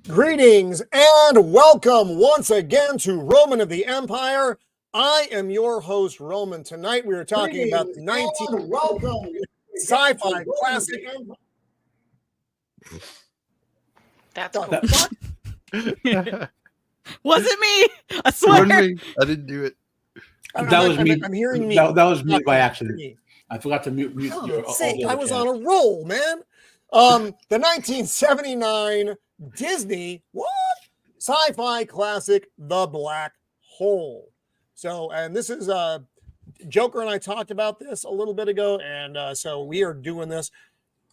Greetings and welcome once again to Roman of the Empire. I am your host, Roman. Tonight we are talking about the 19 sci-fi classic. That's cool. Wasn't me. I swear. I didn't do it. That was me. I'm hearing me. That was me by accident. I forgot to mute your sake, I was on a roll, man. The 1979 Disney sci-fi classic, The Black Hole. So, and this is Joker and I talked about this a little bit ago, and so we are doing this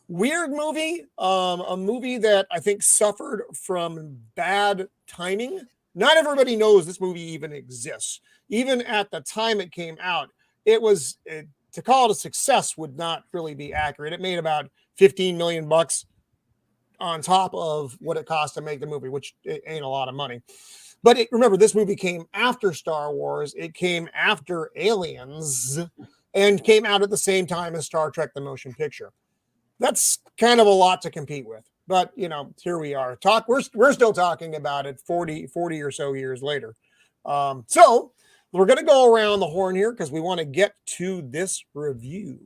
weird movie, a movie that I think suffered from bad timing. Not everybody knows this movie even exists. Even at the time it came out, to call it a success would not really be accurate. It made about $15 million on top of what it cost to make the movie, which ain't a lot of money. But remember, this movie came after Star Wars. It came after Aliens and came out at the same time as Star Trek, the motion picture. That's kind of a lot to compete with. But, here we are. We're still talking about it 40 or so years later. So we're going to go around the horn here because we want to get to this review.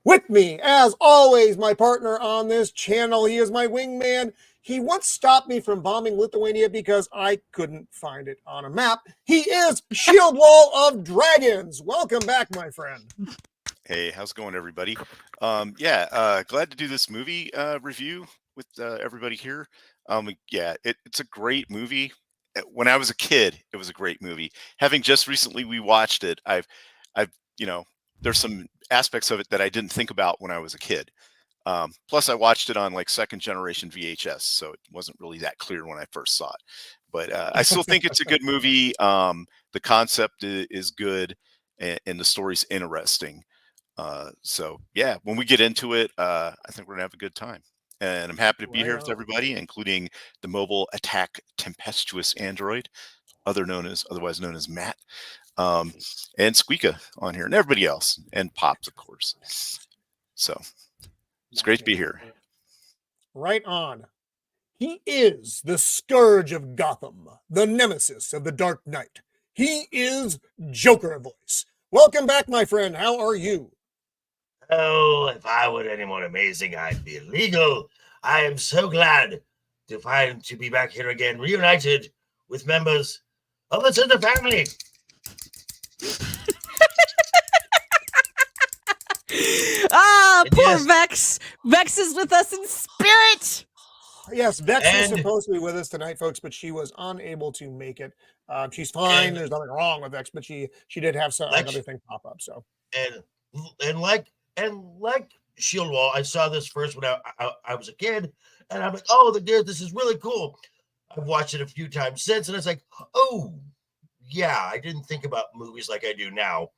With me, as always, my partner on this channel. He is my wingman. He once stopped me from bombing Lithuania because I couldn't find it on a map. He is Shieldwall of Dragons. Welcome back, my friend. Hey, how's it going, everybody? Glad to do this movie review with everybody here. It's a great movie. When I was a kid, it was a great movie. Having just recently rewatched it, I've there's some aspects of it that I didn't think about when I was a kid. Plus, I watched it on like second generation VHS, so it wasn't really that clear when I first saw it. But I still think it's a good movie. The concept is good, and the story's interesting. When we get into it, I think we're gonna have a good time. And I'm happy to be here with everybody, including the mobile attack tempestuous android, otherwise known as Matt, and Squeeka on here, and everybody else, and Pops, of course. So it's great to be here. Right on. He is the scourge of Gotham, the nemesis of the Dark Knight. He is Joker voice. Welcome back, my friend. How are you? Oh, if I were any more amazing, I'd be illegal. I am so glad to be back here again, reunited with members of the Cinder family. Poor yes. Vex. Vex is with us in spirit. Yes, Vex was supposed to be with us tonight, folks, but she was unable to make it. She's fine. There's nothing wrong with Vex, but she did have another thing pop up. So and like Shieldwall, I saw this first when I was a kid, and I'm like, oh, this is really cool. I've watched it a few times since, and it's like, oh, yeah, I didn't think about movies like I do now,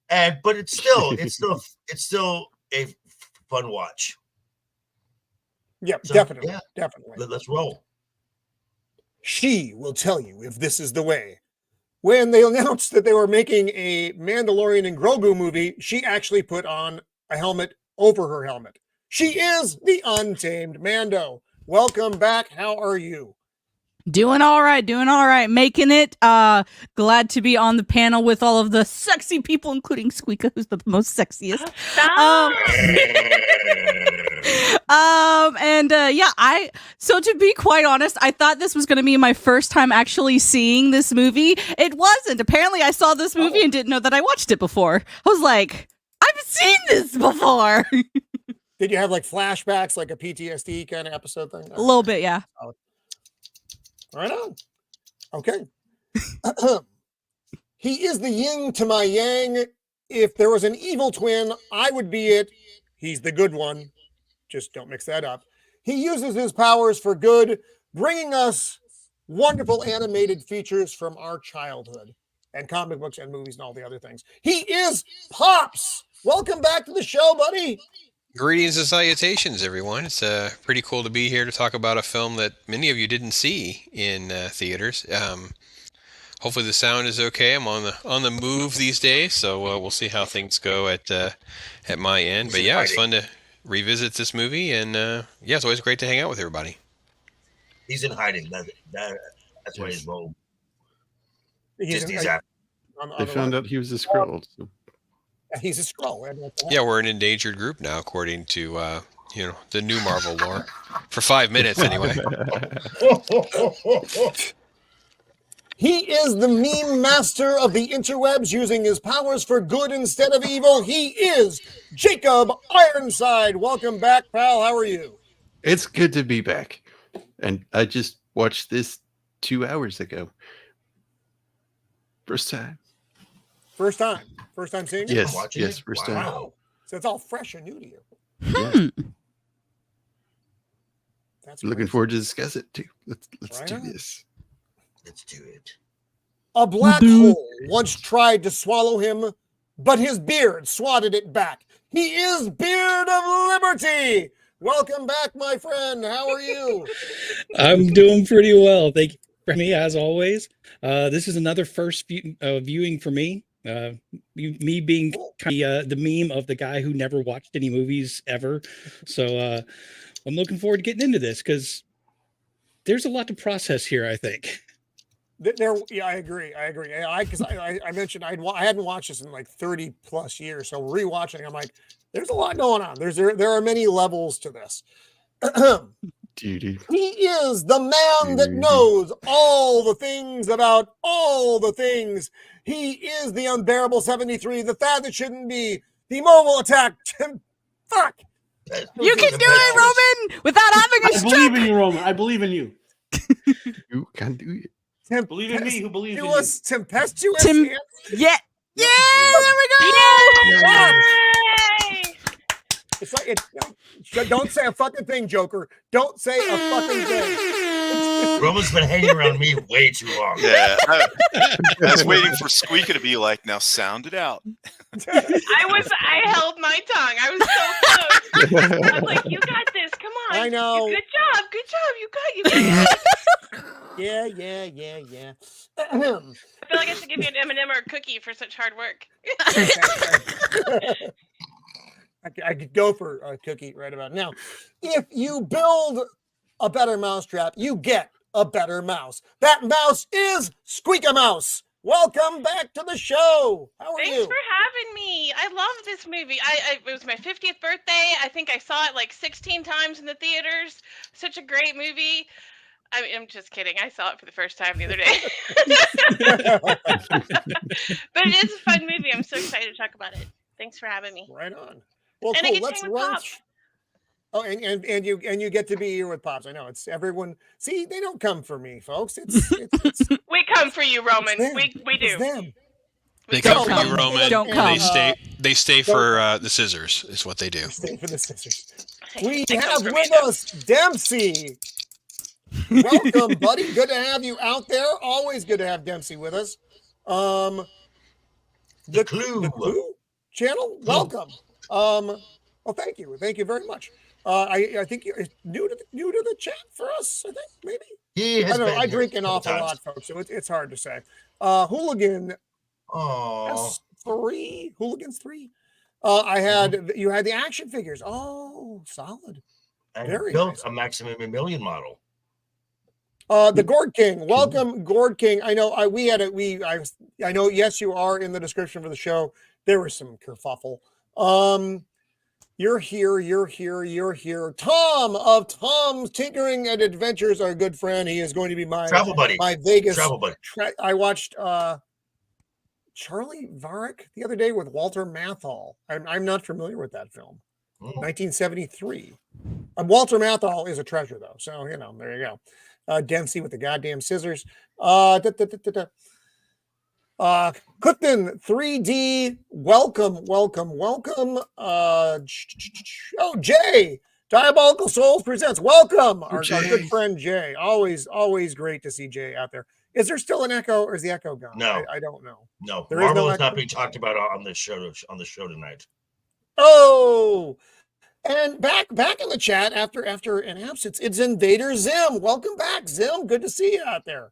but it's still a fun watch. Yep, so, definitely. Let's roll. She will tell you if this is the way. When they announced that they were making a Mandalorian and Grogu movie, she actually put on a helmet over her helmet. She is the Untamed Mando. Welcome back. How are you? Doing all right. Making it. Glad to be on the panel with all of the sexy people, including Squeeka, who's the most sexiest. So to be quite honest, I thought this was going to be my first time actually seeing this movie. It wasn't. Apparently, I saw this movie and didn't know that I watched it before. I was like, I've seen this before. Did you have like flashbacks, like a PTSD kind of episode thing? A little bit, yeah. Right on. Okay. He is the yin to my yang. If there was an evil twin, I would be it. He's the good one. Just don't mix that up. He uses his powers for good, bringing us wonderful animated features from our childhood and comic books and movies and all the other things. He is Pops. Welcome back to the show, buddy. Greetings and salutations, everyone. It's pretty cool to be here to talk about a film that many of you didn't see in theaters. Hopefully the sound is okay. I'm on the move these days, so we'll see how things go at my end. But yeah, it's fun to revisit this movie, and it's always great to hang out with everybody. He's in hiding. That's why he's low. Disney's They They found out he was a Skrull. So. He's a Skrull. Yeah, we're an endangered group now, according to the new Marvel lore. For 5 minutes, anyway. He is the meme master of the interwebs, using his powers for good instead of evil. He is Jacob Ironside. Welcome back, pal. How are you? It's good to be back. And I just watched this 2 hours ago. First time. First time seeing it? Yes, Watching yes, it? first Wow. So it's all fresh and new to you. time. Yeah. That's Looking great. forward to discuss it too. Let's Right do on. this. Let's do it. A black hole once tried to swallow him, but his beard swatted it back. He is Beard of Liberty. Welcome back, my friend. How are you? I'm doing pretty well. Thank you for me, as always. This is another first viewing for me. Me being kind of the meme of the guy who never watched any movies ever. So I'm looking forward to getting into this because there's a lot to process here, I think. Yeah, I agree. Because I mentioned I hadn't watched this in like 30 plus years. So rewatching, I'm like, there's a lot going on. There are many levels to this. Duty. He is the man that knows all the things about all the things. He is the unbearable 73, the thad that shouldn't be, the mobile attack. Fuck. You can do it, Roman, without having a I stroke. believe in you, Roman. I believe in you. You can do it. Believe in me who believes in you. Tempestuous. Yeah. Yeah, there we go. Yay! It's like don't say a fucking thing, Joker. Don't say a fucking thing. Roman's been hanging around me way too long. Yeah, I was waiting for Squeeka to be like, now sound it out. I held my tongue. I was so close. I was like, you got this. Come on. I know. Good job. You got it. Yeah. I feel like I should give you an M&M or a cookie for such hard work. I could go for a cookie right about now. If you build a better mousetrap, you get a better mouse. That mouse is Squeeka Mouse. Welcome back to the show. How are Thanks you? for having me. I love this movie. It was my 50th birthday. I think I saw it like 16 times in the theaters. Such a great movie. I'm just kidding. I saw it for the first time the other day. But it is a fun movie. I'm so excited to talk about it. Thanks for having me. Right on. Well, And I cool. get to Let's hang with run. Pops. Oh, and you get to be here with Pops. I know it's everyone. See, they don't come for me, folks. It's We come for you, Roman. them. We It's do. them. They Don't come for come. you, Roman. Don't and come. They stay for the scissors, is what they do. Stay for the sisters. We They come have for me, with though. us Dempsey. Welcome, buddy. Good to have you out there. Always good to have Dempsey with us. The Clue. The Clue channel. Welcome. Well, thank you. Thank you very much. I think you're new to the chat for us. I think maybe. He I has don't know. been I here drink an a couple awful times. lot, folks, so it's hard to say. Hooligan Oh, S3. Hooligans 3. You had the action figures. Oh, solid. I Very built nice. a Maximum Million model. The Gourd King. Welcome, Gourd King. I know I know, yes, you are in the description for the show. There was some kerfuffle. You're here. Tom of Tom's Tinkering and Adventures, our good friend. He is going to be my Travel buddy. my Vegas. Travel buddy. I watched Charlie Varick the other day with Walter Matthau. I'm not familiar with that film. 1973. Walter Matthau is a treasure, though. So, there you go. Dempsey with the goddamn scissors. Clifton 3D, welcome. Jay, Diabolical Souls presents. Welcome, our good friend Jay. Always great to see Jay out there. Is there still an echo, or is the echo gone? No. I don't know. No, There is no Marvel is echo? not being talked about on the show tonight. Oh, and back in the chat after an absence, it's Invader Zim. Welcome back, Zim. Good to see you out there.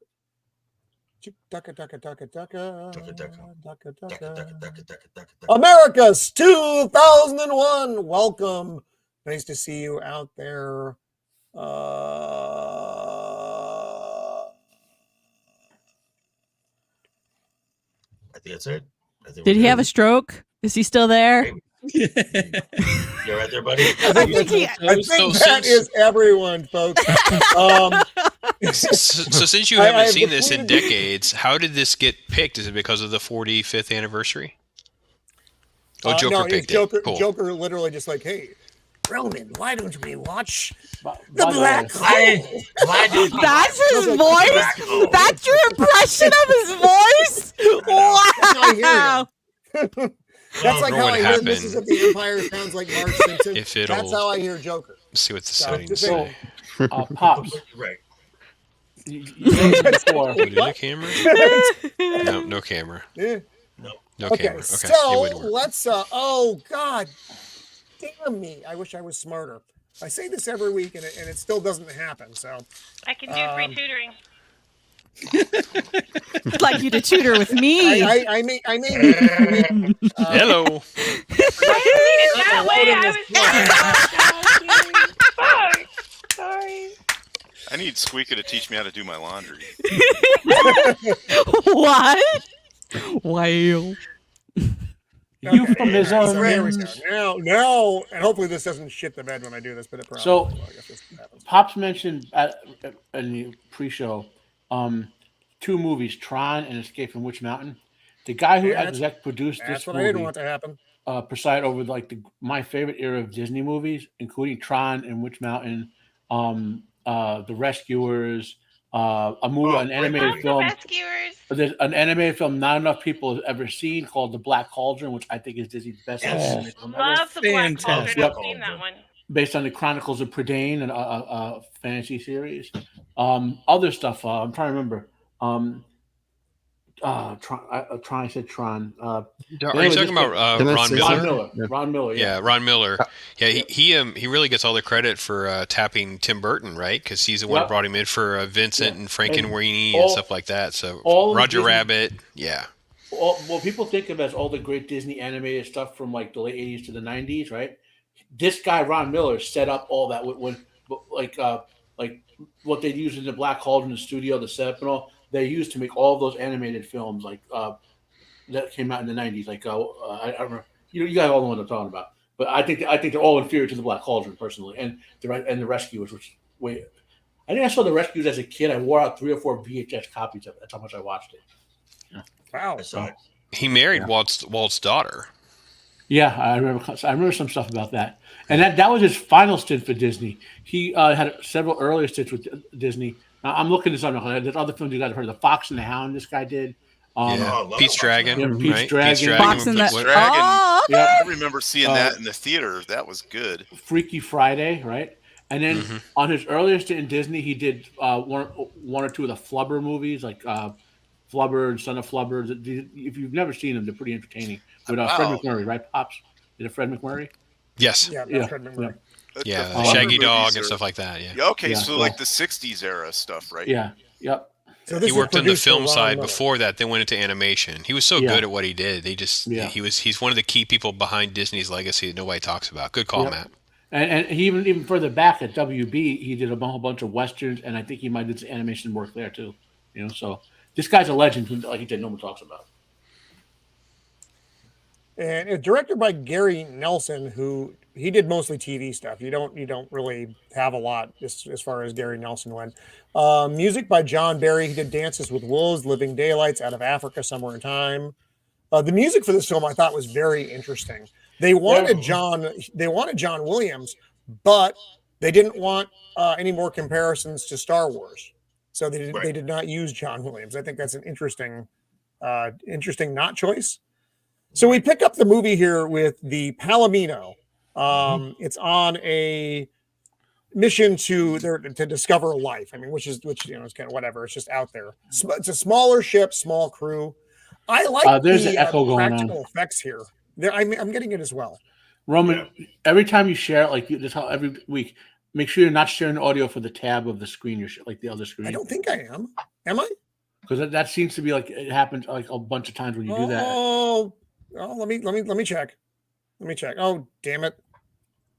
America's 2001. Welcome. Nice to see you out there. I think that's it. I think Did we're he have a good. stroke? Is he still there? You're right there, buddy. I think that is everyone, folks. So since you I haven't have seen this in completed- decades, how did this get picked? Is it because of the 45th anniversary? Oh, Joker no, picked Joker, it. Cool. Joker literally just like, hey, Roman, why don't we watch By the the Black way, Hole? Why did That's his Like, voice? That's your impression of his voice? Wow. That's like What how would I hear happen Mrs. of the Empire sounds like Marge Simpson. if That's it'll- how I hear Joker. Let's see what the So, settings just say. saying. Pops. Right. You mentioned before. Will we do the camera? No, no camera. Yeah. No Okay, camera. Okay, so it would work. let's. Oh God, damn me! I wish I was smarter. I say this every week, and it still doesn't happen. So I can do free tutoring. I'd like you to tutor with me. I may. Hello. I didn't mean it that way. I was Fuck. Sorry. I need Squeeka to teach me how to do my laundry. What? Wow. Euphemisms. There we go. Now, and hopefully this doesn't shit the bed when I do this, but it probably. So- will. I guess this happens. Pops mentioned in the pre-show 2 movies, Tron and Escape from Witch Mountain. The guy who Yeah, that's- exec produced That's this what I didn't movie want to happen. presided over like my favorite era of Disney movies, including Tron and Witch Mountain, The Rescuers, a movie, an animated Love the film. Rescuers. There's an animated film not enough people have ever seen called The Black Cauldron, which I think is Disney's best Yes. animated film ever, Love the Black Fantastic. Cauldron. I've Yep. seen that one. based on the Chronicles of Prydain and a fantasy series. Other stuff, I'm trying to remember. Tron, I said Tron. Are Anyway, you this talking about Can I Ron say Miller? Ron Miller. Yeah. Ron Miller, yeah. Yeah, Ron Miller. Yeah, he really gets all the credit for tapping Tim Burton, right? Because he's the one who Yep. brought him in for Vincent and Frankenweenie all- and stuff like that. So all of Roger Disney- Rabbit, yeah. Well, people think of as all the great Disney animated stuff from like the late 80s to the 90s, right? This guy, Ron Miller, set up all that when like what they used in the Black Cauldron, the studio, the setup and all, they used to make all those animated films like that came out in the 90s. Like I don't remember, you guys all know what I'm talking about. But I think they're all inferior to the Black Cauldron personally, and the Rescuers, which wait, I think I saw the Rescuers as a kid. I wore out 3 or 4 VHS copies of it. That's how much I watched it. Wow. I saw it. He married Walt's daughter. Yeah, I remember some stuff about that. And that was his final stint for Disney. He had several earlier stints with Disney. Now, I'm looking at something. There's other films you guys have heard. The Fox and the Hound. This guy did. Yeah, I love Pete's Fox Dragon, and the Hound. right? Pete's Dragon. Fox and the Pete's Dragon. Oh, okay. Yeah, I remember seeing that in the theater. That was good. Freaky Friday, right? And then Mhm. on his earlier stint in Disney, he did one or two of the Flubber movies, like Flubber and Son of Flubber. If you've never seen them, they're pretty entertaining. With Fred Wow. McMurray, right? Pops, is it Fred McMurray? Yes. Yeah, that's Yeah, Fred McMurray. Yeah, The the Flubber Shaggy movies Dog and are- stuff like that. Yeah. Yeah, okay, Yeah, so well- like the 60s era stuff, right? Yeah. Yep. So He this is worked on the produced for film Ron side Miller. before that, then went into animation. He was so Yeah. good at what he did. He's one of the key people behind Disney's legacy that nobody talks about. Good call, Yep. Matt. And he even further back at WB, he did a whole bunch of westerns, and I think he might have did some animation work there too. So this guy's a legend, who, like he said, no one talks about. And it's directed by Gary Nelson, who he did mostly TV stuff. You don't really have a lot as far as Gary Nelson went. Music by John Barry. He did Dances with Wolves, Living Daylights, Out of Africa, Somewhere in Time. The music for this film I thought was very interesting. They wanted John Williams, but they didn't want any more comparisons to Star Wars, so they did not use John Williams. I think that's an interesting not choice. So we pick up the movie here with the Palomino. It's on a mission to discover life. I mean, which is kind of whatever. It's just out there. It's a smaller ship, small crew. I like there's the an echo going practical on. effects here. I'm getting it as well. Roman, every time you share it, like this, how every week, make sure you're not sharing the audio for the tab of the screen. You're like the other screen. I don't think I am. Am I? Because that seems to be like it happens like a bunch of times when you do that. Oh, let me check. Let me check. Oh, damn it.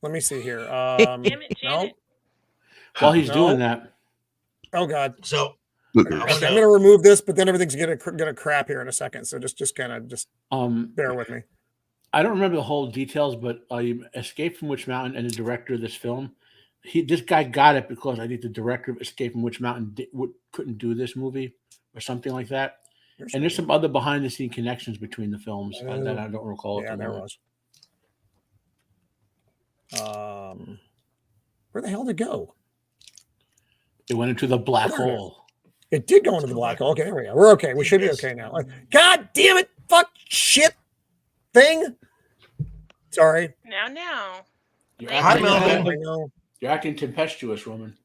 Let me see here. Damn it, No. Janet. While he's No. doing that, Oh God. So Boogers. Okay, I'm going to remove this, but then everything's gonna crap here in a second. So just kind of bear with me. I don't remember the whole details, but Escape from Witch Mountain and the director of this film, this guy got it because I think the director of Escape from Witch Mountain couldn't do this movie or something like that. And there's some other behind the scene connections between the films that I don't recall. Yeah, there was. Where the hell did it go? It went into the black hole. It did go into the black hole. Okay, there we go. We're okay. We should be okay now. God damn it! Fuck shit thing. Sorry. Now. You're Hi, acting, Melvin. You're acting tempestuous, Roman.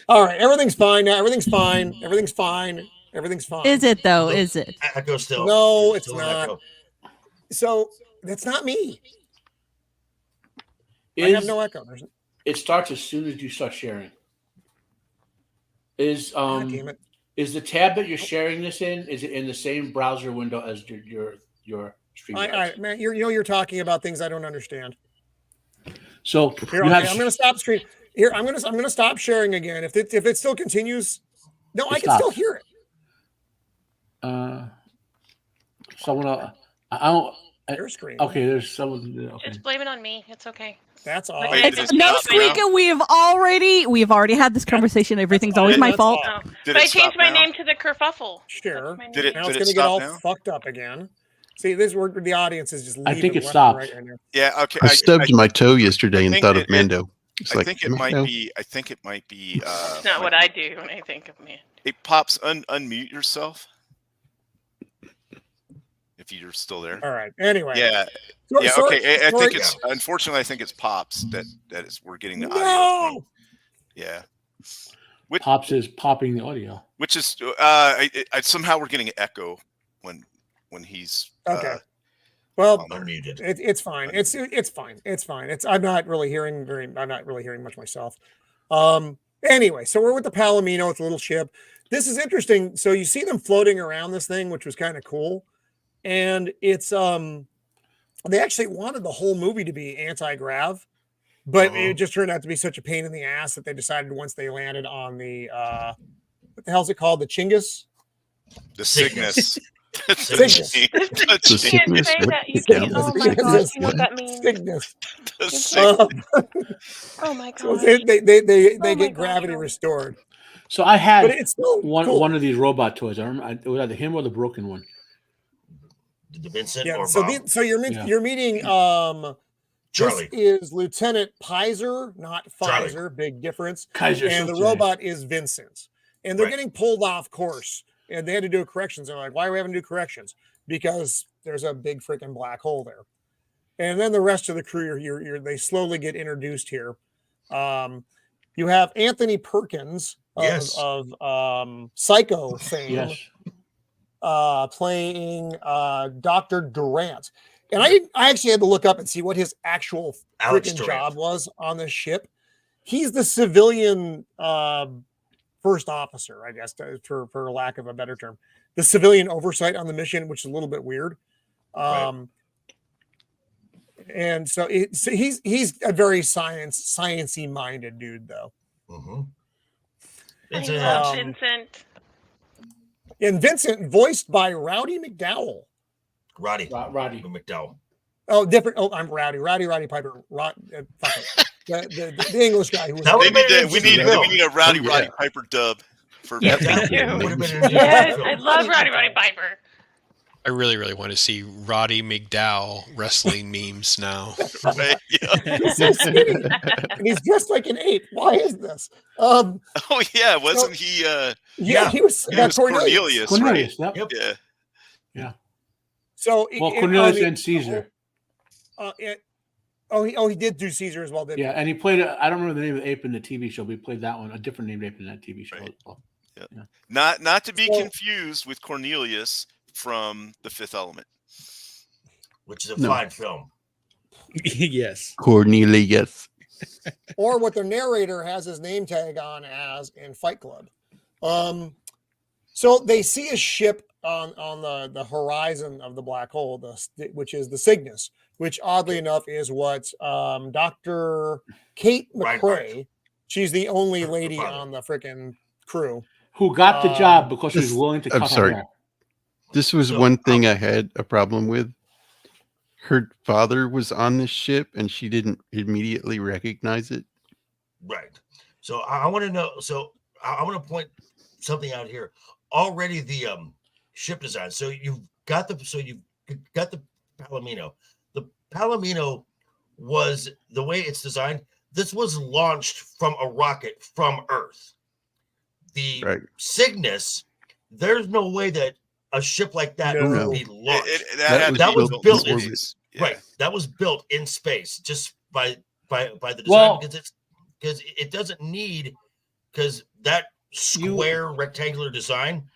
All right, everything's fine now. Everything's fine. Everything's fine. Everything's fine. Is it though? Is it? Echo still. No, it's Still an not. echo. So that's not me. I have no echo. It starts as soon as you start sharing. God damn it. Is the tab that you're sharing this in? Is it in the same browser window as your stream? Man, you're talking about things I don't understand. So Here, I'm going to stop stream. Here, I'm going to stop sharing again. If it still continues, no, I can still hear it. Someone, I don't. Your screen. Okay, there's someone. Okay. Just blame it on me. It's okay. That's all. Wait, did it No, stop now? Squeeka, we've already had this conversation. Everything's always my fault. Oh. Did But I it stop changed my now? name to the Kerfuffle. Sure. That's my Did name. Now Did it's it going to get stop all now? fucked up again. See, this where the audience is just. I think leaving it left and stopped. right now. Yeah. Okay. I stubbed my toe yesterday and think thought of it- Mando. It's I like, think it might Mando. be. I think it might be. It's not what I do when I think of me. It pops. Unmute yourself. If you're still there. All right. Anyway. Yeah. So- Yeah. sorry- Okay. I sorry- think it's. Unfortunately, I think it's pops that is. We're getting the audio. No. Yeah. Pops is popping the audio. Which is. Somehow we're getting an echo when he's. Okay. Well, Unmuted. it's fine. It's fine. It's fine. I'm not really hearing much myself. Anyway, so we're with the Palomino. It's a little ship. This is interesting. So you see them floating around this thing, which was kind of cool. And it's they actually wanted the whole movie to be anti-grav, but it just turned out to be such a pain in the ass that they decided once they landed on the what the hell's it called? The Chingus? The Cygnus. Cygnus. You The can't sickness, say what that. You is can't. that? Oh my god, you know what that means. Cygnus. The Cygnus. Oh my So god. they my get God, gravity no. restored. So I had But it's still cool. one of these robot toys. I remember it was either him or the broken one. The Vincent Yeah, or so Bob? you're meeting Charlie. This is Lieutenant Pizer, not Charlie. Pfizer. Big difference. Kaiser And the Soze. robot is Vincent. And they're Right. getting pulled off course. And they had to do corrections. They're like, why are we having to do corrections? Because there's a big freaking black hole there. And then the rest of the crew, they slowly get introduced here. You have Anthony Perkins Yes. of Psycho fame. Yes. Playing Dr. Durant. And I actually had to look up and see what his actual Alex freaking Durant. job was on this ship. He's the civilian first officer, I guess, for lack of a better term. The civilian oversight on the mission, which is a little bit weird. Right. And so he's a very sciencey minded dude, though. Mm-hmm. I Vincent. love Vincent. And Vincent, voiced by Rowdy McDowell. Roddy. Roddy. McDowell. Oh, different. Oh, I'm Rowdy Piper. Fuck it. The English guy who was. That We would've been an need interesting film. a Rowdy Oh, yeah. Roddy Piper dub for Yeah, That me too. would have been an Yes, interesting I film. love Roddy Piper. I really want to see Roddy McDowell wrestling memes now. right? Yeah. He's so skinny. And he's dressed like an ape. Why is this? Oh yeah, wasn't he? Yeah, he was. He That's was Cornelius, Cornelius. right? Yep. Yeah. So Well, Cornelius and Caesar. He did do Caesar as well. Didn't Yeah, and he played. I don't remember the name of the ape in the TV show, but he played that one. A different named ape in that TV show. Right. as well. Not to be So- confused with Cornelius from The Fifth Element. Which is a No. fine film. Yes. Cornelius. or what the narrator has his name tag on as in Fight Club. So they see a ship on the horizon of the black hole, which is the Cygnus, which oddly enough is what Dr. Kate McRae, She's the only Her lady father. on the freaking crew. Who got the job because she was willing to I'm cut her sorry. hair. This was So, one thing I had a problem with. Her father was on this ship and she didn't immediately recognize it. Right. So I want to know. So I want to point something out here. Already the ship design. So you've got the Palomino. The Palomino was the way it's designed. This was launched from a rocket from Earth. The Right. Cygnus. There's no way that a ship like that No. would be launched. That That was was built in in space. Yeah. Right. That was built in space just by the design Well- because it doesn't need because that square rectangular design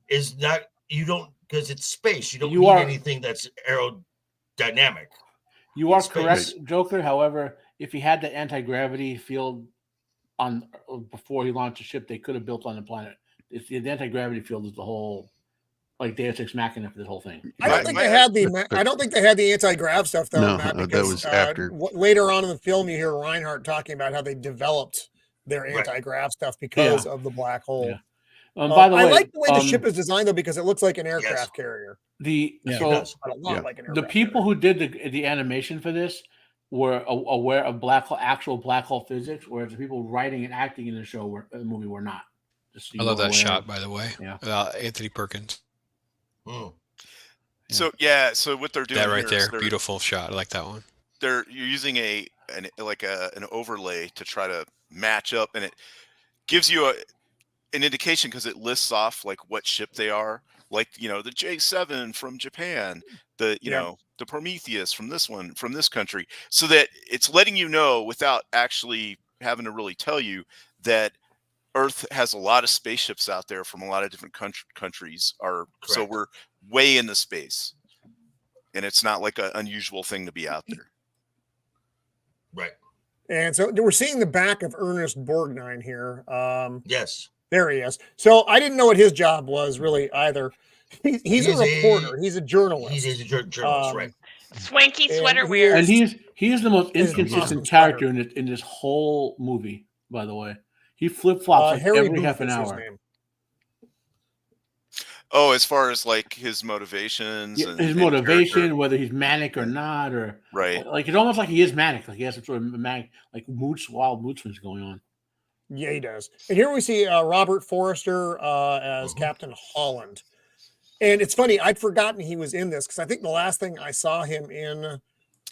is not because it's space. You don't You need are- anything that's aerodynamic. You are Space. correct, Joker. However, if he had the anti-gravity field on before he launched the ship, they could have built on the planet. If the anti-gravity field is the whole like Deus Ex Machina for this whole thing. I don't think they had the anti-grav stuff though, No, Matt, that because was after. Later on in the film you hear Reinhardt talking about how they developed their Right. anti-grav stuff because of the black hole. Yeah. By the way, I like the way the ship is designed though because it looks like an aircraft Yes. carrier. the Yeah. It so does, but a lot Yeah. like an the aircraft people carrier. who did the animation for this were aware of actual black hole physics, whereas the people writing and acting in the movie were not. Just so I you love were that aware. shot, by the way. Yeah. Anthony Perkins. Hmm. So what they're doing That right here there, is they're, beautiful shot. I like that one. you're using an overlay to try to match up, and it gives you an indication because it lists off like what ship they are, like the J7 from Japan, the the Prometheus from this country, so that it's letting you know without actually having to really tell you that Earth has a lot of spaceships out there from a lot of different countries. So Correct. we're way into space, and it's not like an unusual thing to be out there. Right. And so we're seeing the back of Ernest Borgnine here. Yes. There he is. So I didn't know what his job was really either. He's a reporter. He's a journalist. He's a journalist, right? Swanky and sweater he wearer. And he is the most Is an inconsistent awesome character in this whole movie. By the way, he flip flops like Harry every Booth half an is his hour. name. Oh, as far as like his motivations, Yeah, and his and motivation, character. whether he's manic or not, or Right. like it's almost like he is manic, like he has some sort of manic, like wild mood swings going on. Yeah, he does. And here we see Robert Forrester as Captain Holland. And it's funny, I'd forgotten he was in this because I think the last thing I saw him in.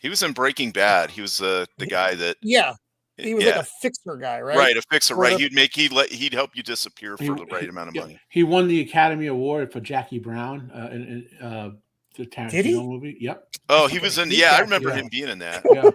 He was in Breaking Bad. He was the guy that. Yeah, he was like a fixer guy, right? Right, a fixer. Sort Right, of. he'd help you disappear for the right amount of money. He won the Academy Award for Jackie Brown in the Tarantino Did he? movie. Yep. Oh, he was in. He Yeah, I got- remember yeah. him being in that. Yeah.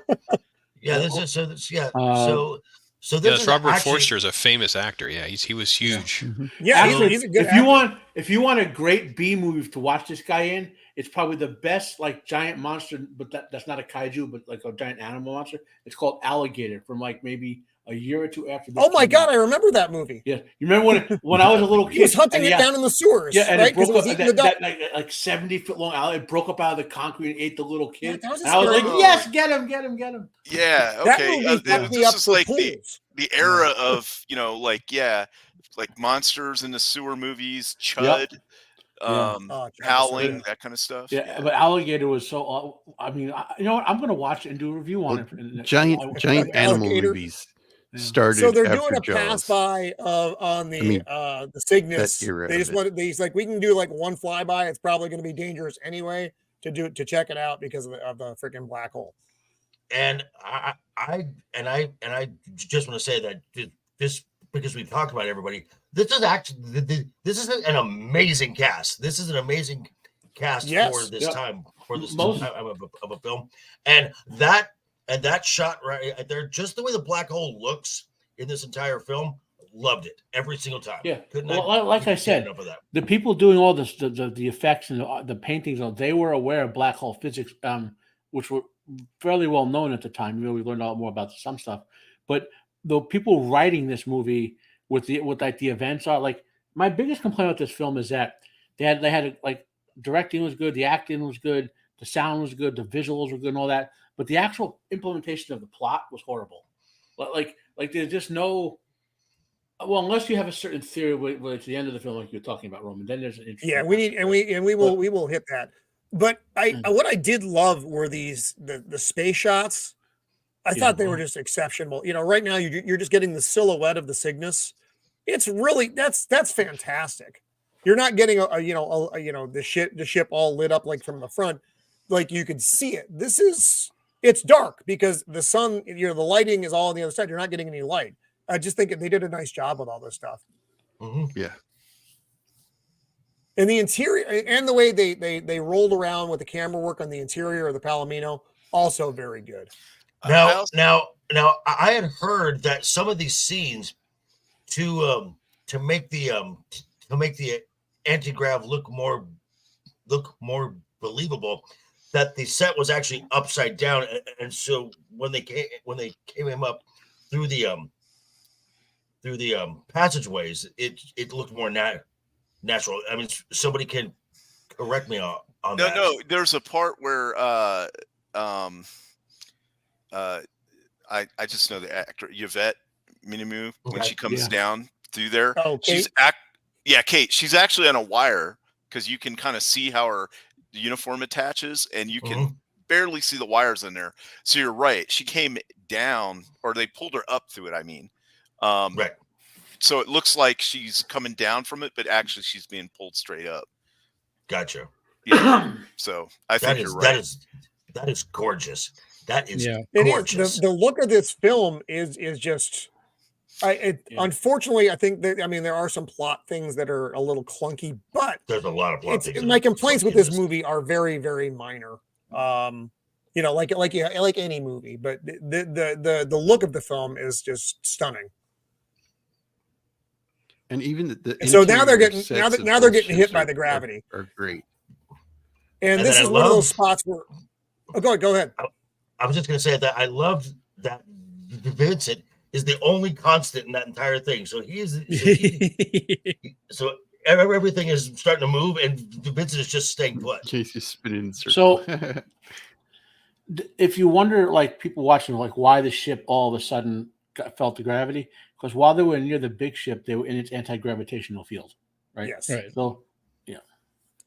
Yeah. This is so. This, yeah. Uh, So Yeah, this this is Robert actually, Forster is a famous actor. Yeah, he was huge. Yeah, Actually, he's a good if you actor. want a great B movie to watch this guy in, it's probably the best like giant monster, but that's not a kaiju, but like a giant animal monster. It's called Alligator from like maybe a year or two after this. Oh my came God, out. I remember that movie. Yeah, you remember when I was a little kid? He was hunting and it yeah, down in the sewers, Yeah, and right? it Because broke it was up eating the dog. like 70-foot long alley. It broke up out of the concrete and ate the little kid. that was a and I was like, scary yes, get him, get him, get him. Yeah. That Okay. movie fucked me up This is for like pools. the era of like monsters in the sewer movies, Chud, Oh, Chud was Howling, so that kind of stuff. Yeah, but Alligator was so. I mean, you know what? I'm going to watch it and do a review on it. Giant animal Alligator. movies started. So they're after doing a pass Jaws. by on the Cygnus. that era They just of it. wanted. He's like, we can do like one flyby. It's probably going to be dangerous anyway to check it out because of the freaking black hole. and I just want to say that this because we've talked about everybody. This is actually this is an amazing cast. This is an amazing cast Yes. for this Yep. time for this Most- time of a film, and that shot right there, just the way the black hole looks in this entire film, loved it every single time. Yeah. Couldn't Well, like I couldn't said, get enough of that. the people doing all this, the effects and the paintings, they were aware of black hole physics, which were fairly well known at the time. You know, we learned a lot more about some stuff, but the people writing this movie with like the events are like my biggest complaint about this film is that they had like directing was good, the acting was good, the sound was good, the visuals were good, and all that, but the actual implementation of the plot was horrible. Like Like there's just no. Well, unless you have a certain theory where it's the end of the film, like you're talking about, Roman, then there's an interesting. Yeah, we need and we will hit that. But what I did love were the space shots. I thought they were just exceptional. You know, right now you're just getting the silhouette of the Cygnus. It's really that's fantastic. You're not getting the ship all lit up like from the front, like you could see it. It's dark because the sun, the lighting is all on the other side. You're not getting any light. I just think they did a nice job with all this stuff. Mm-hmm. Yeah. And the interior and the way they rolled around with the camera work on the interior of the Palomino, also very good. Now, I had heard that some of these scenes to make the anti-grav look more believable, that the set was actually upside down, and so when they came him up through the passageways, it looked more natural. I mean, somebody can correct me on that. No, there's a part where I just know the actor Yvette Minimu when she comes down through there. Oh, Kate? Kate. She's actually on a wire because you can kind of see how her uniform attaches, and you can barely see the wires in there. So you're right. She came down, or they pulled her up through it. I mean, right. So it looks like she's coming down from it, but actually she's being pulled straight up. Gotcha. Yeah. So I think you're right. That is gorgeous. That is gorgeous. The look of this film is just. Unfortunately, I think that there are some plot things that are a little clunky, but there's a lot of plot things. My complaints with this movie are very, very minor. Like any movie, but the look of the film is just stunning. And even so now they're getting hit by the gravity. Are great. And this is one of those spots where. Oh, go ahead. I was just going to say that I loved that Vincent is the only constant in that entire thing. So so everything is starting to move, and Vincent is just staying put. He's just spinning in circles. So, if you wonder, like people watching, like why the ship all of a sudden felt the gravity, because while they were near the big ship, they were in its anti-gravitational field, right? Yes. Right. So,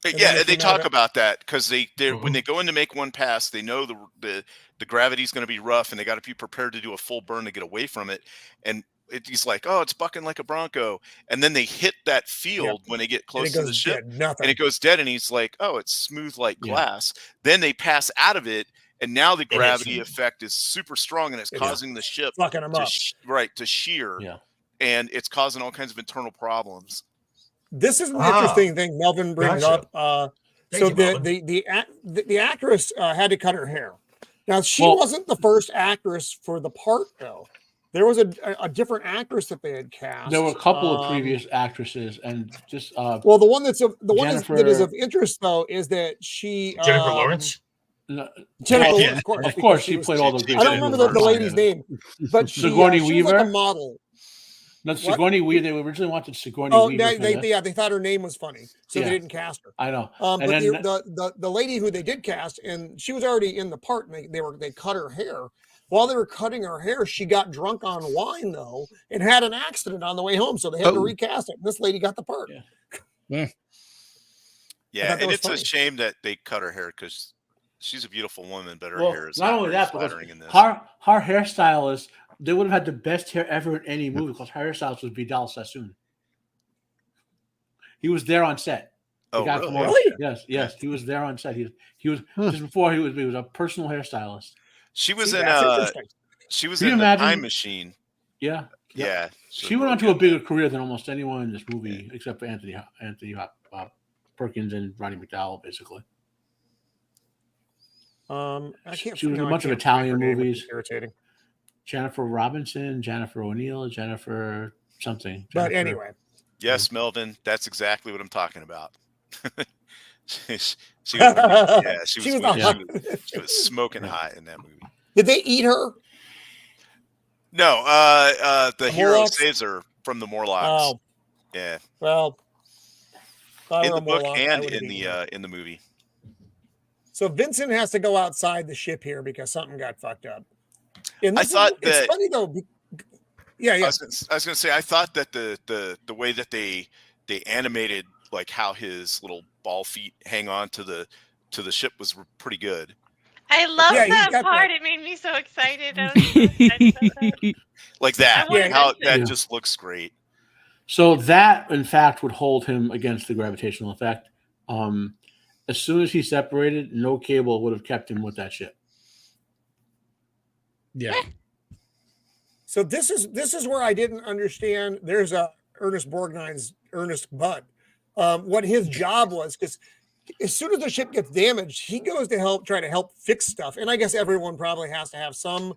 and they talk about that because they when they go in to make one pass, they know the gravity is going to be rough, and they got to be prepared to do a full burn to get away from it. And he's like, "Oh, it's bucking like a Bronco," and then they hit that field when they get close to the ship, and it goes dead. And he's like, "Oh, it's smooth like glass." Then they pass out of it, and now the gravity effect is super strong, and it's causing the ship fucking them up. To shear, and it's causing all kinds of internal problems. This is an interesting thing Melvin brings up. So the actress had to cut her hair. Now she wasn't the first actress for the part, though. There was a different actress that they had cast. There were a couple of previous actresses, and just the one that is of interest though is that she Jennifer Lawrence. Jennifer Lawrence, of course, she played all the great. I don't remember the lady's name, but she Sigourney Weaver, was like a model. No, Sigourney Weaver. They originally wanted Sigourney Weaver. They thought her name was funny, so they didn't cast her. I know. But the lady who they did cast, and she was already in the part, and they cut her hair. While they were cutting her hair, she got drunk on wine though, and had an accident on the way home, so they had to recast it. And this lady got the part. And it's a shame that they cut her hair because she's a beautiful woman, but her hair is not only that, but in this. Her hairstylist. They would have had the best hair ever in any movie because her hairstylist was Vidal Sassoon. He was there on set. Oh, really? Yes, he was there on set. He was just before he was a personal hairstylist. She was in the Time Machine. Yeah. She went on to a bigger career than almost anyone in this movie, except for Anthony Perkins and Roddy McDowell, basically. She was in a bunch of Italian movies. Irritating. Jennifer Robinson, Jennifer O'Neill, Jennifer something. But anyway. Yes, Melvin, that's exactly what I'm talking about. she was smoking hot in that movie. Did they eat her? No, the hero Morlocks? saves her from the Morlocks. Oh. Yeah. Well, in the book and in the movie. So Vincent has to go outside the ship here because something got fucked up. And I thought it's funny though. Yeah, yeah. I was gonna say I thought that the way that they animated like how his little ball feet hang on to the ship was pretty good. I love Yeah, he's that got part. that. It made me so excited. I was so excited about that. Like that, I wanna Yeah. how mention that Yeah. just looks great. So that, in fact, would hold him against the gravitational effect. As soon as he separated, no cable would have kept him with that ship. Yeah. So this is where I didn't understand. There's Ernest Borgnine's Ernest Budd. What his job was, because as soon as the ship gets damaged, he goes to try to help fix stuff. And I guess everyone probably has to have some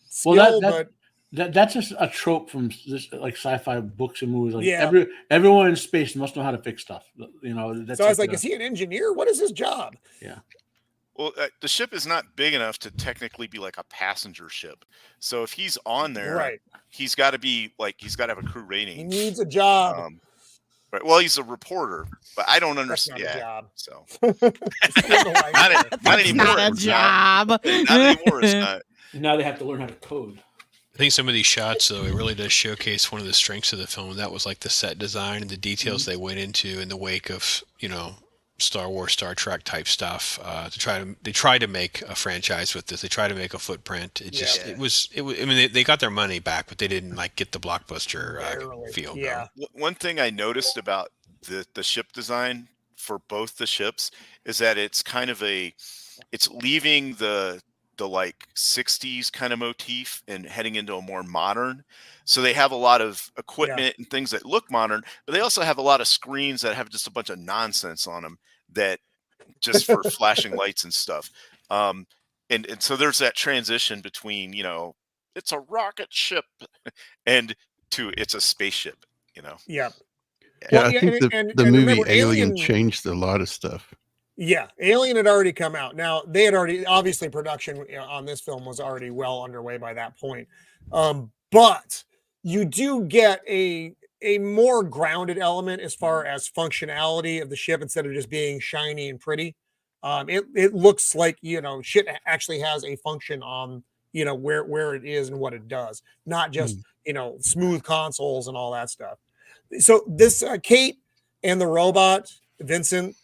skill, Well, but that's just a trope from this, like sci-fi books and movies. Like Yeah. everyone in space must know how to fix stuff. You know, that's so I was like, is he an engineer? What is his job? Well, the ship is not big enough to technically be like a passenger ship. So if he's on there, Right. he's got to be like he's got to have a crew He rating. needs a job. Right. Well, he's a reporter, but I don't That's understand. not a Yeah. job. So Not not anymore. Not a It's not. job. Not anymore. It's not. Now they have to learn how to code. I think some of these shots, though, it really does showcase one of the strengths of the film. And that was like the set design and the details they went into in the wake of, Star Wars, Star Trek type stuff. They tried to make a franchise with this. They tried to make a footprint. It was. I mean, they got their money back, but they didn't like get the blockbuster Barely. feel. Yeah. One thing I noticed about the ship design for both the ships is that it's kind of it's leaving the like 60s kind of motif and heading into a more modern. So they have a lot of equipment and things that look modern, but they also have a lot of screens that have just a bunch of nonsense on them that just for flashing lights and stuff. And so there's that transition between, it's a rocket ship and it's a spaceship, Yeah. Yeah, Well, I yeah, think and the movie remember, Alien changed a lot of stuff. Yeah, Alien had already come out. Now they had already, obviously, production on this film was already well underway by that point. But you do get a more grounded element as far as functionality of the ship instead of just being shiny and pretty. It looks like shit actually has a function on where it is and what it does, not just smooth consoles and all that stuff. So this Kate and the robot Vincent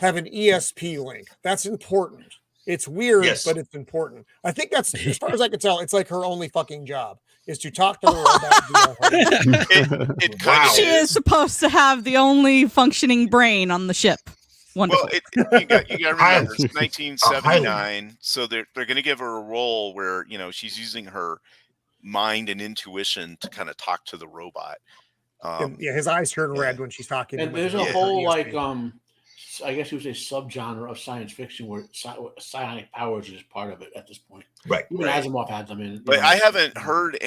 have an ESP link. That's important. It's weird, Yes. but it's important. I think that's, as far as I can tell, it's like her only fucking job is to talk to the robot via her. It kind She is supposed to have the only functioning brain on the ship. Wonderful. Well, you got to remember it's Highly. 1979, so they're going to give her a role where she's using her mind and intuition to kind of talk to the robot. Yeah, his eyes turn red when she's talking. And with there's her a whole ESP. I guess you would say subgenre of science fiction where psionic powers is part of it at this point. Right. Even Asimov had them in. But I haven't heard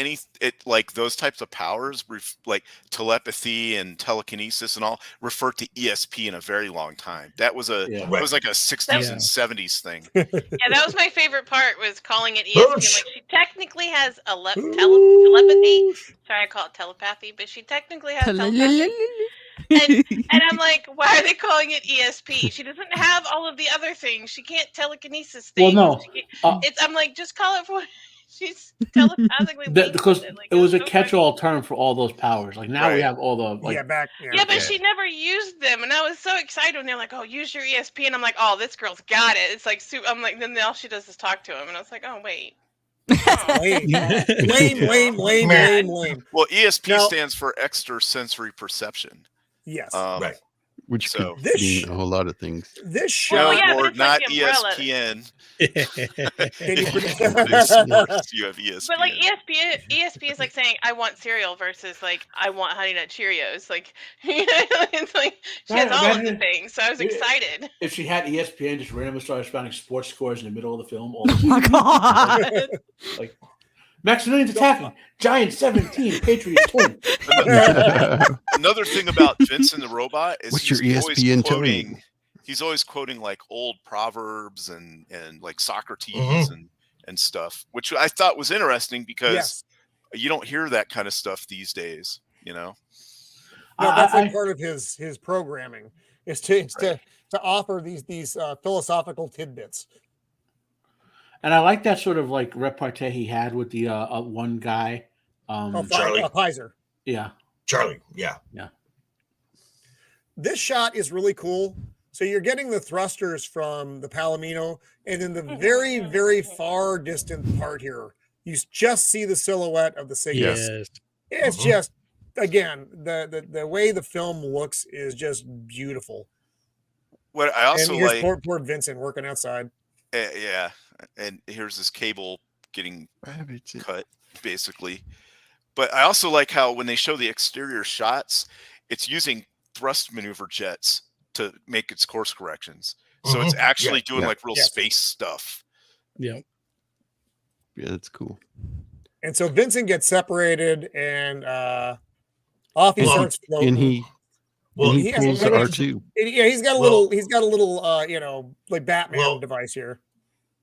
like those types of powers, like telepathy and telekinesis and all, refer to ESP in a very long time. That was it was like a 60s and 70s thing. Yeah, that was my favorite part, was calling it ESP. Boosh. Like, she technically has a telepathy. Sorry, I call it telepathy, but she technically has telepathy. And I'm like, why are they calling it ESP? She doesn't have all of the other things. She can't telekinesis things. Well, no. I'm like, just call it for what she's telepathically linked Because with it. Like, it was a so funny. catch-all term for all those powers. Like now we have all the Yeah, but she never used them, and I was so excited when they're like, "Oh, use your ESP," and I'm like, "Oh, this girl's got it." It's like, I'm like, then all she does is talk to him, and I was like, "Oh, wait." Lame. Well, ESP stands for extrasensory perception. Yes, right. Which So- could mean a whole lot of things. This show, Well, yeah, but or it's like not the umbrella. ESPN. Can you Produce sports, you have ESPN. But like ESP is like saying I want cereal versus like I want Honey Nut Cheerios. Like it's like she has all of the things. So I was excited. If she had ESPN, just randomly started spouting sports scores in the middle of the film. Oh my god! Like Maximilian's attacking. Giants 17, Patriots 20. Another thing about Vincent the robot is What's your ESPN telling? He's always quoting like old proverbs and like Socrates and stuff, which I thought was interesting because you don't hear that kind of stuff these days. No, that's like part of his programming is to offer these philosophical tidbits. And I like that sort of like repartee he had with the one guy Charlie. Pizer. Yeah. Charlie. Yeah. This shot is really cool. So you're getting the thrusters from the Palomino, and in the very, very far distant part here, you just see the silhouette of the Cygnus. Yes. It's just, again, the way the film looks is just beautiful. What I also and here's like, poor Vincent working outside. yeah, and here's this cable getting cut, basically. But I also like how when they show the exterior shots, it's using thrust maneuver jets to make its course corrections. So it's actually doing like real space stuff. Yeah. Yeah, that's cool. And so Vincent gets separated, and off he starts floating. And he pulls the R2. Yeah, he's got a little, like Batman device here.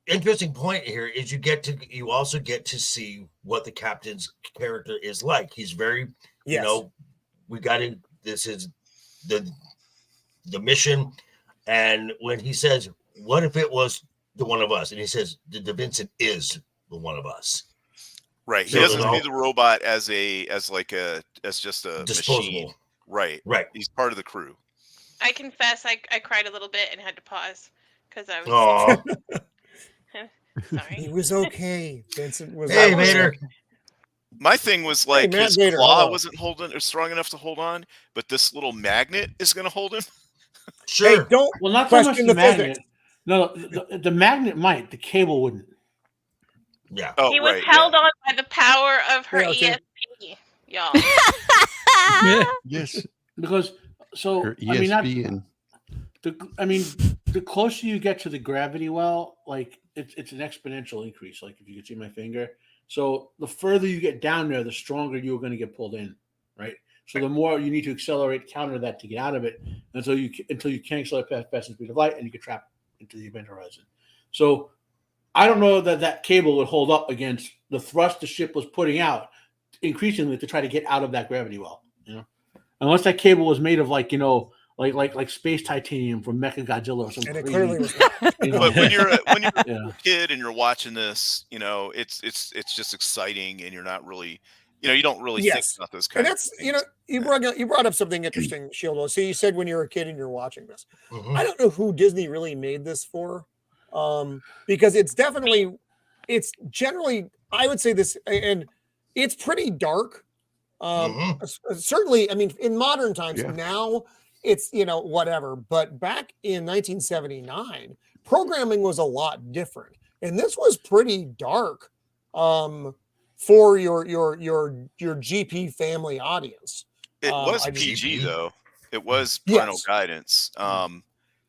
Interesting point here is you also get to see what the captain's character is like. He's very, this is the mission. And when he says, what if it was the one of us? And he says, the Vincent is the one of us. Right. He doesn't see the robot as just a disposable machine. Right. He's part of the crew. I confess, I cried a little bit and had to pause because I was. Sorry. He was okay. Vincent was. Hey, Vader. My thing was like his claw wasn't holding or strong enough to hold on, but this little magnet is going to hold him. Sure. Hey, don't not so much the magnet. No, the magnet might. The cable wouldn't. Yeah. Oh, he was held on by the power of her ESP, y'all. Yes. Because her ESP the closer you get to the gravity well, like it's an exponential increase. Like if you can see my finger. So the further you get down there, the stronger you're going to get pulled in, right? So the more you need to accelerate, counter that to get out of it until you can't accelerate past the speed of light and you get trapped into the event horizon. So I don't know that cable would hold up against the thrust the ship was putting out increasingly to try to get out of that gravity well, unless that cable was made of like space titanium from Mechagodzilla or something. And it clearly was not. But when you're a kid and you're watching this, it's just exciting, and you're not really, you don't really think about those kind of things. You brought up something interesting, Shieldwall. So you said when you're a kid and you're watching this, I don't know who Disney really made this for, because it's generally, I would say this, and it's pretty dark. Certainly, I mean, in modern times now, it's whatever, but back in 1979 programming was a lot different, and this was pretty dark for your GP family audience. It was PG though. It was parental guidance.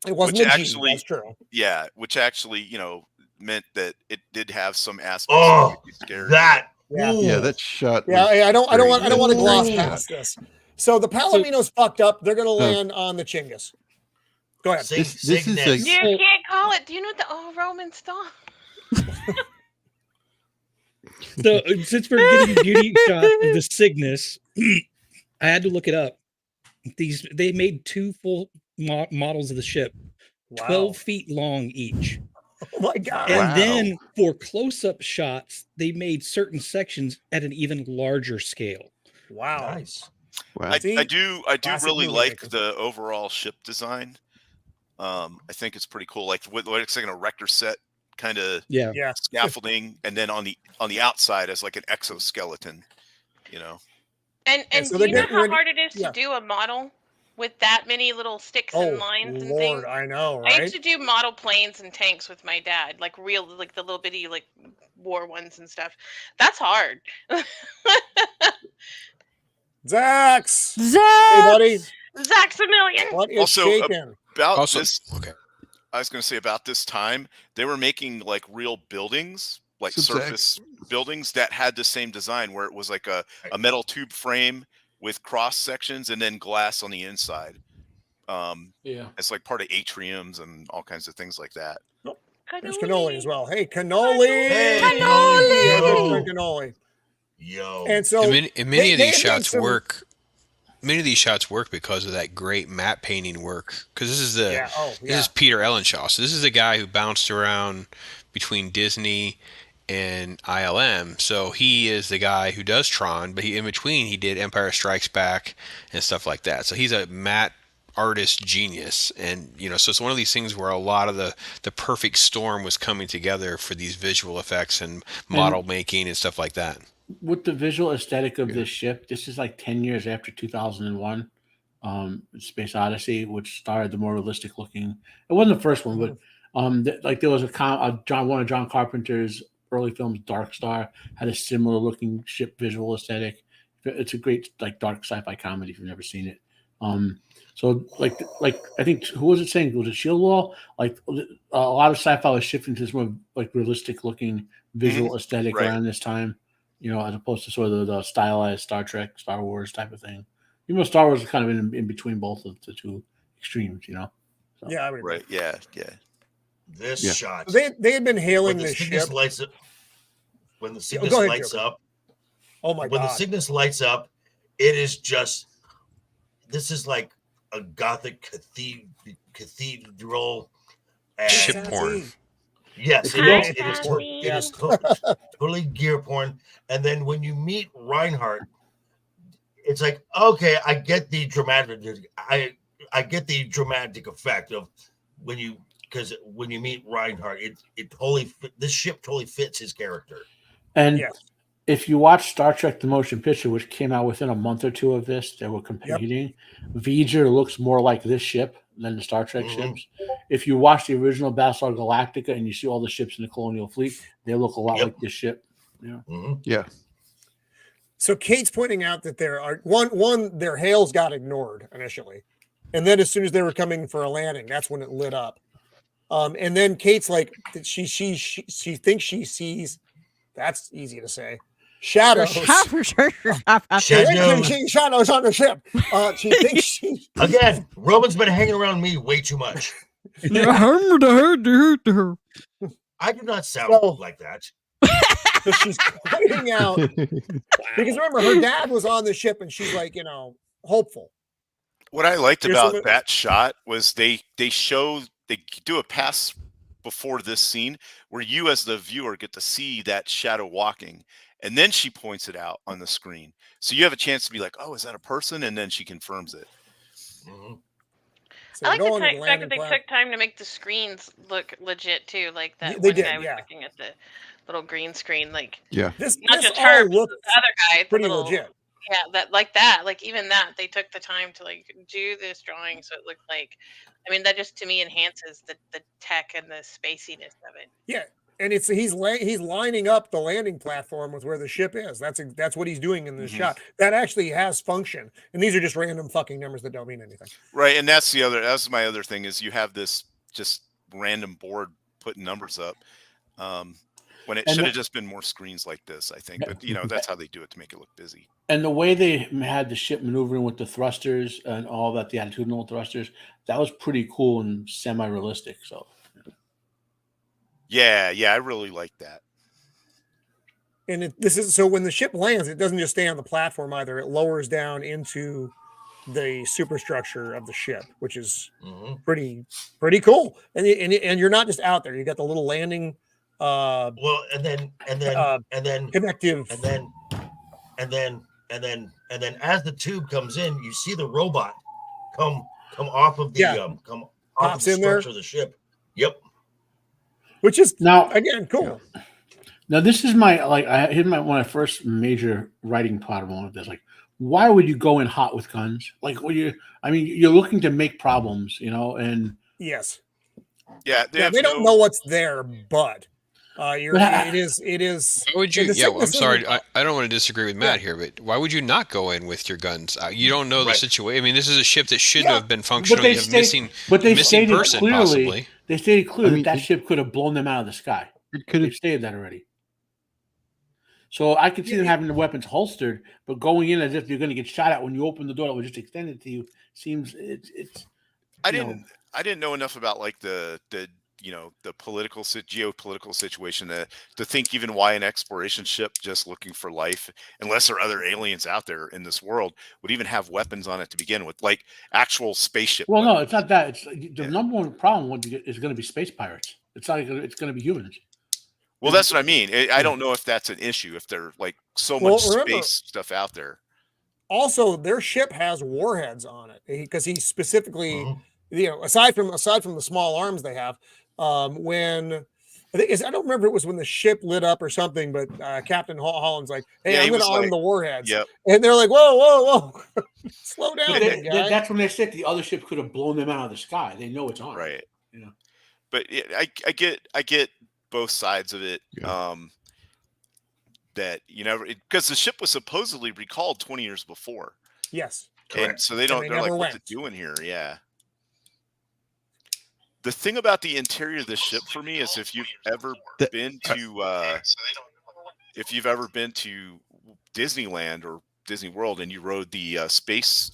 It wasn't actually that's true. Yeah, which actually meant that it did have some aspects that would be scary. That shot. Yeah, I don't want to gloss past this. So the Palomino's fucked up. They're going to land on the Chingus. Go ahead. This is you can't call it. Do you know the Roman style? So since we're getting beauty shot of the Cygnus, I had to look it up. They made two full models of the ship, 12 feet long each. Oh my God. And then for close-up shots, they made certain sections at an even larger scale. Wow. Nice. Wow. I do really like the overall ship design. I think it's pretty cool. Like what looks like an erector set kind of scaffolding, and then on the outside as like an exoskeleton, And so do you know how hard it is to do a model with that many little sticks and lines and things? I know, right? I used to do model planes and tanks with my dad, like the little bitty war ones and stuff. That's hard. Zax! Hey, buddy. Zaxamillion! What is Also, shaking? I was going to say about this time, they were making like real buildings, like surface buildings that had the same design where it was like a metal tube frame with cross sections and then glass on the inside. It's like part of atriums and all kinds of things like that. There's cannoli as well. Hey, cannoli! Hey, cannoli! Yo. And so many of these shots work. Many of these shots work because of that great matte painting work. Because this is this is Peter Ellenshaw. So this is the guy who bounced around between Disney and ILM. So he is the guy who does Tron, but in between he did Empire Strikes Back and stuff like that. So he's a matte artist genius, and so it's one of these things where a lot of the perfect storm was coming together for these visual effects and model making and stuff like that. With the visual aesthetic of this ship, this is like 10 years after 2001, Space Odyssey, which started the more realistic looking. It wasn't the first one, but there was one of John Carpenter's early films, Dark Star, had a similar looking ship visual aesthetic. It's a great dark sci-fi comedy if you've never seen it. So I think, who was it saying? Was it Shieldwall? Like a lot of sci-fi was shifting to this more realistic looking visual aesthetic around this time, as opposed to sort of the stylized Star Trek, Star Wars type of thing. Even though Star Wars is kind of in between both of the two extremes, So. Yeah, I would agree. Right. Yeah. This shot. They had been hailing this ship. When the Cygnus lights up. Oh my God. When the Cygnus lights up, it is just. This is like a Gothic cathedral. Ship porn. Yes, it is totally gear porn. And then when you meet Reinhardt, it's like, okay, I get the dramatic. I get the dramatic effect of because when you meet Reinhardt, this ship totally fits his character. And if you watch Star Trek: The Motion Picture, which came out within a month or two of this, they were competing. V'ger looks more like this ship than the Star Trek ships. If you watch the original Battlestar Galactica and you see all the ships in the Colonial Fleet, they look a lot like this ship. Yeah. So Kate's pointing out that there are their hails got ignored initially, and then as soon as they were coming for a landing, that's when it lit up. And then Kate's like, she thinks she sees. That's easy to say. Shadows. Shadows on the ship. She thinks she again. Roman's been hanging around me way too much. I do not sound like that. So she's pointing out because remember her dad was on the ship and she's like, hopeful. What I liked about that shot was they do a pass before this scene where you as the viewer get to see that shadow walking, and then she points it out on the screen, so you have a chance to be like, oh, is that a person? And then she confirms it. So I like the fact that they took time to make the screens look legit too, like that they one did, guy was looking at the little green screen, this not just all her, but looked the other guy, pretty legit. Yeah, even that they took the time to do this drawing, so it looked like. I mean, that just to me enhances the tech and the spaciness of it. Yeah, and he's lining up the landing platform with where the ship is. That's what he's doing in this shot. That actually has function, and these are just random fucking numbers that don't mean anything. Right, and that's my other thing is you have this just random board putting numbers up. When it should have just been more screens like this, I think. But that's how they do it to make it look busy. And the way they had the ship maneuvering with the thrusters and all that, the attitudinal thrusters, that was pretty cool and semi-realistic. So, yeah, I really like that. And so when the ship lands, it doesn't just stay on the platform either. It lowers down into the superstructure of the ship, which is pretty cool. And you're not just out there. You got the little landing. And then connective, and then as the tube comes in, you see the robot come off of the structure of the ship. Yep. Which is now again cool. Now this is my one of my first major writing problem of this. Why would you go in hot with guns? You're looking to make problems, and yes. Yeah, they don't know what's there, but it is. Why would you? I'm sorry. I don't want to disagree with Matt here, but why would you not go in with your guns? You don't know the situation. I mean, this is a ship that shouldn't have been functional. Missing person, clearly, possibly. They stated clearly that ship could have blown them out of the sky. They've stated that already. So I could see them having the weapons holstered, but going in as if you're going to get shot at when you open the door that was just extended to you seems it's. I didn't know enough about the geopolitical situation to think even why an exploration ship just looking for life, unless there are other aliens out there in this world, would even have weapons on it to begin with, like actual spaceship. Well, no, it's not that. It's the number one problem is going to be space pirates. It's not. It's going to be humans. Well, that's what I mean. I don't know if that's an issue. If they're like so much space stuff out there. Also, their ship has warheads on it because he specifically, aside from the small arms they have, when I don't remember if it was when the ship lit up or something, but Captain Holland's like, "Hey, I'm going to arm the warheads," and they're like, "Whoa, slow down, big guy." That's when they said the other ship could have blown them out of the sky. They know it's on, right? You know, but I get both sides of it. Yeah. That because the ship was supposedly recalled 20 years before. Yes, and so they're like, what's it doing here? Yeah. The thing about the interior of this ship for me is if you've ever been to Disneyland or Disney World and you rode the Space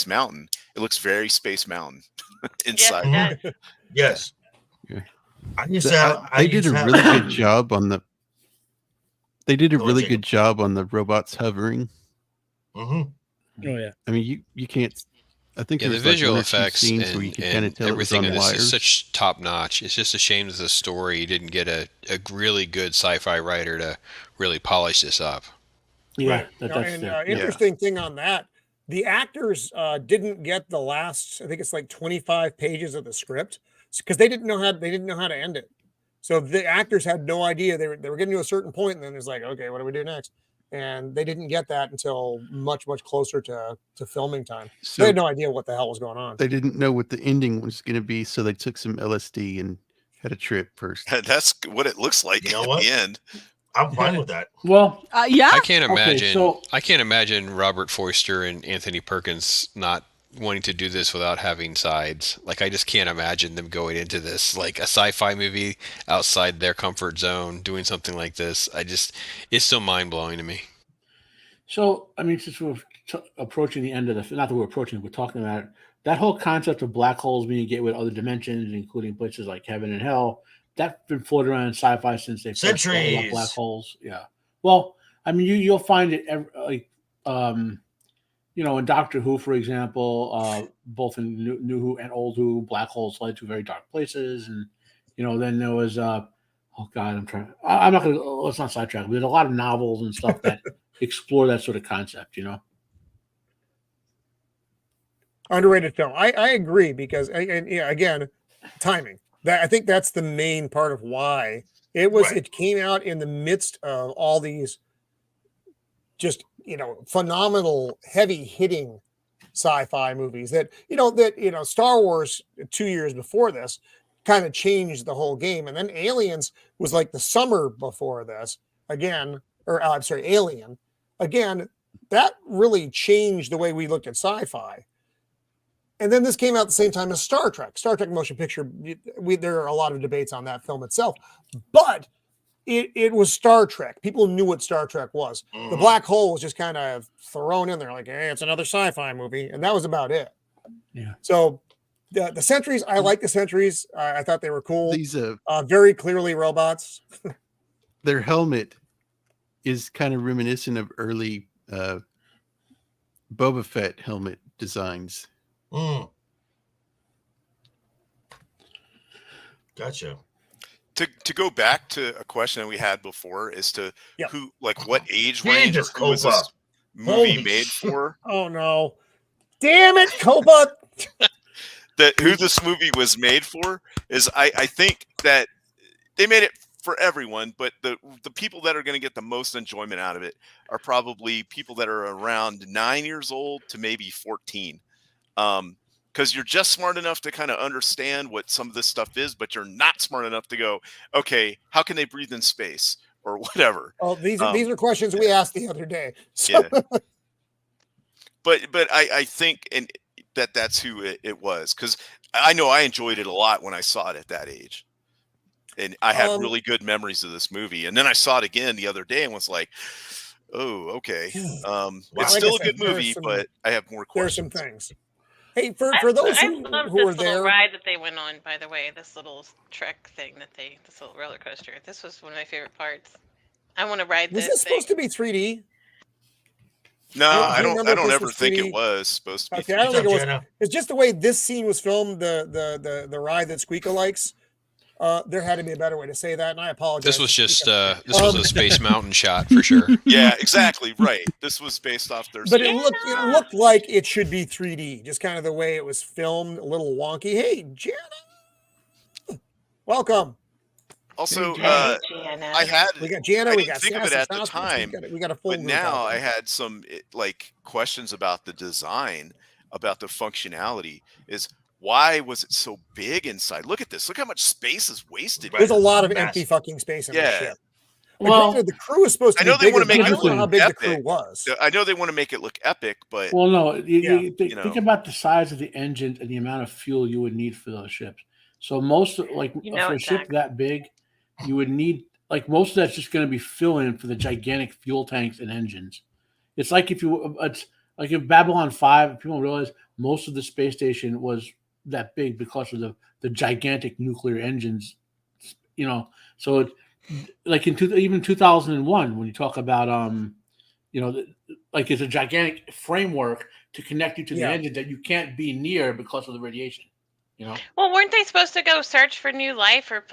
Mountain, it looks very Space Mountain inside. Yes. Yeah. They did a really good job on the. They did a really good job on the robots hovering. Oh yeah. I mean, you can't. I think the there's visual like effects scenes and, where you can kind of tell everything it in was on this wires. is such top notch. It's just a shame that the story didn't get a really good sci-fi writer to really polish this up. Yeah, right. Interesting thing on that, the actors didn't get the last. I think it's like 25 pages of the script because they didn't know how to end it. So the actors had no idea they were getting to a certain point, and then it's like, okay, what do we do next? And they didn't get that until much closer to filming time. So they had no idea what the hell was going on. They didn't know what the ending was going to be, so they took some LSD and had a trip first. That's what it looks like at the end. I'm fine with that. Well, yeah. I can't imagine. I can't imagine Robert Forster and Anthony Perkins not wanting to do this without having sides. Like, I just can't imagine them going into this like a sci-fi movie outside their comfort zone, doing something like this. It's so mind blowing to me. So, I mean, since we're approaching the end of not that we're approaching, we're talking about it, that whole concept of black holes being a gateway to other dimensions, including places like heaven and hell, that's been floated around in sci-fi since they first talked about black holes. Yeah. Well, I mean, you'll find it in Doctor Who, for example, both in New Who and Old Who, black holes led to very dark places, and then there was let's not sidetrack. But there's a lot of novels and stuff that explore that sort of concept. Underrated film. I agree because again, timing. I think that's the main part of why it was. Right. It came out in the midst of all these just phenomenal, heavy hitting sci-fi movies that Star Wars 2 years before this kind of changed the whole game, and then Aliens was like the summer before this again, Alien again. That really changed the way we looked at sci-fi. And then this came out at the same time as Star Trek Motion Picture. There are a lot of debates on that film itself, but it was Star Trek. People knew what Star Trek was. The black hole was just kind of thrown in there like, hey, it's another sci-fi movie. And that was about it. Yeah. So the Sentries, I like the Sentries. I thought they were cool. These very clearly robots. Their helmet is kind of reminiscent of early Boba Fett helmet designs. Gotcha. To go back to a question that we had before is to what age range who was this movie made for? Oh no. Damn it, Copa. Who this movie was made for is I think that they made it for everyone, but the people that are going to get the most enjoyment out of it are probably people that are around 9 years old to maybe 14. Because you're just smart enough to kind of understand what some of this stuff is, but you're not smart enough to go, okay, how can they breathe in space or whatever? Oh, these are questions we asked the other day. So. Yeah. But I think that's who it was, because I know I enjoyed it a lot when I saw it at that age, and I had really good memories of this movie. And then I saw it again the other day and was like, oh, okay, it's still a good movie, but I have more questions. There's some things. Hey, for those who were there, ride that they went on, by the way, this little trek thing this little roller coaster. This was one of my favorite parts. I want to ride this. Was this supposed to be 3D? No, I don't ever think it was supposed to be. Okay, I don't think it was. It's just the way this scene was filmed. The ride that Squeeka likes. There had to be a better way to say that, and I apologize. This was just this was a Space Mountain shot for sure. Yeah, exactly right. This was based off their. But it looked like it should be 3D, just kind of the way it was filmed, a little wonky. Hey, Jana, welcome. Also, Jana. I had. We got Jana. I We didn't got think of it Sassy at the Snout, time, we got a full. but group now out I there. had some like questions about the design, about the functionality. Is why was it so big inside? Look at this. Look how much space is wasted. There's a lot of Massive. empty fucking space in the Yeah. ship. Well, Granted, the crew is supposed to I know be they bigger, wanna make but I it don't know how look big the epic. crew was. I know they want to make it look epic, but well, no. Yeah. Think know. about the size of the engine and the amount of fuel you would need for those ships. So most for a ship Zach. that big, you would need most of that's just going to be fill-in for the gigantic fuel tanks and engines. It's like if Babylon 5, people realize most of the space station was that big because of the gigantic nuclear engines. So it, like even 2001, when you talk about it's a gigantic framework to connect you to the Yeah. engine that you can't be near because of the radiation. Well, weren't they supposed to go search for new life or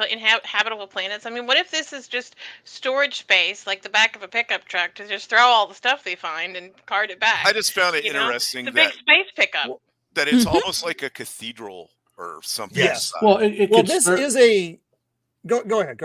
habitable planets? I mean, what if this is just storage space, like the back of a pickup truck, to just throw all the stuff they find and cart it back? I just found it You know, interesting the big that space pickup. that it's almost like a cathedral or something. Yes. inside. Well, it Well, could this serve, is a. Go ahead.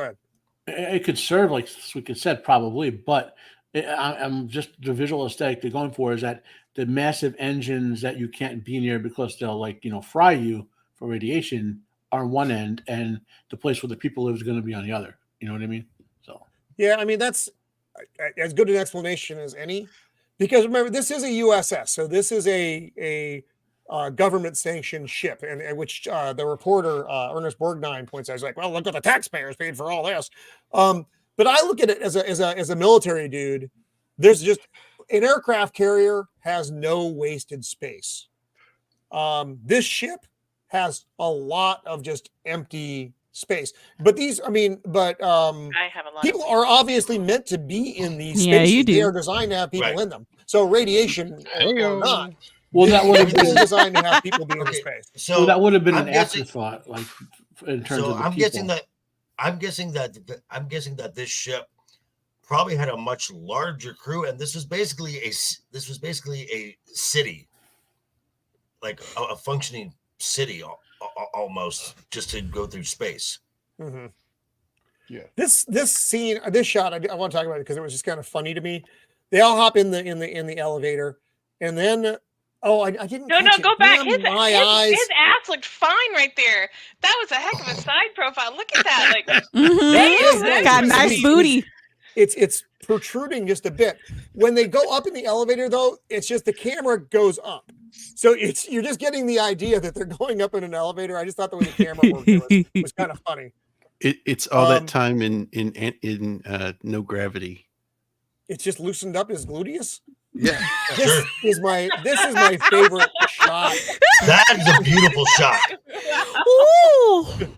it could serve like Squeeka said, probably, but I'm just the visual aesthetic they're going for is that the massive engines that you can't be near because they'll fry you for radiation are on one end, and the place where the people live is going to be on the other. You know what I mean? So Yeah, I mean that's as good an explanation as any, because remember this is a USS, so this is a government sanctioned ship, and which the reporter Ernest Borgnine points out. He's like, well, look what the taxpayers paid for all this. But I look at it as a military dude. There's just an aircraft carrier has no wasted space. This ship has a lot of just empty space. But I have a lot. people are obviously meant to be in these Yeah, spaces. you do. They are designed to have people Right. in them. So radiation or not, well, that would have it's been designed to have people be in the Okay. space. So well, that would have been I'm an guessing- afterthought, like in terms So of the I'm people. guessing that this ship probably had a much larger crew, and this was basically a city, like a functioning city almost, just to go through space. Mhm. Yeah. This scene, this shot, I want to talk about it because it was just kind of funny to me. They all hop in the elevator, and then I didn't. No, catch it. go back. Damn, my eyes. His ass looked fine right there. That was a heck of a side profile. Look at that. Like, Mhm. is nice. Got a nice booty. It's protruding just a bit. When they go up in the elevator, though, it's just the camera goes up. So you're just getting the idea that they're going up in an elevator. I just thought the way the camera worked was kind of funny. It's all Um, that time in no gravity. It's just loosened up his gluteus. Yeah. This is my favorite shot. That is a beautiful shot. Ooh.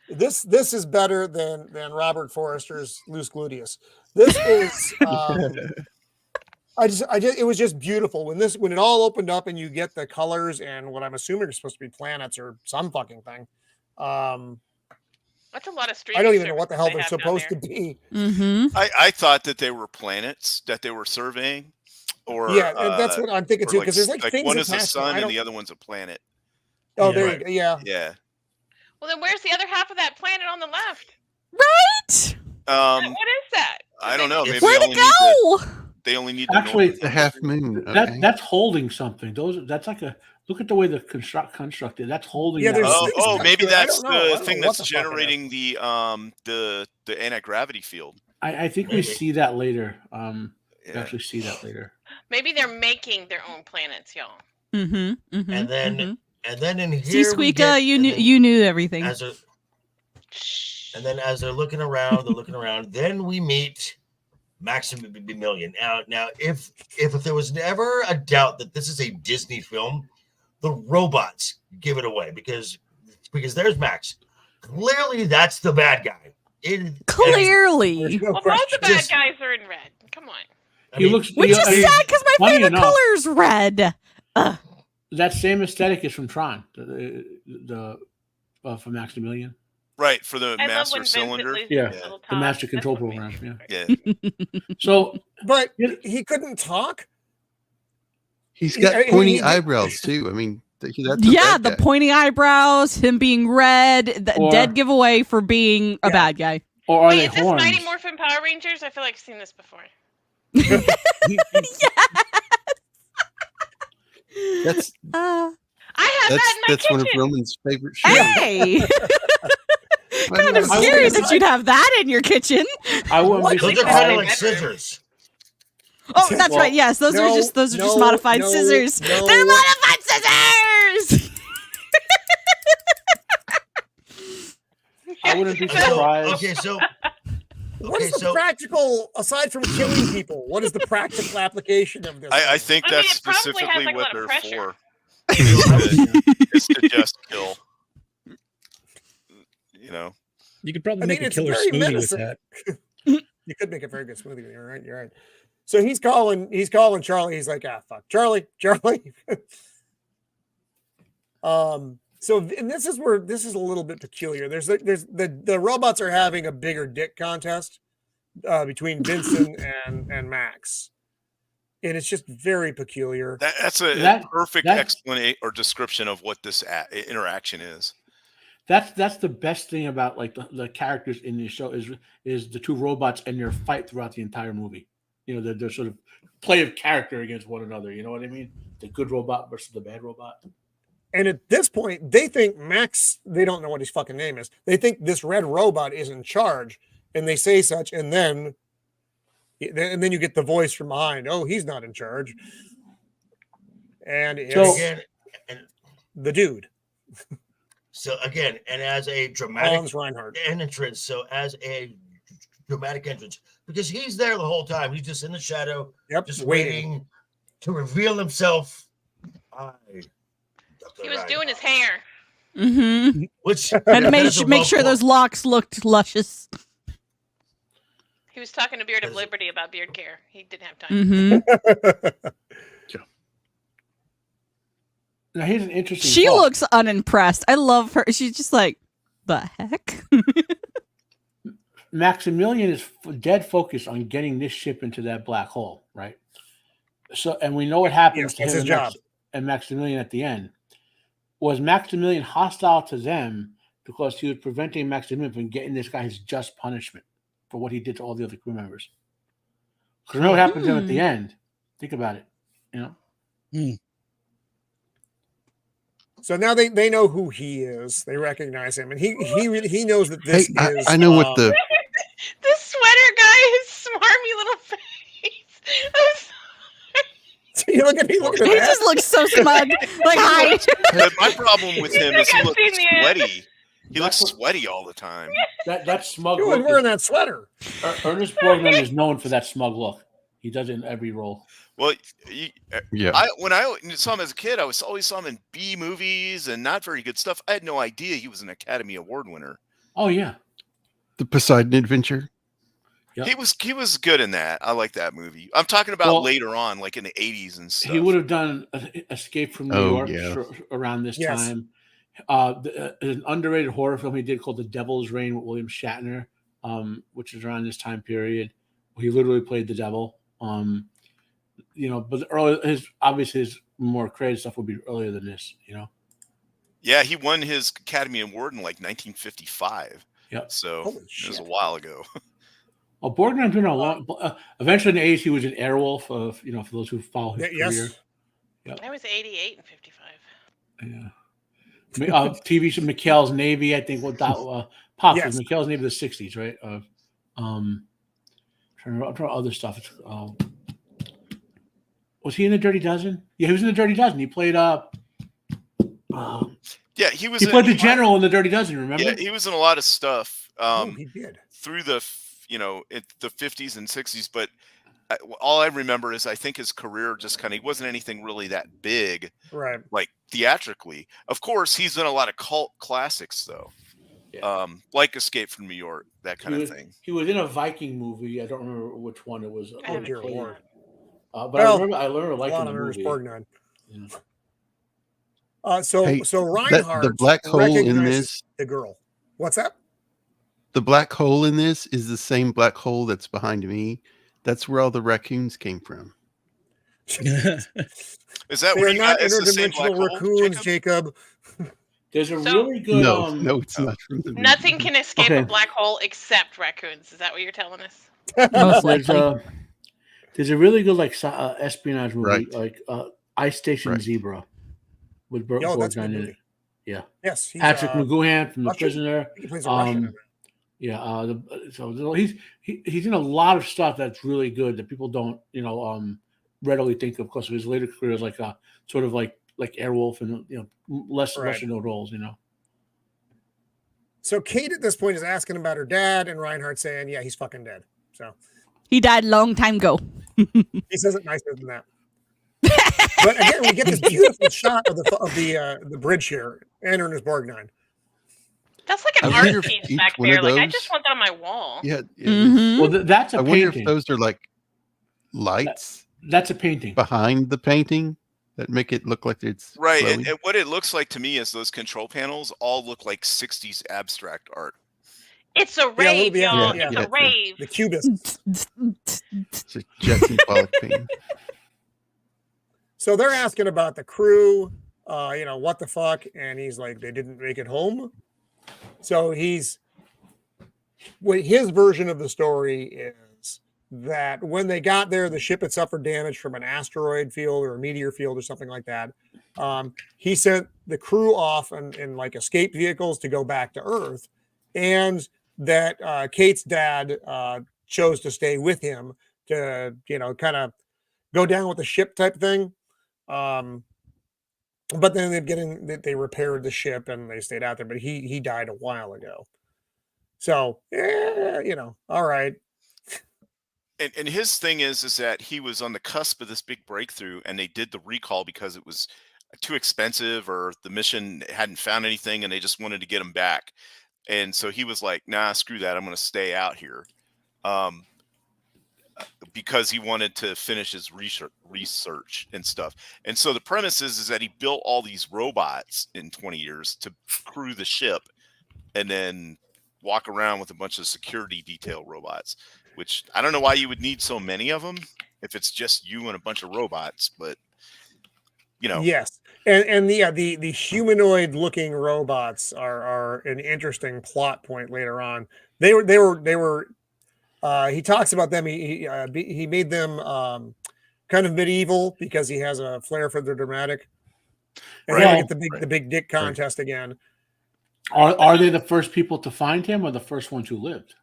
This is better than Robert Forrester's loose gluteus. This is it was just beautiful when it all opened up and you get the colors and what I'm assuming are supposed to be planets or some fucking thing. That's a lot of street. I don't even know what the hell they're supposed to be. Mm-hmm. I thought that they were planets that they were surveying, or Yeah, and that's what I'm thinking or too. Because there's like things one is a attached to it. sun I and the don't- other one's a planet. Oh, Yeah. there Right. you go. Yeah. Yeah. Well, then where's the other half of that planet on the left? Right? Um, What is that? I don't know. Maybe Where'd they Where'd only it need go? they only need the Actually, north. The half moon. Okay. that's holding something. That's like a look at the way the constructed. That's holding. Yeah, that there's- up. Oh, I maybe don't that's know. I don't the know thing what that's the fuck it is. generating the anti-gravity field. I think we Maybe. see that later. Yeah. Actually see that later. Maybe they're making their own planets, y'all. Mm-hmm. Mm-hmm. And then in here, See, we Squeeka, get- you and knew then you knew everything. as a- And then as they're looking around, then we meet Maximilian. Now, if there was never a doubt that this is a Disney film, the robots give it away because there's Max. Clearly, that's the bad guy. Clearly. There's no Well, both the question. bad Just- guys are in red. Come on. He looks. Which is sad because my funny favorite enough- color is red. That same aesthetic is from Tron, the from Maximilian. Right, for the I love master when Vincent cylinder. loses Yeah, his little the top. master control That's what program. makes Yeah. Yeah. So, But Yeah. he couldn't talk. He's He- got he- pointy he did- eyebrows too. I mean, that's a Yeah, bad the guy. pointy eyebrows, him being red, the Or- dead giveaway for being a Yeah. bad guy. or are Wait, they is this horns? Mighty Morphin Power Rangers? I feel like I've seen this before. That's Uh, I have that in my that's one of kitchen. Roman's favorite shows. hey! Kind of I scary wouldn't- that you'd have that in your kitchen. I wouldn't be Those are kind surprised. of like scissors. Oh, that's Well, right. Yes, those are just modified scissors. no. They're modified scissors. I wouldn't be So, surprised. okay, so What is Okay, the so- practical, aside from killing people, what is the practical application of this? I think I mean, that's it probably has, specifically like, a what lot they're of pressure. for. Is to just kill. You know. You could probably I make mean, a it's killer very smoothie menacing. with that. You could make a very good smoothie. You're right. You're right. So he's calling Charlie. He's like, fuck, Charlie. So and this is where this is a little bit peculiar. There's the robots are having a bigger dick contest between Vincent and Max, and it's just very peculiar. That's a That- perfect that- explanation or description of what this interaction is. That's the best thing about like the characters in this show is the two robots and their fight throughout the entire movie. You know, they're sort of play of character against one another. You know what I mean? The good robot versus the bad robot. And at this point, they think Max, they don't know what his fucking name is. They think this red robot is in charge, and they say such, and then you get the voice from behind. Oh, he's not in charge. And it's So- again, and the dude, so again, and as a dramatic Hans Reinhardt. entrance, so as a dramatic entrance, because he's there the whole time. He's just in the shadow, Yep, just waiting. waiting to reveal himself. He was doing his hair. Mm-hmm. Which And that make is a make low sure point. those locks looked luscious. He was talking to Beard of Liberty about beard care. He didn't have time. Mm-hmm. Now here's an interesting. She thought. looks unimpressed. I love her. She's just like, the heck? Maximilian is dead focused on getting this ship into that black hole, right? So, and we know what happens Yes, to that's him his job. and Maximilian at the end. Was Maximilian hostile to them because he was preventing Maximilian from getting this guy his just punishment for what he did to all the other crew members? Because remember what happened to him at the end? Think about it. You know, So now they know who he is. They recognize him, and he knows that this Hey, is. I know what the This sweater guy, his smarmy little face. I'm sorry. Look at me. Look at He that. just looks so smug. Like, hi. But my problem with him is he I've looks seen the- sweaty. He looks That's what- sweaty all the time. that smug You were look. wearing that sweater. Ernest Borgnine is known for that smug look. He does it in every role. Well, yeah. when I saw him as a kid, I always saw him in B movies and not very good stuff. I had no idea he was an Academy Award winner. Oh yeah, The Poseidon Adventure. Yep. He was good in that. I like that movie. I'm talking about Well, later on, like in the 80s and stuff. he would have done Escape from New Oh, York yeah. around this Yes. time. An underrated horror film he did called The Devil's Reign with William Shatner, which is around this time period. He literally played the devil. You know, but obviously his more creative stuff would be earlier than this. You know. Yeah, he won his Academy Award in like 1955. Yep. So Holy it was shit. a while ago. Oh, Borgnine's been a long. Eventually, in the 80s, he was an Airwolf. Of for those who follow his career. Yes. I was 88 and 55. Yeah. TV show McHale's Navy, I think. What Pops Yes. was McHale's Navy of the 60s, right? Trying to remember other stuff. Was he in the Dirty Dozen? Yeah, he was in the Dirty Dozen. He played Yeah, he was. he played the general in the Dirty Dozen. Remember? Yeah, he was in a lot of stuff. He did. Through the the 50s and 60s, but all I remember is I think his career just he wasn't anything really that big, Right. like theatrically. Of course, he's done a lot of cult classics though, Yeah. like Escape from New York, that kind of thing. He was in a Viking movie. I don't remember which one it was. I haven't dear seen Lord. that. But I learned A liking lot the of Ernest movie. Borgnine. Yeah. So Hey, Reinhardt the black hole in recognizes this. the girl. What's that? the black hole in this is the same black hole that's behind me. That's where all the raccoons came from. Is that They what are you not got as the same black interdimensional hole, raccoons, Jacob? Jacob. There's a So- really good No, it's not from the movie. Nothing can escape Okay. a black hole except raccoons. Is that what you're telling us? Most there's likely. there's a really good espionage movie Right. like Ice Station Right. Zebra with Yo, that's a good Borgnine in movie. it. Yeah, Yes, he's, Patrick McGoohan from The Russian? Prisoner. He plays a Russian in it. Yeah, so he's in a lot of stuff that's really good that people don't readily think of because of his later career as like a sort of like Airwolf and less Right. lesser known roles. So Kate at this point is asking about her dad, and Reinhardt saying, "Yeah, he's fucking dead." So He died a long time ago. he says it nicer than that. But again, we get this beautiful shot of the bridge here, entering his Borgnine. That's like an I art wonder if piece each back one of there. Like I those- just want that on my wall. Yeah. Mhm. Well, that's a I wonder painting. if those are like lights That's a painting. behind the painting that make it look like it's Right, glowing. and what it looks like to me is those control panels all look like 60s abstract art. It's a rave, yeah, y'all. yeah, It's yeah. a rave. The Cubists. It's a Jetson Pollock painting. So they're asking about the crew, what the fuck? And he's like, they didn't make it home. So his version of the story is that when they got there, the ship had suffered damage from an asteroid field or a meteor field or something like that. He sent the crew off in like escape vehicles to go back to Earth, and that Kate's dad chose to stay with him to, kind of go down with the ship type thing. But then they repaired the ship and they stayed out there, but he died a while ago. So, all right. And his thing is that he was on the cusp of this big breakthrough, and they did the recall because it was too expensive or the mission hadn't found anything, and they just wanted to get him back. And so he was like, nah, screw that. I'm going to stay out here. Because he wanted to finish his research and stuff. And so the premise is that he built all these robots in 20 years to crew the ship and then walk around with a bunch of security detail robots, which I don't know why you would need so many of them if it's just you and a bunch of robots, but Yes. And the humanoid looking robots are an interesting plot point later on. They were he talks about them. He made them kind of medieval because he has a flair for the dramatic. And then we get the big dick contest again. Are they the first people to find him or the first ones who lived?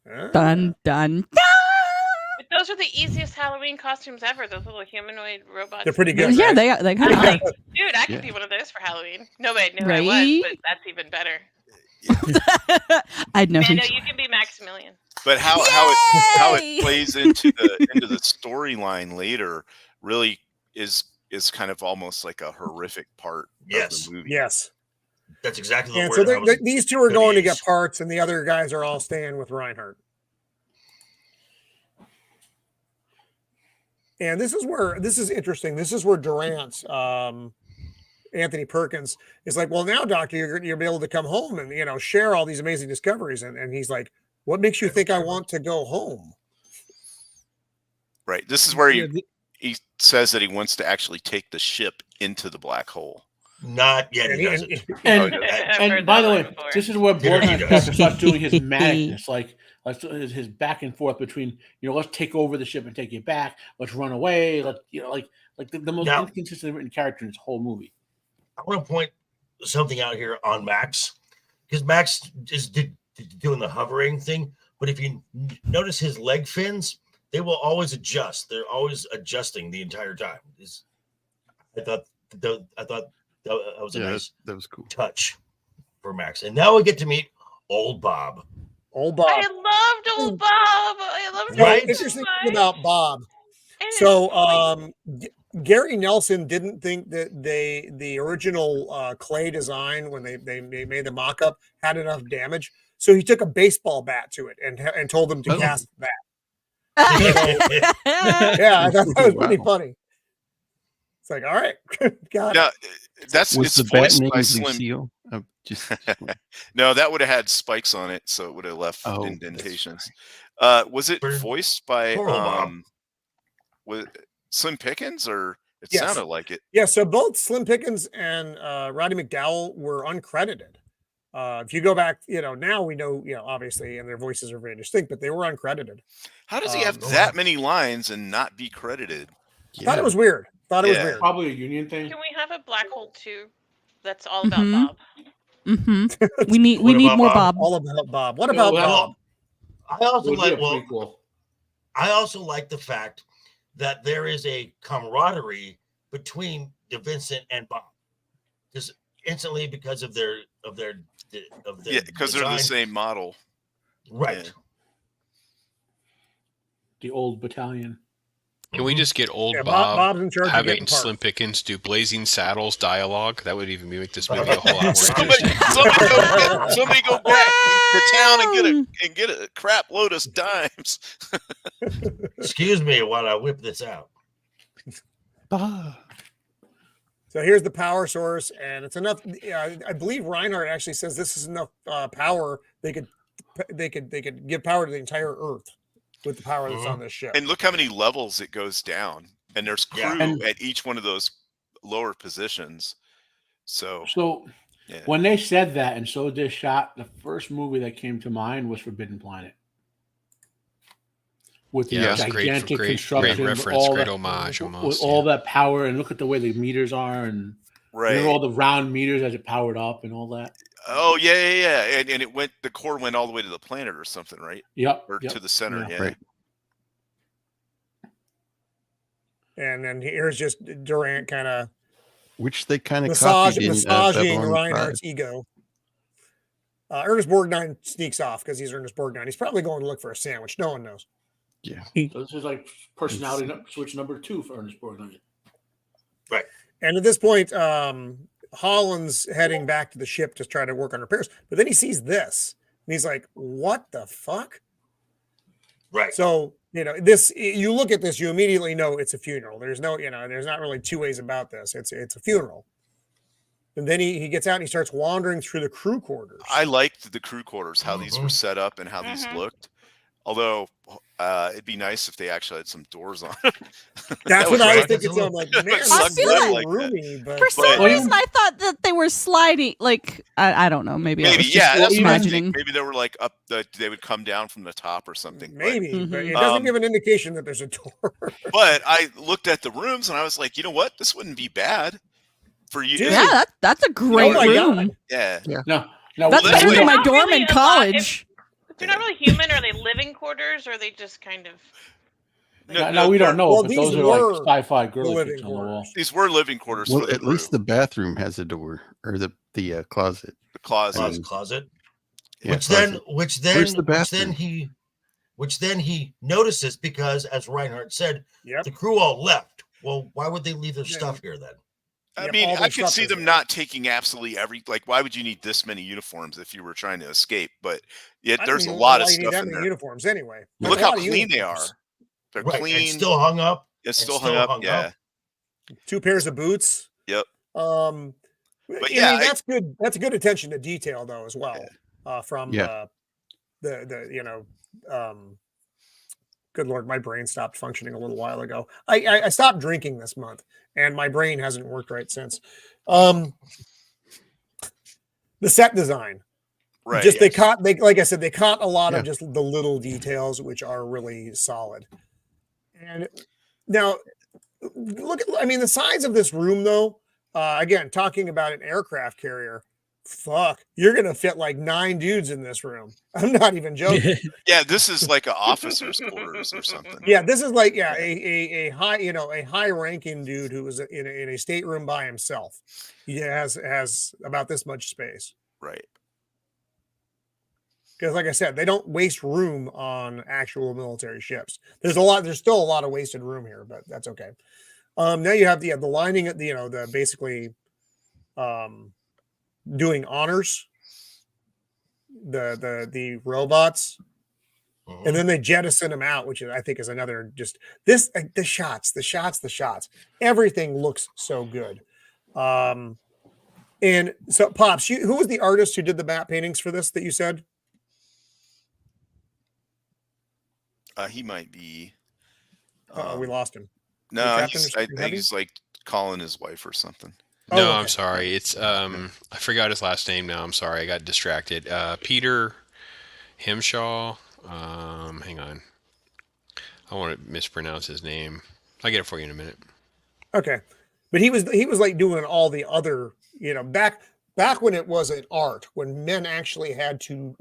Dun, dun, dun. But those are the easiest Halloween costumes ever. Those little humanoid robots. They're pretty good. Yeah, right? they I'm kind like, of dude, I could Yeah. be one of those for Halloween. Nobody knew who I was, but that's even better. I'd know. Mando, you can be Maximilian. But how Yay! it plays into the storyline later really is kind of almost like a horrific part Yes. of the movie. Yes. That's exactly the And word. so these two are going to get use. parts, and the other guys are all staying with Reinhardt. And this is interesting. This is where Durant, Anthony Perkins, is like, well, now, Doctor, you'll be able to come home and share all these amazing discoveries. And he's like, what makes you think I want to go home? Right. This is where he says that he wants to actually take the ship into the black hole. Not yet. And He he- doesn't. And, I've and heard by that the one way, before. this is where Yeah, he Borgnine does. starts doing his madness, like his back and forth between, let's take over the ship and take it back. Let's run away. Like the most Now- inconsistent written character in this whole movie. I want to point something out here on Max, because Max is doing the hovering thing. But if you notice his leg fins, they will always adjust. They're always adjusting the entire time. I thought that was a nice that was cool. touch for Max. And now we get to meet old Bob. Old Bob. I loved old Bob. I loved So him Right? so interesting thing much. about Bob. And his So voice. Gary Nelson didn't think that the original clay design when they made the mock-up had enough damage, so he took a baseball bat to it and told them to Oh. cast that. Yeah, I thought that was pretty Wow. funny. It's like, all right, got Yeah, it. that's Was it's the bat voiced named by Slim. Lucille? Just No, that would have had spikes on it, so it would have left Oh, indentations. Was it Burn- voiced by Poor old Bob. was it Slim Pickens, or it Yes. sounded like it? Yeah, so both Slim Pickens and Roddy McDowell were uncredited. If you go back, now we know, obviously, and their voices are very distinct, but they were uncredited. How does he have no, that many lines and not be credited? Thought it was weird. Thought it was Yeah. weird. Probably a union thing. Can we have a black hole too? That's all about Mhm. Bob. Mm-hmm. We need What about more Bob? Bob. All about Bob. What Yeah, about well, Bob? I also Would be like a prequel. I also like the fact that there is a camaraderie between Vincent and Bob, just instantly because of their Yeah, because they're the design. same model. Right. Yeah. The old battalion. Can we just get old Yeah, Bob Bob's in charge of having getting parts. Slim Pickens do Blazing Saddles dialogue? That would even make this movie a whole lot more Somebody, interesting. somebody go back to town and get a crap load of dimes. Excuse me while I whip this out. So here's the power source, and it's enough. I believe Reinhardt actually says this is enough power. They could give power to the entire Earth with the power that's on this ship. And look how many levels it goes down, and there's crew Yeah. at each one of those lower positions. So yeah. When they said that and so this shot, the first movie that came to mind was Forbidden Planet. With the Yeah, that's great gigantic construction, great with reference, all great that- homage with almost. all that power, and look at the way the meters are, and right. remember all the round meters as it powered up and all that. Oh yeah. And the core went all the way to the planet or something, right? Yep. Or to the center. Yeah. Yeah. Right. And then here's just Durant kind of which they kind of copied in massaging Babylon Reinhardt's 5. ego. Ernest Borgnine sneaks off because he's Ernest Borgnine. He's probably going to look for a sandwich. No one knows. Yeah. So this is like personality switch number 2 for Ernest Borgnine. Right. And at this point, Holland's heading back to the ship to try to work on repairs. But then he sees this, and he's like, "What the fuck?" Right. So this. You look at this, you immediately know it's a funeral. There's no, there's not really two ways about this. It's a funeral. And then he gets out and he starts wandering through the crew quarters. I liked the crew quarters, how these were set up and how these looked. Although it'd be nice if they actually had some doors on. That's what I was thinking. So I'm like, man, It it's sucked very good like that. roomy. But For some reason, I thought that they were sliding. Like I don't know. Maybe I was just that's what I imagining. think. Maybe they were like up. They would come down from the top or something. maybe, but Mhm. it doesn't give an indication that there's a door. But I looked at the rooms and I was like, you know what? This wouldn't be bad for you. Dude. Yeah, that's a great my room. God. Yeah. No, That's that's better what- than my Not dorm really in a lot. college. If they're not really human, are they living quarters, or are they just kind of? no, we don't know. Well, but these those are were like sci-fi the girly living pics on the wall. quarters. These were living quarters Well, for the at least crew. the bathroom has a door, or the closet. The closet. Closet. Yeah, Which Where's the bathroom? Which then he notices because, as Reinhardt said, Yep. the crew all left. Well, why would they leave their Yeah. stuff here then? I Yep, mean, all I their could stuff see is them there. not taking absolutely why would you need this many uniforms if you were trying to escape? But yet there's a lot of stuff in there. Uniforms anyway. Look There's a how lot of clean they are. uniforms. They're Right, clean. and still hung up. It's and still still hung up. hung Yeah. up. 2 pairs of boots. Yep. But yeah, that's good. That's good attention to detail though as well. From Yeah. the good Lord, my brain stopped functioning a little while ago. I stopped drinking this month, and my brain hasn't worked right since. The set design, Right. just yes. like I said, they caught a lot Yeah. of just the little details, which are really solid. And now, look at, the size of this room, though. Again, talking about an aircraft carrier, fuck, you're gonna fit like 9 dudes in this room. I'm not even joking. Yeah, this is like an officer's quarters or something. Yeah, this is like a high a high ranking dude who was in a stateroom by himself. He has about this much space. Right. Because, like I said, they don't waste room on actual military ships. There's still a lot of wasted room here, but that's okay. Now you have the lining at the basically doing honors. The robots. And then they jettison him out, which I think is another just this the shots. Everything looks so good. And so, Pops, who was the artist who did the matte paintings for this that you said? He might be. We lost him. No, I think he's like calling his wife or something. No, okay. I'm sorry. It's I forgot his last name now. I'm sorry. I got distracted. Peter Himshaw. Hang on. I want to mispronounce his name. I'll get it for you in a minute. Okay. But he was like doing all the other, back when it wasn't art, when men actually had to,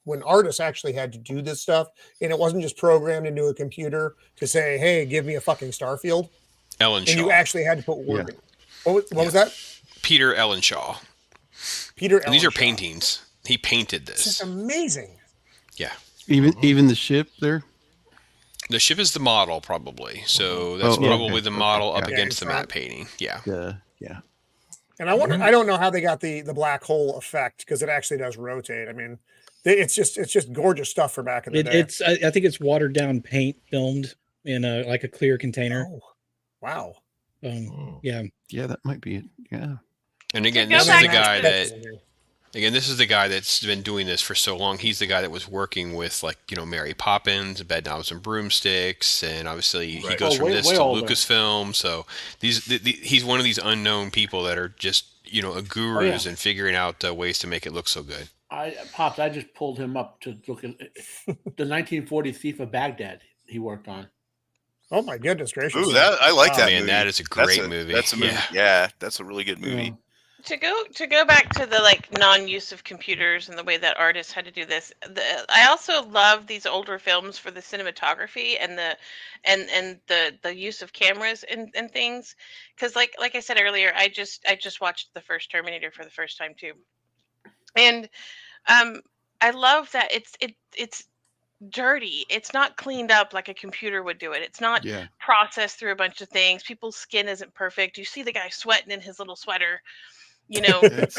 when artists actually had to do this stuff, and it wasn't just programmed into a computer to say, hey, give me a fucking Starfield. Ellen Shaw. And you actually had to put work in. What was that? Peter Ellenshaw. And these are paintings. He painted this. It's amazing. Yeah. Even the ship there? The ship is the model, probably. So that's probably the model up against the matte painting. Yeah. Yeah. And I don't know how they got the black hole effect, because it actually does rotate. I mean, it's just gorgeous stuff for back in the day. I think it's watered down paint filmed in a clear container. Oh, wow. Yeah, that might be it. Yeah. And again, this is the guy this is the guy that's been doing this for so long. He's the guy that was working with, Mary Poppins, Bedknobs and Broomsticks, and obviously he goes from this to Lucasfilm. So he's one of these unknown people that are just, gurus and figuring out ways to make it look so good. I just pulled him up to look at the 1940 Thief of Baghdad he worked on. Oh my goodness gracious! Ooh, I like that movie. That is a great movie. That's a movie. Yeah, that's a really good movie. To go back to the non-use of computers and the way that artists had to do this, I also love these older films for the cinematography and the use of cameras and things, because like I said earlier, I just watched the first Terminator for the first time too, and I love that it's dirty. It's not cleaned up like a computer would do it. It's not processed through a bunch of things. People's skin isn't perfect. You see the guy sweating in his little sweater. It's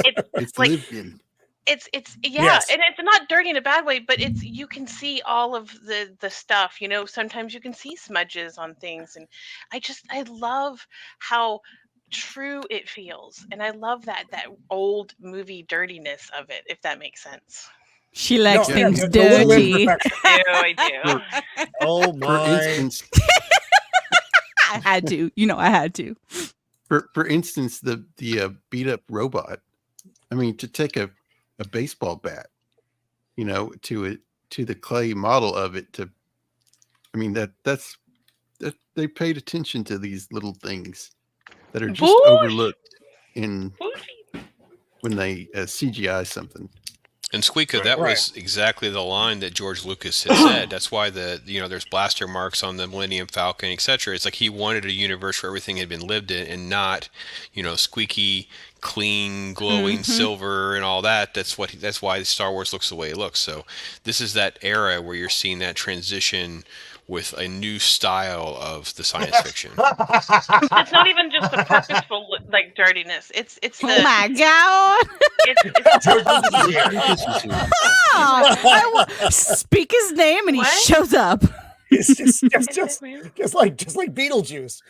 like lived in. It's and it's not dirty in a bad way, but you can see all of the stuff. Sometimes you can see smudges on things, and I love how true it feels, and I love that old movie dirtiness of it, if that makes sense. She likes things dirty. I do. Oh my! For instance, I had to. I had to. For instance, the beat up robot. I mean, to take a baseball bat, to the clay model of it. That's they paid attention to these little things that are just overlooked when they CGI something. And Squeeka, that was exactly the line that George Lucas had said. That's why there's blaster marks on the Millennium Falcon, etc. It's like he wanted a universe where everything had been lived in, and not, squeaky, clean, glowing silver and all that. That's why Star Wars looks the way it looks. So this is that era where you're seeing that transition with a new style of the science fiction. It's not even just the purposeful dirtiness. It's the my god! Speak his name and he shows up. It's just like Beetlejuice.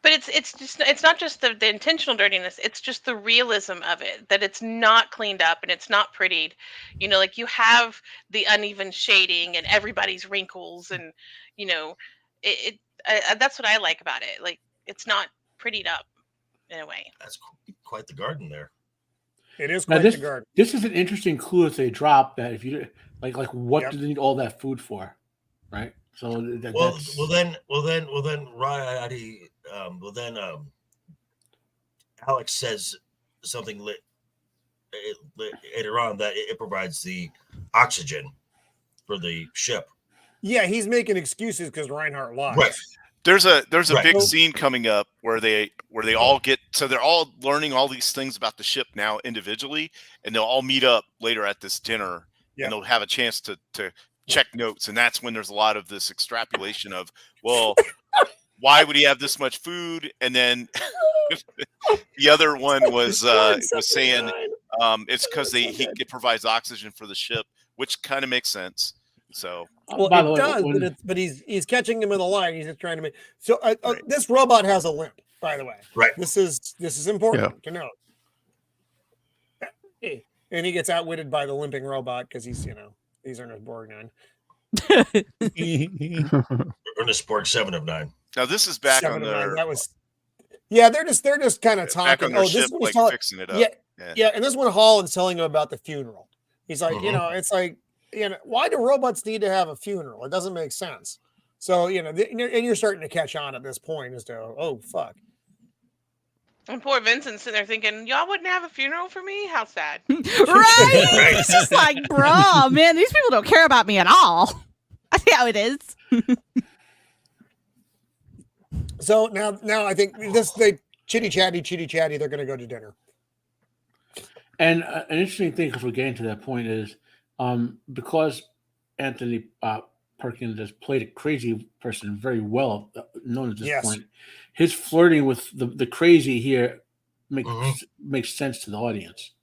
But it's not just the intentional dirtiness. It's just the realism of it, that it's not cleaned up and it's not prettied. You have the uneven shading and everybody's wrinkles, and that's what I like about it. It's not prettied up in a way. That's quite the garden there. It is quite the garden. This is an interesting clue that they drop, that if you what do they need all that food for, right? So then Alex says something later on that it provides the oxygen for the ship. Yeah, he's making excuses because Reinhardt lied. Right. There's a big scene coming up where they all get, so they're all learning all these things about the ship now individually, and they'll all meet up later at this dinner, and they'll have a chance to check notes, and that's when there's a lot of this extrapolation of, well, why would he have this much food? And then the other one was saying It's because it provides oxygen for the ship, which kind of makes sense. So, well, by the it way, does, but he's catching him in the line. He's just trying to make. So Right. this robot has a limp, by the way. Right. This is important to know. And he gets outwitted by the limping robot because he's in his Borgnine. Ernest Borg 7 of 9. now this is back 7 on of 9. their That was. Yeah, they're just kind of back on talking. their Oh, ship, this one's like fixing it up. Yeah, and this one Holland's telling him about the funeral. He's like, it's like, why do robots need to have a funeral? It doesn't make sense. So, and you're starting to catch on at this point as to, oh, fuck. And poor Vincent's sitting there thinking, y'all wouldn't have a funeral for me? How sad. Right? It's just like, bro, man, these people don't care about me at all. I see how it is. So now I think they chitty chatty, they're going to go to dinner. And an interesting thing, because we're getting to that point, is because Anthony Perkins has played a crazy person very well, known at this point, his flirting with the crazy here makes sense to the audience.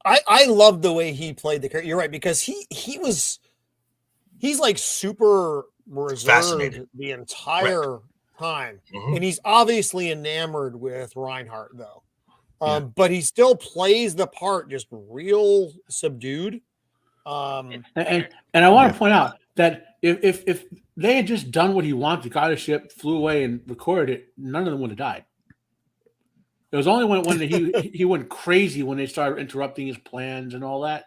I love the way he played the character. You're right, because he's like super reserved the entire time, and he's obviously enamored with Reinhardt though. But he still plays the part just real subdued. And I want to point out that if they had just done what he wanted, got a ship, flew away, and recorded it, none of them would have died. It was only when he went crazy when they started interrupting his plans and all that,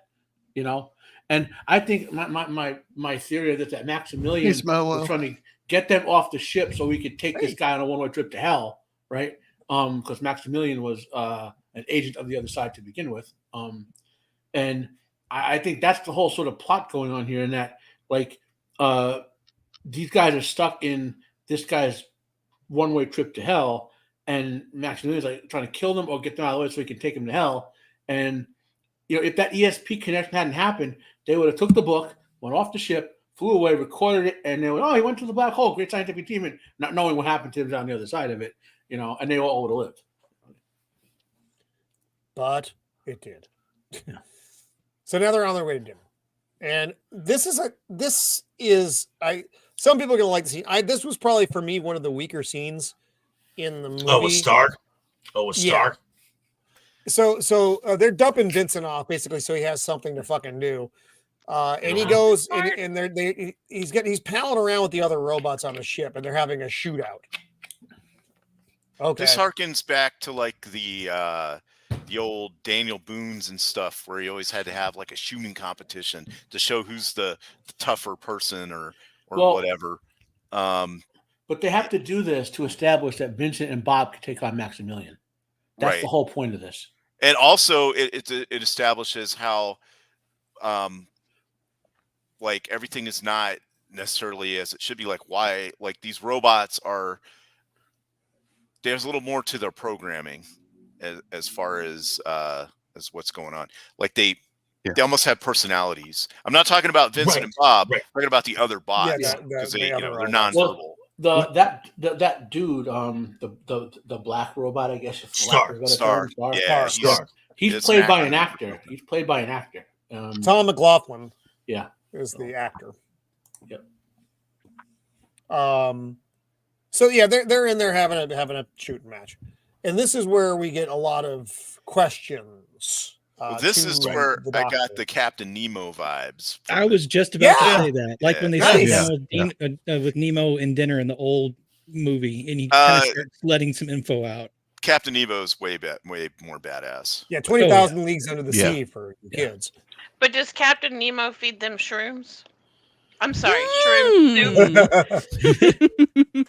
And I think my theory is that Maximilian was trying to get them off the ship so we could take this guy on a one-way trip to hell, right? Because Maximilian was an agent of the other side to begin with. And I think that's the whole sort of plot going on here, in that, like, these guys are stuck in this guy's one-way trip to hell, and Maximilian's like trying to kill them or get them out of the way so he can take them to hell. And, if that ESP connection hadn't happened, they would have took the book, went off the ship, flew away, recorded it, and they went, he went to the black hole, great scientific achievement, not knowing what happened to him on the other side of it, and they all would have lived. But it did. So now they're on their way to dinner. And some people are going to like the scene. this was probably for me one of the weaker scenes in the movie. Oh, with Stark? With Stark? So they're dumping Vincent off basically so he has something to fucking do. And he goes and he's palling around with the other robots on the ship, and they're having a shootout. Okay. This harkens back to like the old Daniel Boone's and stuff, where he always had to have like a shooting competition to show who's the tougher person or whatever. But they have to do this to establish that Vincent and Bob can take on Maximilian. That's the whole point of this. And also it establishes how like everything is not necessarily as it should be. Like why, like these robots there's a little more to their programming as far as what's going on. Like they almost have personalities. I'm not talking about Vincent and Bob. I'm talking about the other bots because they're nonverbal. That dude, the black robot, I guess. Stark. He's played by an actor. Tom McLaughlin. Yeah, is the actor. Yep. So yeah, they're in there having a shooting match, and this is where we get a lot of questions. This is where I got the Captain Nemo vibes. I was just about to say that, like when they sit down with Nemo in dinner in the old movie, and he kind of starts letting some info out. Captain Nemo's way more badass. Yeah, 20,000 Leagues Under the Sea for kids. But does Captain Nemo feed them shrooms? I'm sorry, shroom soup.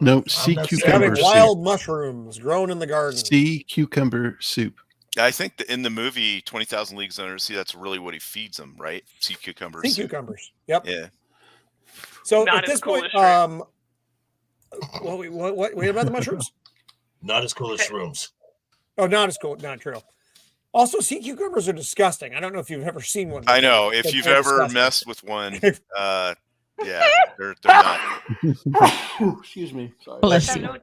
No, sea cucumber soup. Wild mushrooms grown in the garden. Sea cucumber soup. I think that in the movie 20,000 Leagues Under the Sea, that's really what he feeds them, right? Sea cucumbers. Sea cucumbers. Yep. Yeah. So at this point, wait about the mushrooms? Not as cool as shrooms. Oh, not as cool. Not true. Also, sea cucumbers are disgusting. I don't know if you've ever seen one. I know. If you've ever messed with one, yeah, they're not. Excuse me. Sorry. Bless you.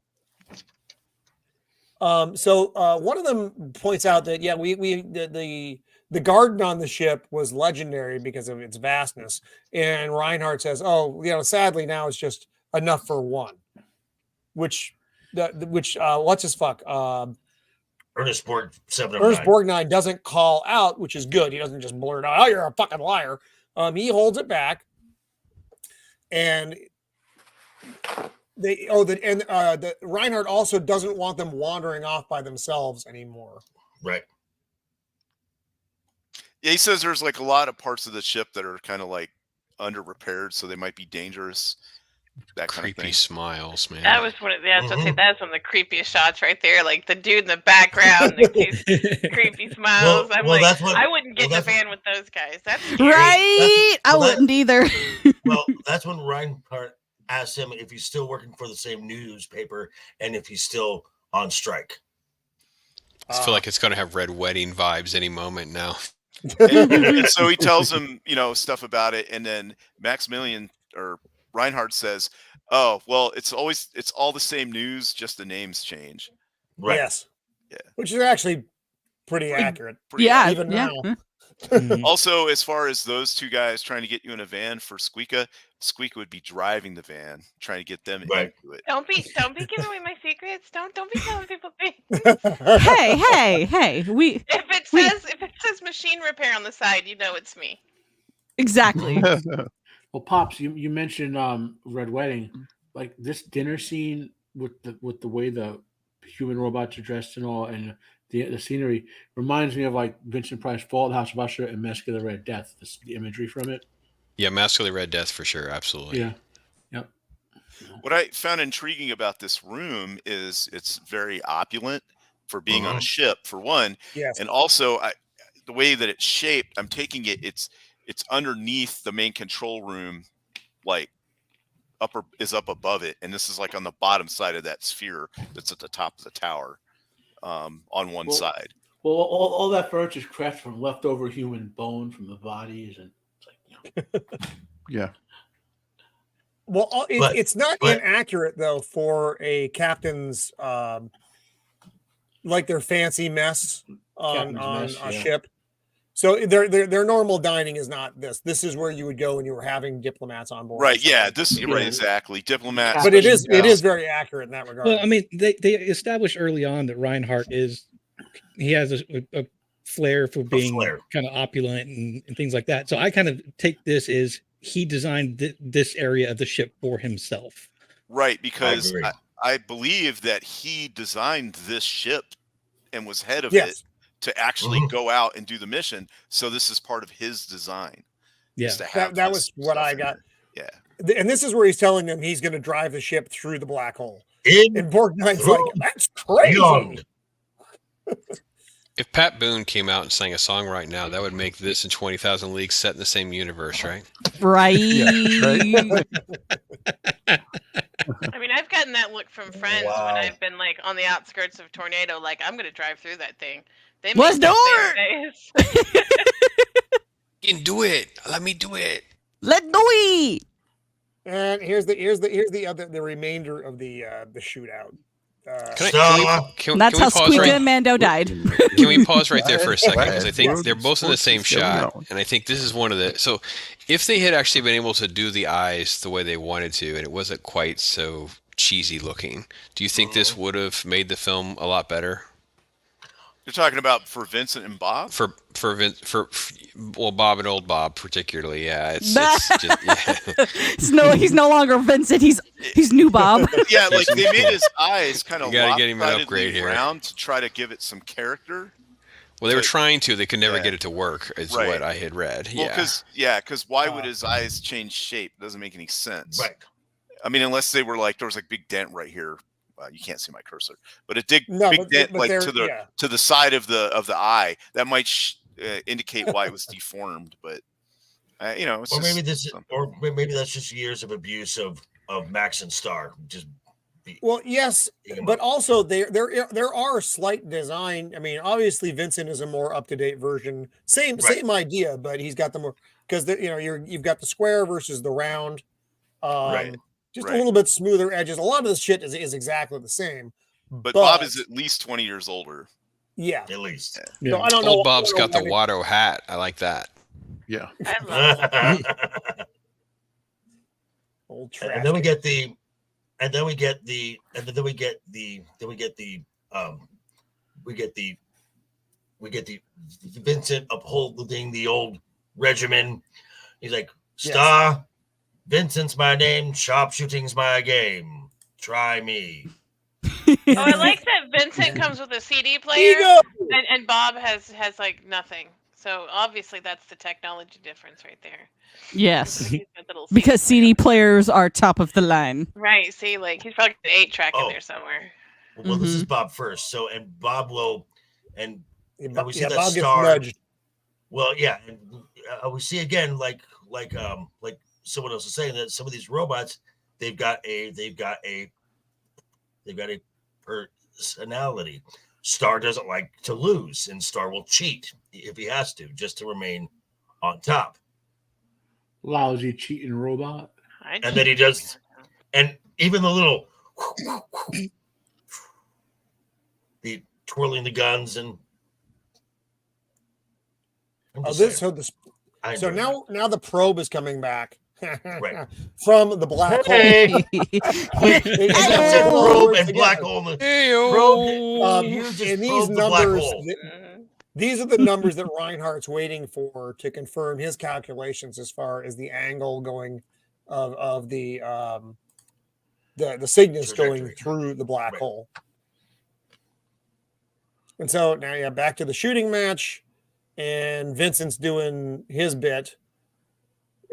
So one of them points out that the garden on the ship was legendary because of its vastness, and Reinhardt says, "Oh, sadly now it's just enough for one," which what's his fuck? Ernest Borg 709. Ernest Borgnine doesn't call out, which is good. He doesn't just blurt out, "Oh, you're a fucking liar." He holds it back, and the Reinhardt also doesn't want them wandering off by themselves anymore. Right. Yeah, he says there's like a lot of parts of the ship that are kind of like under repaired, so they might be dangerous. That kind of Creepy thing. smiles, man. That was one of that's one of the creepiest shots right there. Like the dude in the background, the creepy smiles. I wouldn't get in a van with those guys. That's scary. Right. I wouldn't either. Well, that's when Reinhardt asked him if he's still working for the same newspaper and if he's still on strike. I feel like it's going to have Red Wedding vibes any moment now. and so he tells him, stuff about it, and then Maximilian or Reinhardt says, "Oh, well, it's all the same news, just the names change." Right. Yes. Yeah. Which is actually pretty accurate. Yeah. Even now. Also, as far as those two guys trying to get you in a van for Squeeka would be driving the van, trying to get them into it. Don't be giving away my secrets. Don't be telling people things. Hey. If it says machine repair on the side, it's me. Exactly. Well, Pops, you mentioned Red Wedding, like this dinner scene with the way the human robots are dressed and all, and the scenery reminds me of like Vincent Price Fall of the House of Usher and Mask of the Red Death. The imagery from it. Yeah, Mask of the Red Death for sure, absolutely. Yeah. Yep. What I found intriguing about this room is it's very opulent for being on a ship, for one. Yes. And also, the way that it's shaped, I'm taking it, it's underneath the main control room, like up above it. And this is like on the bottom side of that sphere that's at the top of the tower on one side. Well, all that furniture is crafted from leftover human bone from the bodies. And it's like, Yeah. Well, it's not inaccurate though for a captain's like their fancy mess on a ship. So their normal dining is not this. This is where you would go when you were having diplomats on board. Right. Yeah. Right. Exactly. Diplomats. But it is very accurate in that regard. Well, I mean, they established early on that Reinhardt he has a flair for being kind of opulent and things like that. So I kind of take this as he designed this area of the ship for himself. Right, because I believe that he designed this ship and was head of it to actually go out and do the mission. So this is part of his design. Yeah, that was what I got. Yeah. And this is where he's telling them he's going to drive the ship through the black hole. And Borgnine's like, that's crazy. If Pat Boone came out and sang a song right now, that would make this and 20,000 Leagues set in the same universe, right? Right. I mean, I've gotten that look from friends when I've been like on the outskirts of Tornado, like I'm going to drive through that thing. Let's do it. You can do it. Let me do it. Let's do it. And here's the remainder of the shootout. That's how Squeeka Mando died. Can we pause right there for a second? Because I think they're both in the same shot. And I think this is one of the... So if they had actually been able to do the eyes the way they wanted to, and it wasn't quite so cheesy looking, do you think this would have made the film a lot better? You're talking about for Vincent and Bob? For Bob and old Bob particularly, yeah. It's just, he's no longer Vincent. He's new Bob. Yeah, like they made his eyes kind of gotta get him an upgrade here around to try to give it some character. Well, they were trying to. They could never get it to work. Is what I had read. Well, because why would his eyes change shape? It doesn't make any sense. Right. I mean, unless they were like there was like big dent right here. You can't see my cursor, but it did dent to the side of the eye. That might indicate why it was deformed, but it's maybe that's just years of abuse of Max and Star. Yes, but also there are slight design. I mean, obviously Vincent is a more up to date version. Same idea, but he's got the more because you've got the square versus the round. Just a little bit smoother edges. A lot of this shit is exactly the same, But Bob is at least 20 years older. Yeah, At least. Yeah. So I don't know. Old Bob's got the why Watto hat. I like that. Yeah. I love that. old trash. And then we get the Vincent upholding the old regimen. He's like, Star, Vincent's my name, sharpshooting's my game. Try me. Oh, I like that Vincent comes with a CD player, and Bob has like nothing. So obviously that's the technology difference right there. Yes. He's got little Because player. CD players are top of the line. Right. See, like he's probably got an 8-track in there somewhere. Well, this is Bob first. So, and Bob will, and we see that Bob gets Star. nudged. Well, yeah, and we see again, like someone else is saying, that some of these robots, they've got a personality. Star doesn't like to lose, and Star will cheat if he has to, just to remain on top. Lousy cheating robot. And then he does, and even the little the twirling the guns and. So now the probe is coming back. Right. From the black hole. Probe and black hole. Probe, and these numbers, these are the numbers that Reinhardt's waiting for to confirm his calculations as far as the angle going of the Cygnus going through the black hole. And so now, back to the shooting match, and Vincent's doing his bit.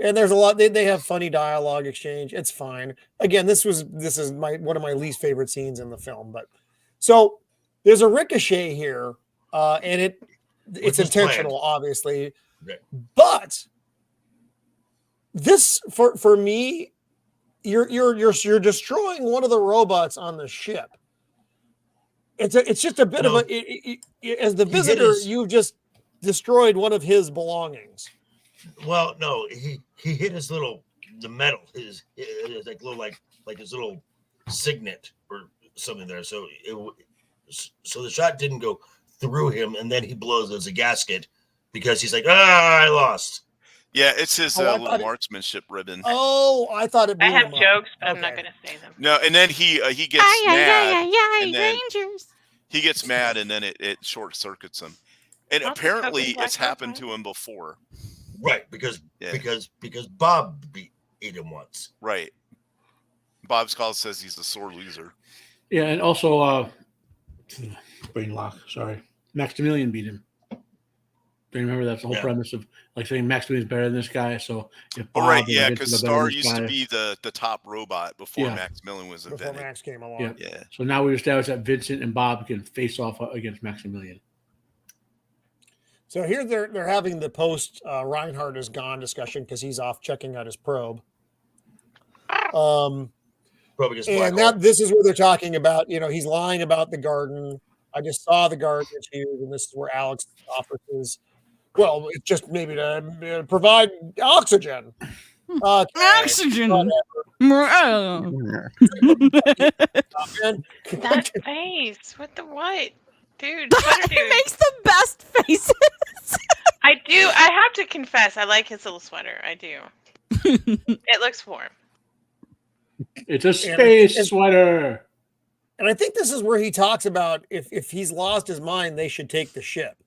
And there's a lot. They have funny dialogue exchange. It's fine. Again, this is one of my least favorite scenes in the film. But so there's a ricochet here, and it's intentional, obviously. Right. But this for me, you're destroying one of the robots on the ship. It's just a bit of as the visitor, you've just destroyed one of his belongings. Well, no, he hit the metal, his his little signet or something there. So the shot didn't go through him, and then he blows as a gasket because he's like, I lost. Yeah, it's his little marksmanship ribbon. Oh, I thought it. I have jokes, but I'm not going to say them. No, and then he gets mad. And then Rangers. He gets mad, and then it short circuits him. And apparently, it's happened to him before. Right, because Bob ate him once. Right. Bob's call says he's a sore loser. Yeah, and also brain lock. Sorry, Maximilian beat him. Do you remember that's the whole premise of like saying Maximilian's better than this guy? So if Bob because Star used to be the top robot before Maximilian was invented. Before Max came along. Yeah. So now we established that Vincent and Bob can face off against Maximilian. So here they're having the post Reinhardt is gone discussion because he's off checking out his probe. And this is where they're talking about, he's lying about the garden. I just saw the garden it's huge, and this is where Alex offers his, it's just maybe to provide oxygen. Oxygen. That face with the what? Dude, sweater dude. He makes the best faces. I do. I have to confess, I like his little sweater. I do. It looks warm. It's a space sweater. And I think this is where he talks about if he's lost his mind, they should take the ship.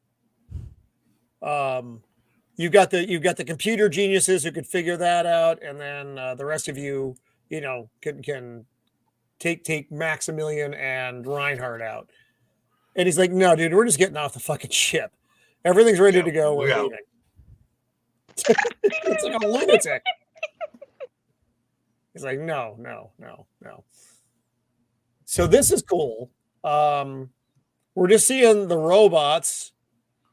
You've got the computer geniuses who could figure that out, and then the rest of you, can take Maximilian and Reinhardt out. And he's like, no, dude, we're just getting off the fucking ship. Everything's ready to go. We're leaving. It's like a lunatic. He's like, no. So this is cool. We're just seeing the robots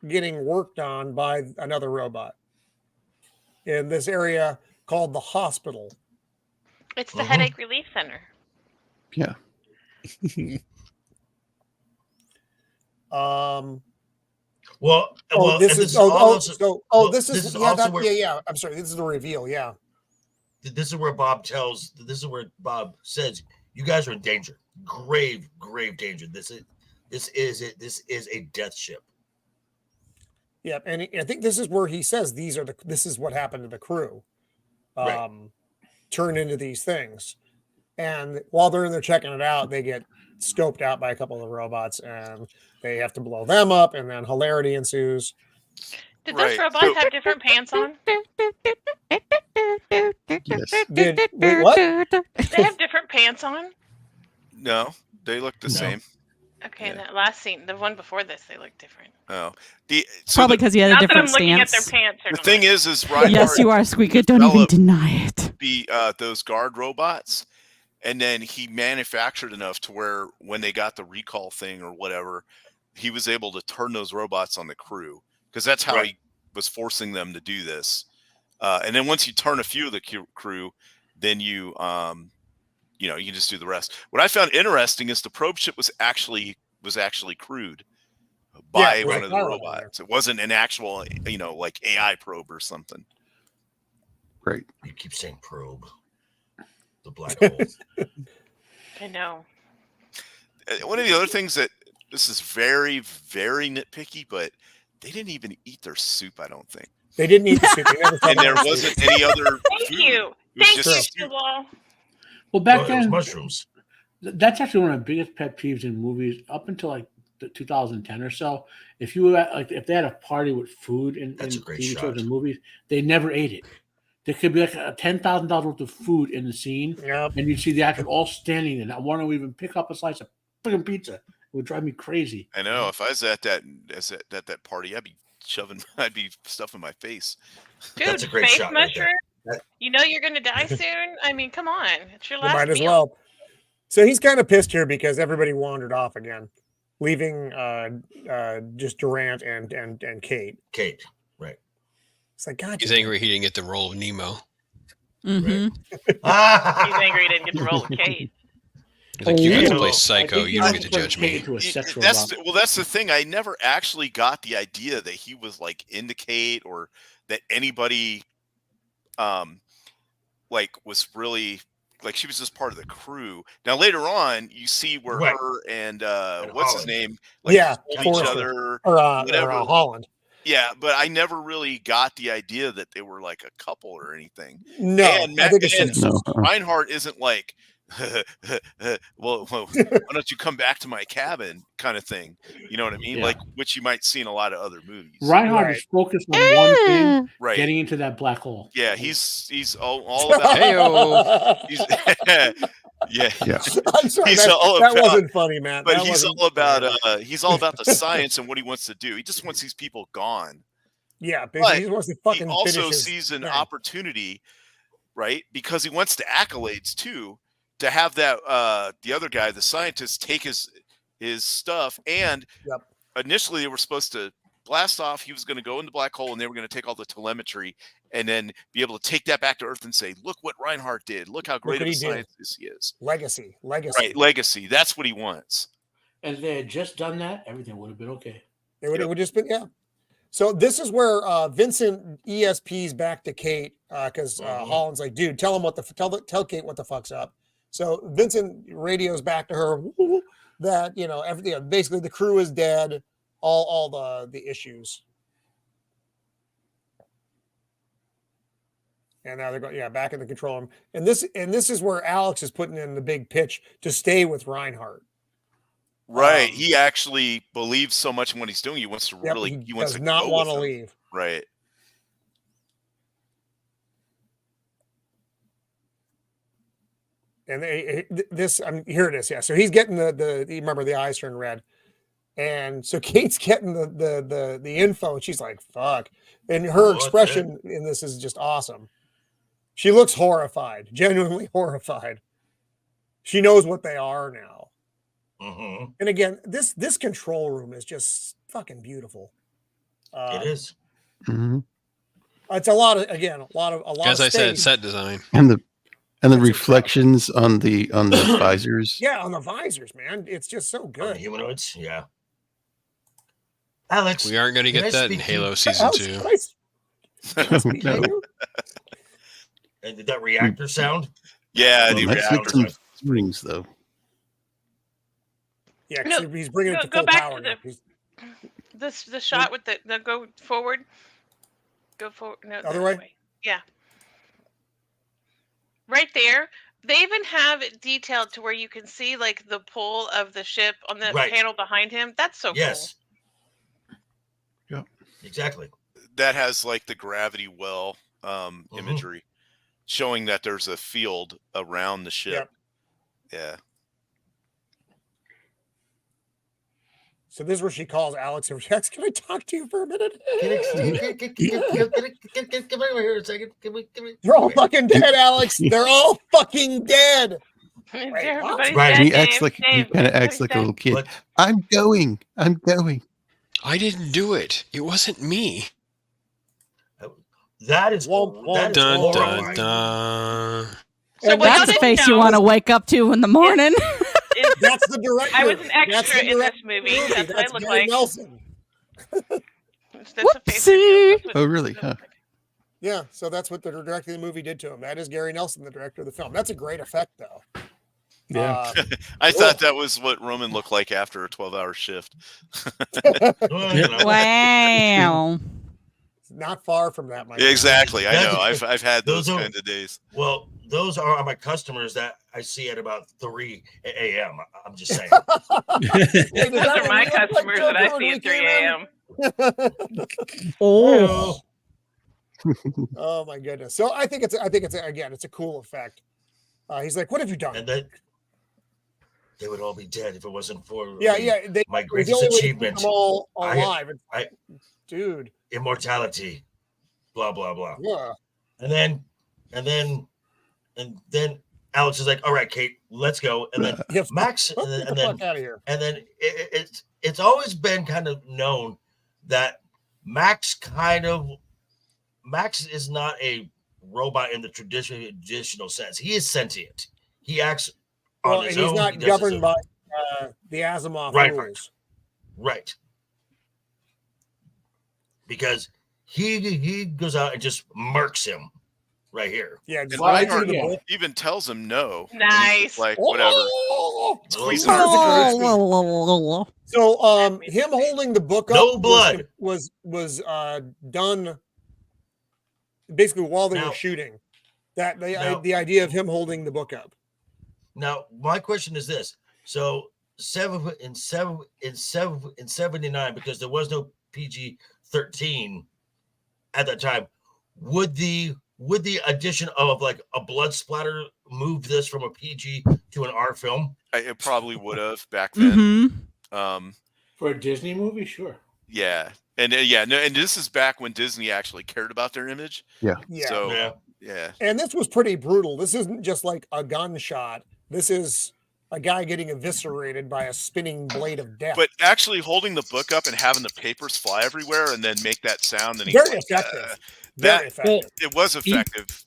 getting worked on by another robot in this area called the hospital. It's the headache relief center. Yeah. I'm sorry. This is the reveal. Yeah. This is where Bob says You guys are in danger. Grave danger. This is a death ship. Yeah, and I think this is where he says this is what happened to the crew. Right. Turn into these things. And while they're in there checking it out, they get scoped out by a couple of the robots and they have to blow them up, and then hilarity ensues. Did those robots have different pants on? Yes. Wait, what? They have different pants on? No, they look the same. Okay, that last scene, the one before this, they look different. Oh, Probably because he had a Not different that I'm looking at stance. their pants. The thing is Reinhardt. Yes, you are, Squeeka. Don't even deny it. Those guard robots, and then he manufactured enough to where when they got the recall thing or whatever, he was able to turn those robots on the crew, because that's how he was forcing them to do this. And then once you turn a few of the crew, then you can just do the rest. What I found interesting is the probe ship was actually crewed by one of the robots. It wasn't an actual, like AI probe or something. Right. You keep saying probe. The black hole. I know. One of the other things that this is very, very nitpicky, but they didn't even eat their soup, I don't think. They didn't eat the soup. And there wasn't any other Thank food. you. Thank you, Shieldwall. Well, back then, mushrooms. That's actually one of the biggest pet peeves in movies up until like 2010 or so. If you were if they had a party with food in TV shows and movies, they never ate it. There could be like a $10,000 worth of food in the scene, and you'd see the actor all standing there, not wanting to even pick up a slice of freaking pizza. It would drive me crazy. I know. If I was at that party, I'd be stuffing my face. Dude, that's a great face shot. mushroom. Right, you know you're going to die soon. I mean, come on, it's your last. Might as meal. well. So he's kind of pissed here because everybody wandered off again, leaving just Durant and Kate. Kate, right? It's like, God, he's angry he didn't get the role of Nemo. Mm-hmm. He's angry he didn't get the role of Kate. He's like, you get to play Psycho. You don't get to judge me. That's the thing. I never actually got the idea that he was like into Kate, or that anybody was really like she was just part of the crew. Now later on, you see where her and what's his name, each other or whatever. Holland. Yeah, but I never really got the idea that they were like a couple or anything. No, and I think it's Reinhardt isn't like, well, why don't you come back to my cabin kind of thing. You know what I mean? Yeah. Like, which you might see in a lot of other movies. Reinhardt is focused on one thing, getting into that black hole. Yeah, he's all about Yeah. I'm sorry, that wasn't funny, man. But he's all about the science and what he wants to do. He just wants these people gone. Yeah, but he wants to fucking he also finish sees an opportunity, right? Because he wants the accolades too, to have that the other guy, the scientist, take his stuff. And initially they were supposed to blast off. He was going to go in the black hole, and they were going to take all the telemetry and then be able to take that back to Earth and say, look what Reinhardt did. Look how great of a scientist he is. Legacy. Right, legacy. That's what he wants. And if they had just done that, everything would have been okay. It would just been, So this is where Vincent ESP's back to Kate because Holland's like, dude, tell tell Kate what the fuck's up. So Vincent radios back to her that everything, basically the crew is dead, all the issues. And now they're going, back in the control room. And this is where Alex is putting in the big pitch to stay with Reinhardt. Right. He actually believes so much in what he's doing. He wants to he does not want to leave. Right. And here it is. Yeah. So he's getting the remember the eyes turn red. And so Kate's getting the info, and she's like, fuck. And her expression in this is just awesome. She looks horrified, genuinely horrified. She knows what they are now. Mm-hmm. And again, this control room is just fucking beautiful. It is. Mm-hmm. It's a lot of As I said, set design and the reflections on the visors. Yeah, on the visors, man. It's just so good. Humanoids, yeah. Alex, we aren't going to get that in Halo Season 2. And did that reactor sound? Yeah, the reactor. rings though. Yeah, 'cause No, he's bringing it to go full back power to now. the shot with the go forward. Go forward. No, Other the way? Yeah. Right there. They even have it detailed to where you can see like the pole of the ship on the Right. panel behind him. That's so Yes. Yeah. Exactly. That has like the gravity well Mhm. imagery, showing that there's a field around the ship. Yeah. So this is where she calls Alex and Rex, can I talk to you for a minute? Come over here a second. Can we? They're all fucking dead, Alex. They're all fucking dead. cool. Wait, Everybody's Right. dead, And he acts Dave. like he Dave, kind of acts everybody's like a dead. little kid. What? I'm going. I'm going. I didn't do it. It wasn't me. That is Womp, womp, that is Dun dun horrifying. dun. So And what y'all That's a didn't face you know want to wake up to in the morning. is That's the director. I was an That's extra the in this director movie. of the That's what I look Gary like. Nelson. That's the face I do. Whoopsie. That's what- Oh, really? that's what I Huh. look like. Yeah, so that's what the director of the movie did to him. That is Gary Nelson, the director of the film. That's a great effect, though. Yeah. I thought that was what Roman looked like after a 12-hour shift. Well, you know, Wow. Not far from that, my friend. Exactly. I That's- know. I've had those those are- kinds of days. well, those are my customers that I see at about 3 a.m. I'm just saying. Hey, does Those that are my look like customers that I Joker see when at we 3 came in? a.m. Oh. Oh my goodness! So I think it's again, it's a cool effect. He's like, "What have you done?" And then they would all be dead if it wasn't for Yeah, the- yeah. They, my the greatest only way to keep achievement, them all I- alive. I- Dude. immortality, blah blah blah. Yeah. And then Alex is like, "All right, Kate, let's go." And then Yeah, Max, Get the and then fuck out of here. and then it's always been kind of known that Max is not a robot in the traditional sense. He is sentient. He acts on Well, his and he's own. not He does his governed own- by the Asimov Right, rules. right. Because he goes out and just murks him right here. Yeah, And just right Reinhardt through the book. even tells him no. And he's Nice. just like, whatever. Oh! Squeeze That's him. a great scene. So him holding the book up No blood. was done basically while they Now- were shooting. That now- the idea of him holding the book up. Now, my question is this: so in 79, because there was no PG-13 at that time, would the addition of like a blood splatter move this from a PG to an R film? It probably would have back then. Mm-hmm. For a Disney movie, sure. Yeah. And and this is back when Disney actually cared about their image. Yeah. So Yeah. yeah. And this was pretty brutal. This isn't just like a gunshot. This is a guy getting eviscerated by a spinning blade of death. But actually holding the book up and having the papers fly everywhere and then make that sound and he's Very like, effective. that- Very effective. it was effective.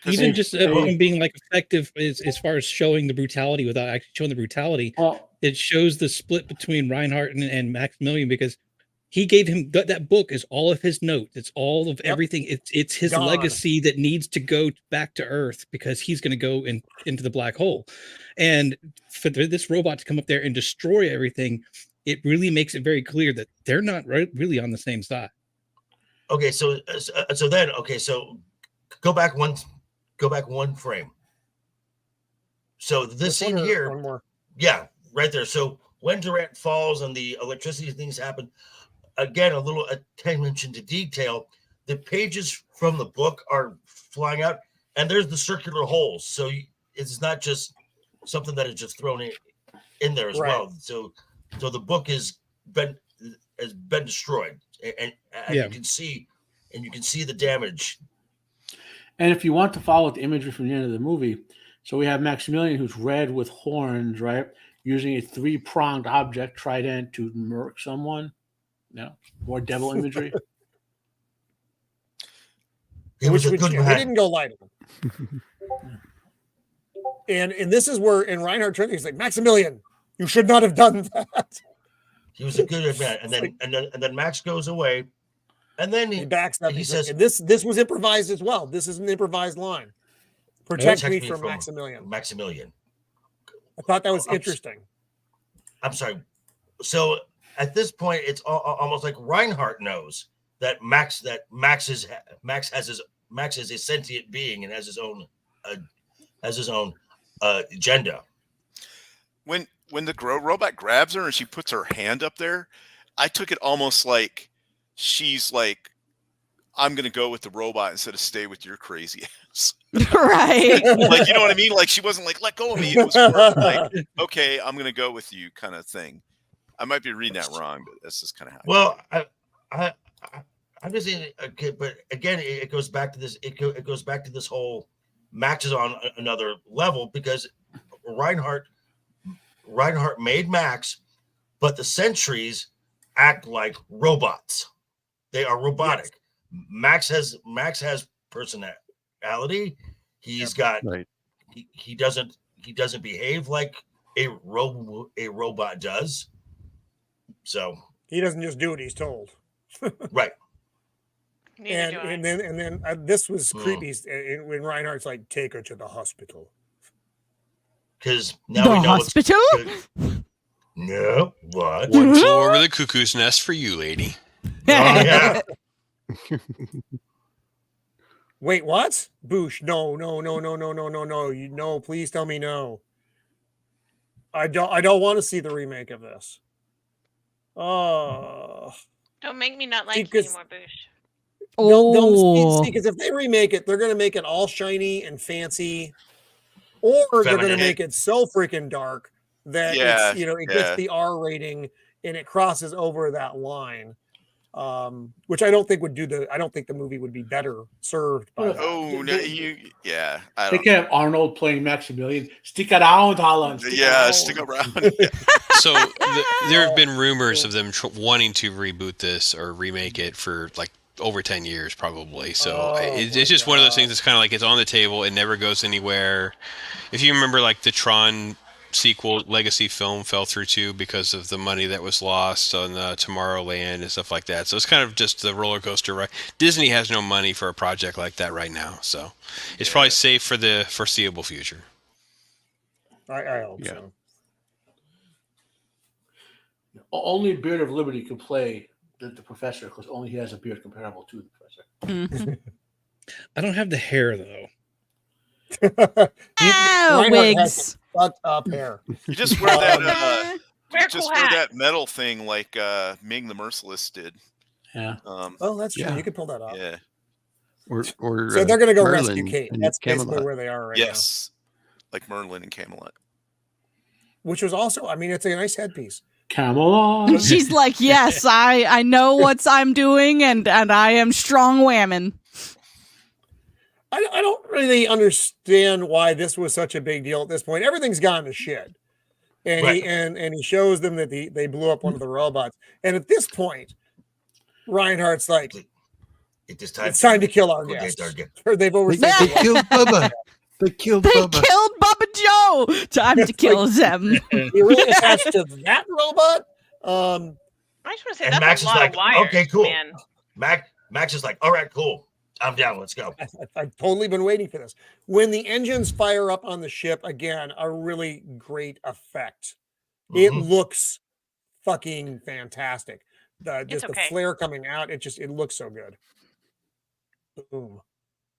'Cause Even he- just him being like effective as far as showing the brutality without actually showing the brutality, Well, it shows the split between Reinhardt and Maximilian, because he gave him that book is all of his notes. It's all of everything. It's his Gone. legacy that needs to go back to Earth because he's going to go into the black hole. And for this robot to come up there and destroy everything, it really makes it very clear that they're not really on the same side. Okay, so then go back one frame. So this scene here, One more. yeah, right there. So when Durant falls and the electricity things happen, again, a little attention to detail. The pages from the book are flying out, and there's the circular holes. So it's not just something that is just thrown in there as Right. well. So the book has been destroyed, and Yeah. you can see the damage. and if you want to follow the imagery from the end of the movie, so we have Maximilian, who's red with horns, right, using a 3-pronged object trident to murk someone. No, more devil imagery. It was a Which good they man. didn't go light on him. and this is where in Reinhardt Trinity, he's like, Maximilian, you should not have done that. He was a good man, and then Max goes away, and then He backs up. He He says- says, "This was improvised as well. This is an improtect me from Maximilian." Maximilian. I thought that was interesting. I'm sorry. So at this point, it's almost like Reinhardt knows that Max is a sentient being and has his own agenda. When the robot grabs her and she puts her hand up there, I took it almost like she's like, I'm gonna go with the robot instead of stay with your crazy ass. Right. Like, you know what I mean? Like, she wasn't like, let go of me. It was more like, okay, I'm gonna go with you kind of thing. I might be reading that wrong, but that's just kind of how. Well, I'm just saying, okay, but again, it goes back to this. It goes back to this whole Max is on another level because Reinhardt made Max, but the sentries act like robots. They are robotic. Yes. Max has personality. He's got he doesn't behave like a robot does. So he doesn't just do what he's told. Right. And then this was creepy when Reinhardt's like, take her to the hospital. Because now we know hospital? No, what? One floor over the cuckoo's nest for you, lady. Oh, yeah. Wait, what? Boosh, no. No, please tell me no. I don't want to see the remake of this. Oh. Don't make me not like you anymore, Boosh. Don't see, because if they remake it, they're going to make it all shiny and fancy, or they're going to make it so freaking dark that it's, it gets the R rating and it crosses over that line. Which I don't think would do I don't think the movie would be better served by that. Oh, no, They can have Arnold playing Maximilian. Stick around, Holland. Stick around. So there have been rumors of them wanting to reboot this or remake it for like over 10 years, probably. So it's just one of those things that's kind of like it's on the table. It never goes anywhere. If you remember, like the Tron sequel legacy film fell through too because of the money that was lost on Tomorrowland and stuff like that. So it's kind of just the roller coaster, right? Disney has no money for a project like that right now, so it's probably safe for the foreseeable future. I hope so. Only Beard of Liberty can play the professor because only he has a beard comparable to the professor. Mm-hmm. I don't have the hair though. Wigs. Fucked up hair. You just wear that. Wear that metal thing like Ming the Merciless did. Yeah. That's true. You could pull that off. Yeah. Or so they're gonna go Merlin rescue Kate. That's basically where they are right now. Yes. Like Merlin and Camelot. Which was also, I mean, it's a nice headpiece. Camelot. She's like, yes, I know what I'm doing, and I am strong woman. I don't really understand why this was such a big deal at this point. Everything's gone to shit. And he shows them that they blew up one of the robots. And at this point, Reinhardt's like, it's time to kill our guests. Or they've overstayed. They killed Bubba. They killed Bubba Joe. Time to kill them. You're really attached to that robot? I just want to say and that's Max a lot of wires, okay, cool. Man. Max is like, all right, cool. I'm down. Let's go. I've totally been waiting for this. When the engines fire up on the ship, again, a really great effect. Mm-hmm. It looks fucking fantastic. The flare coming out, it looks so good. Boom.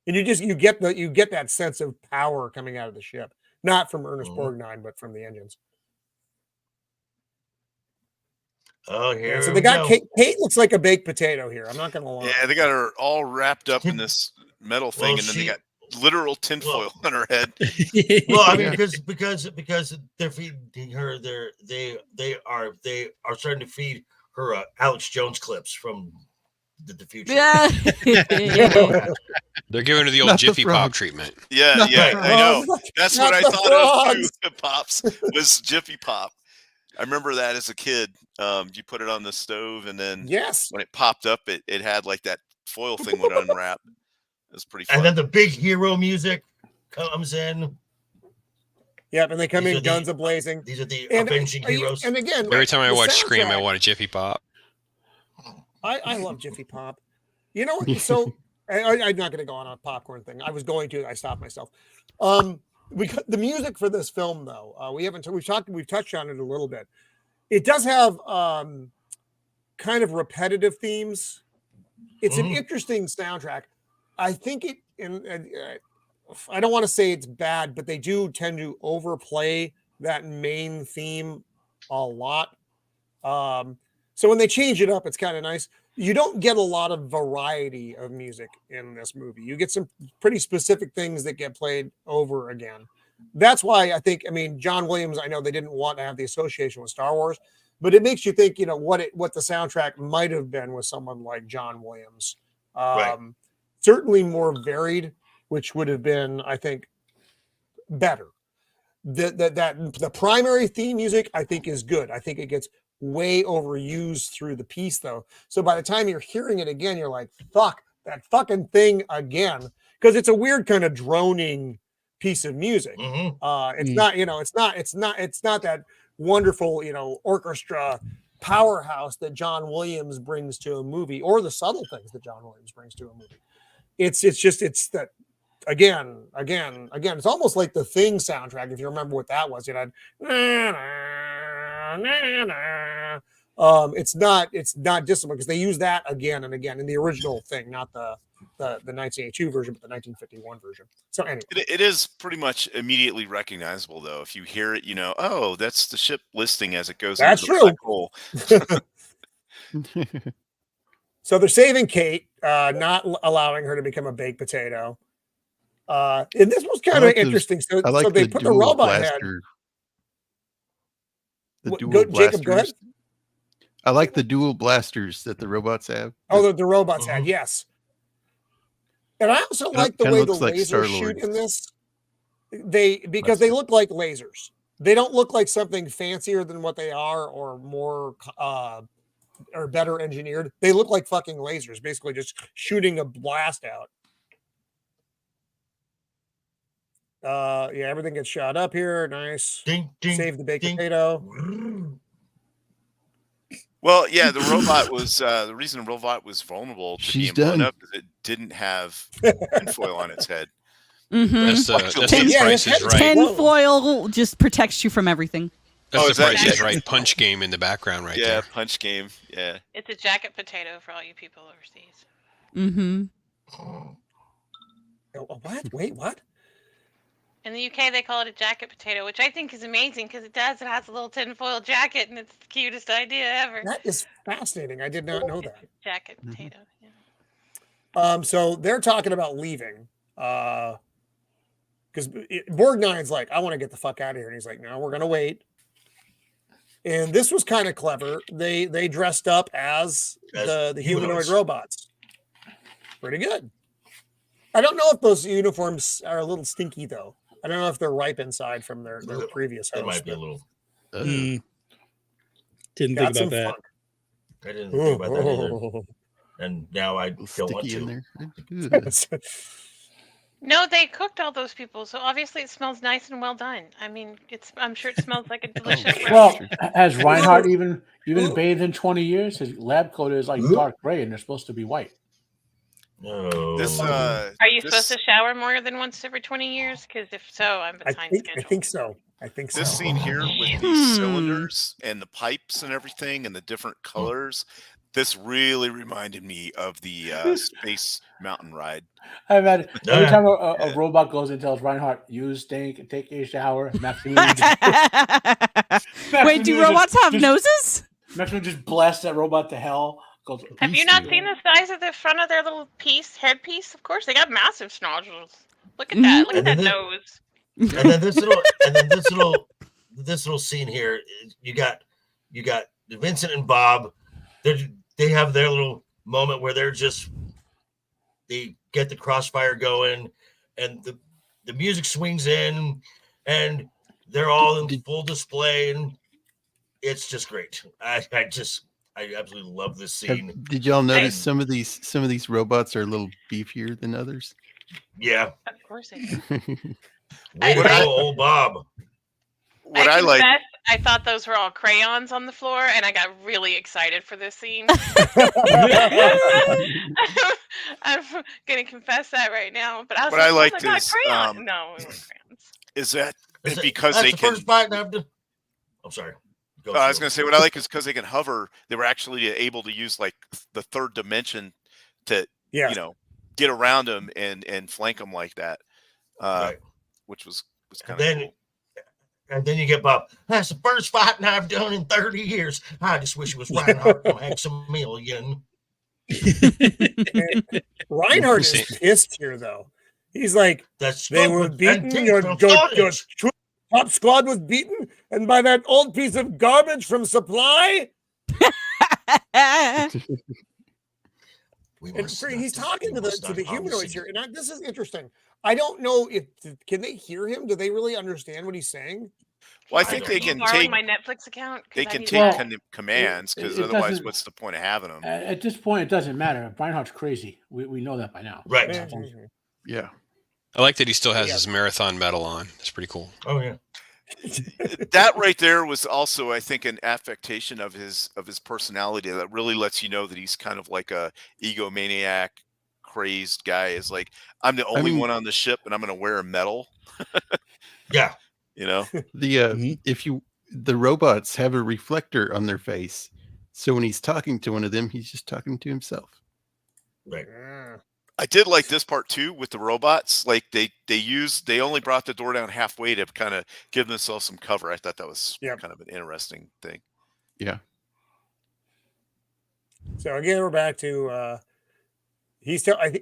And you get that sense of power coming out of the ship, not from Ernest Borgnine, but from the engines. Oh, here. So they got Kate. Kate looks like a baked potato here. I'm not gonna lie. Yeah, they got her all wrapped up in this metal thing, and then they got literal tinfoil on her head. Well, I mean, because they're feeding her. They are starting to feed her Alex Jones clips from the future. Yeah. They're giving her the old Jiffy Pop treatment. Yeah, I know. That's what I thought of too. Pops was Jiffy Pop. I remember that as a kid. You put it on the stove, and then when it popped up, it had like that foil thing would unwrap. It was pretty fun. And then the big hero music comes in. Yep, and they come in guns a-blazing. These are the avenging heroes. And again, every time I watch Scream, I want a Jiffy Pop. I love Jiffy Pop. You know, so I'm not going to go on a popcorn thing. I was going to. I stopped myself. the music for this film, though, we've touched on it a little bit. It does have kind of repetitive themes. It's an interesting soundtrack. I think I don't want to say it's bad, but they do tend to overplay that main theme a lot. So when they change it up, it's kind of nice. You don't get a lot of variety of music in this movie. You get some pretty specific things that get played over again. That's why I think, John Williams, I know they didn't want to have the association with Star Wars, but it makes you think, what the soundtrack might have been with someone like John Williams. Right. Certainly more varied, which would have been, I think, better. The primary theme music, I think, is good. I think it gets way overused through the piece, though. So by the time you're hearing it again, you're like, fuck, that fucking thing again. Because it's a weird kind of droning piece of music. It's not that wonderful, orchestra powerhouse that John Williams brings to a movie, or the subtle things that John Williams brings to a movie. It's that again, it's almost like the Thing soundtrack, if you remember what that was. It's not dissimilar, because they use that again and again in the original Thing, not the 1982 version, but the 1951 version. So anyway, it is pretty much immediately recognizable, though. If you hear it, oh, that's the ship listing as it goes. That's into the black hole. So they're saving Kate, not allowing her to become a baked potato. And this was kind of interesting. So they put the robot head. Jacob, go ahead. I like the dual blasters that the robots have. Oh, the robots had, yes. And I also like the way the lasers shoot in this. Because they look like lasers. They don't look like something fancier than what they are, or more or better engineered. They look like fucking lasers, basically just shooting a blast out. Everything gets shot up here. Nice. Ding, ding, save the baked potato. Well, yeah, the robot was the reason the robot was vulnerable to being blown up is it didn't have tinfoil on its head. That's the Price is Right. Tinfoil just protects you from everything. That's the Price is Right punch game in the background right there. Yeah, punch game. Yeah. It's a jacket potato for all you people overseas. What? Wait, what? In the UK, they call it a jacket potato, which I think is amazing, because it has a little tinfoil jacket, and it's the cutest idea ever. That is fascinating. I did not know that. Jacket potato. Yeah. So they're talking about leaving. Because Borgnine's like, I want to get the fuck out of here. And he's like, no, we're going to wait. And this was kind of clever. They dressed up as the humanoid robots. Pretty good. I don't know if those uniforms are a little stinky, though. I don't know if they're ripe inside from their previous host. It might be a little. Didn't think about that. Funk. I didn't think about that either. And now I don't want to. In there. No, they cooked all those people, so obviously it smells nice and well done. I'm sure it smells like a delicious. Well, has Reinhardt even bathed in 20 years? His lab coat is like dark gray, and they're supposed to be white. No. Are you supposed to shower more than once every 20 years? Because if so, I'm behind schedule. I think so. This scene here with the cylinders and the pipes and everything and the different colors, this really reminded me of the Space Mountain ride. I've had every time a robot goes and tells Reinhardt, use stink and take a shower. Wait, do robots have noses? Maximum just blasts that robot to hell. Have you not seen the size of the front of their little headpiece? Of course, they got massive nostrils. Look at that! Look at that nose. And then this little scene here, you got Vincent and Bob. They have their little moment where they get the crossfire going, and the music swings in, and they're all in full display, and it's just great. I absolutely love this scene. Did y'all notice some of these robots are a little beefier than others? Yeah, of course they do. Old Bob. I thought those were all crayons on the floor, and I got really excited for this scene. I'm going to confess that right now. But I was I liked is crayon. No, it was crayons. is that That's because that's they the can. first bite I've done. I'm sorry. Go, I was Phil. going to say what I like is because they can hover. They were actually able to use like the third dimension to Yeah. get around them and flank them like that, Right. which was And kind of then, cool. and then you get Bob. That's the first fighting I've done in 30 years. I just wish it was Reinhardt Maximilian. Reinhardt is pissed here, though. He's like, That's they were beaten. Your top squad was beaten, and by that old piece of garbage from Supply. And he's talking to the humanoids here, and this is interesting. I don't know if can they hear him? Do they really understand what he's saying? Well, I think they can borrowing take my Netflix account. they can take commands because otherwise, doesn't- what's the point of having them? At this point, it doesn't matter. Reinhardt's crazy. We know that by now. Right. Yeah. I like that he still has Yeah. his marathon medal on. That's pretty cool. Oh yeah. That right there was also, I think, an affectation of his personality that really lets you know that he's kind of like a egomaniac, crazed guy. Is like, I'm the only one on the ship, and I'm going to wear a medal. Yeah. You know, the robots have a reflector on their face, so when he's talking to one of them, he's just talking to himself. Right. I did like this part too with the robots. Like they only brought the door down halfway to kind of give themselves some cover. I thought that was kind of an interesting thing. Yeah. So again, we're back to I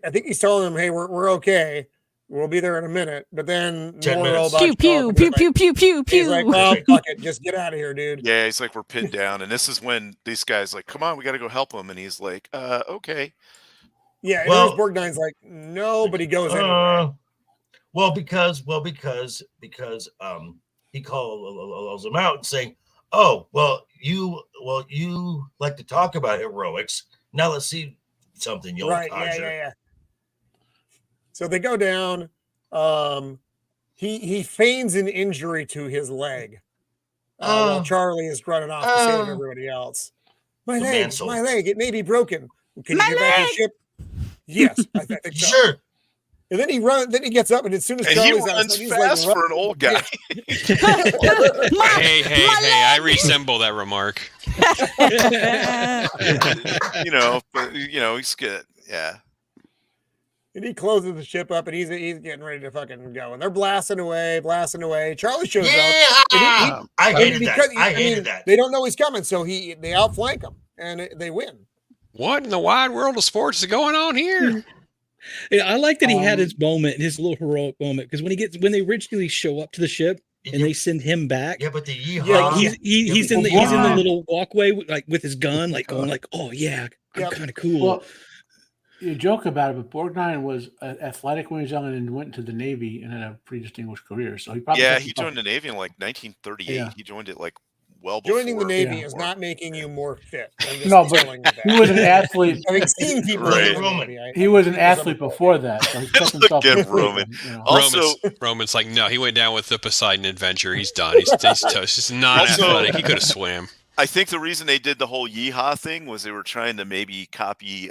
think he's telling them, "Hey, we're okay. We'll be there in a minute." But then 10 more minutes. robots. Pew pew pew pew pew pew He's like, pew. "Well, fuck it, just get out of here, dude." Yeah, he's like, we're pinned down, and this is when these guys like, come on, we got to go help him, and he's like, okay. Yeah, and Well- Borgnine's like, "No," but he goes anyway. Well, because he calls them out and saying, "Oh, well, you like to talk about heroics. Now let's see something you'll Right? conjure." Yeah. So they go down. He feigns an injury to his leg while Charlie is running off to save everybody else. My leg, it may be broken. Can you get back to the ship? Yes, I think so. Sure. And then he gets up, and as soon as And Charlie's he out, runs he's fast like, for an old guy. Hey, I resemble that remark. He's good. Yeah. And he closes the ship up, and he's getting ready to fucking go. And they're blasting away. Charlie shows up. I hated that. I hated that. They don't know he's coming, so they outflank him, and they win. What in the wide world of sports is going on here? Yeah, I like that he had his moment, his little heroic moment, because when they originally show up to the ship and they send him back, but the he's in the little walkway with his gun, going oh yeah, I'm kind of cool. Well, you joke about it, but Borgnine was athletic when he was young and then went into the Navy and had a pretty distinguished career. So he probably he joined the Navy in like 1938. Yeah. He joined it like well before. Joining the Navy is not making you more fit. No, but he was an athlete. Having seen people right. He was an athlete before that. So he kept himself Again, Roman. Also, Roman's like, no, he went down with the Poseidon Adventure. He's done. He's toast. He's not athletic. He could have swam. I think the reason they did the whole yeehaw thing was they were trying to maybe copy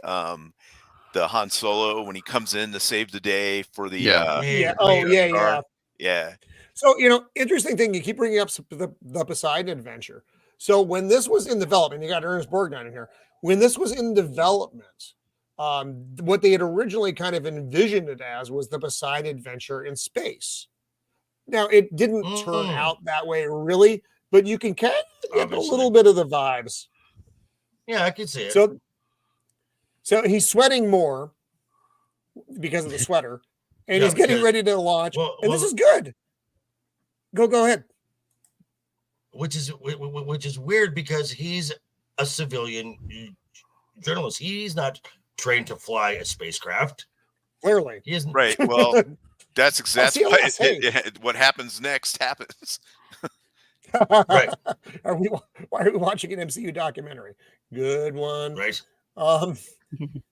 the Han Solo when he comes in to save the day for the yeah. So interesting thing, you keep bringing up the Poseidon Adventure. So when this was in development, you got Ernest Borgnine in here. When this was in development, what they had originally kind of envisioned it as was the Poseidon Adventure in space. Now it didn't turn out that way, really, but you can kind of get a little bit of the vibes. Yeah, I can see it. So he's sweating more because of the sweater, and he's getting ready to launch. And this is good. Go ahead. Which is weird because he's a civilian journalist. He's not trained to fly a spacecraft. Clearly, he isn't. Right. Well, that's exactly what happens next happens. Right. Why are we watching an MCU documentary? Good one. Right.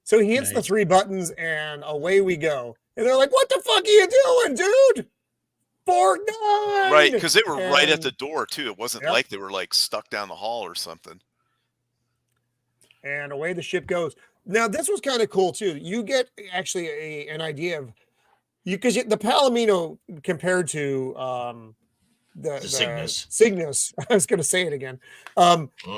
So he hits the three buttons and away we go. And they're like, "What the fuck are you doing, dude?" Borgnine! Right, because they were right at the door too. It wasn't like they were like stuck down the hall or something. And away the ship goes. Now this was kind of cool too. You get actually an idea of because the Palomino compared to the Cygnus. Cygnus, I was going to say it again,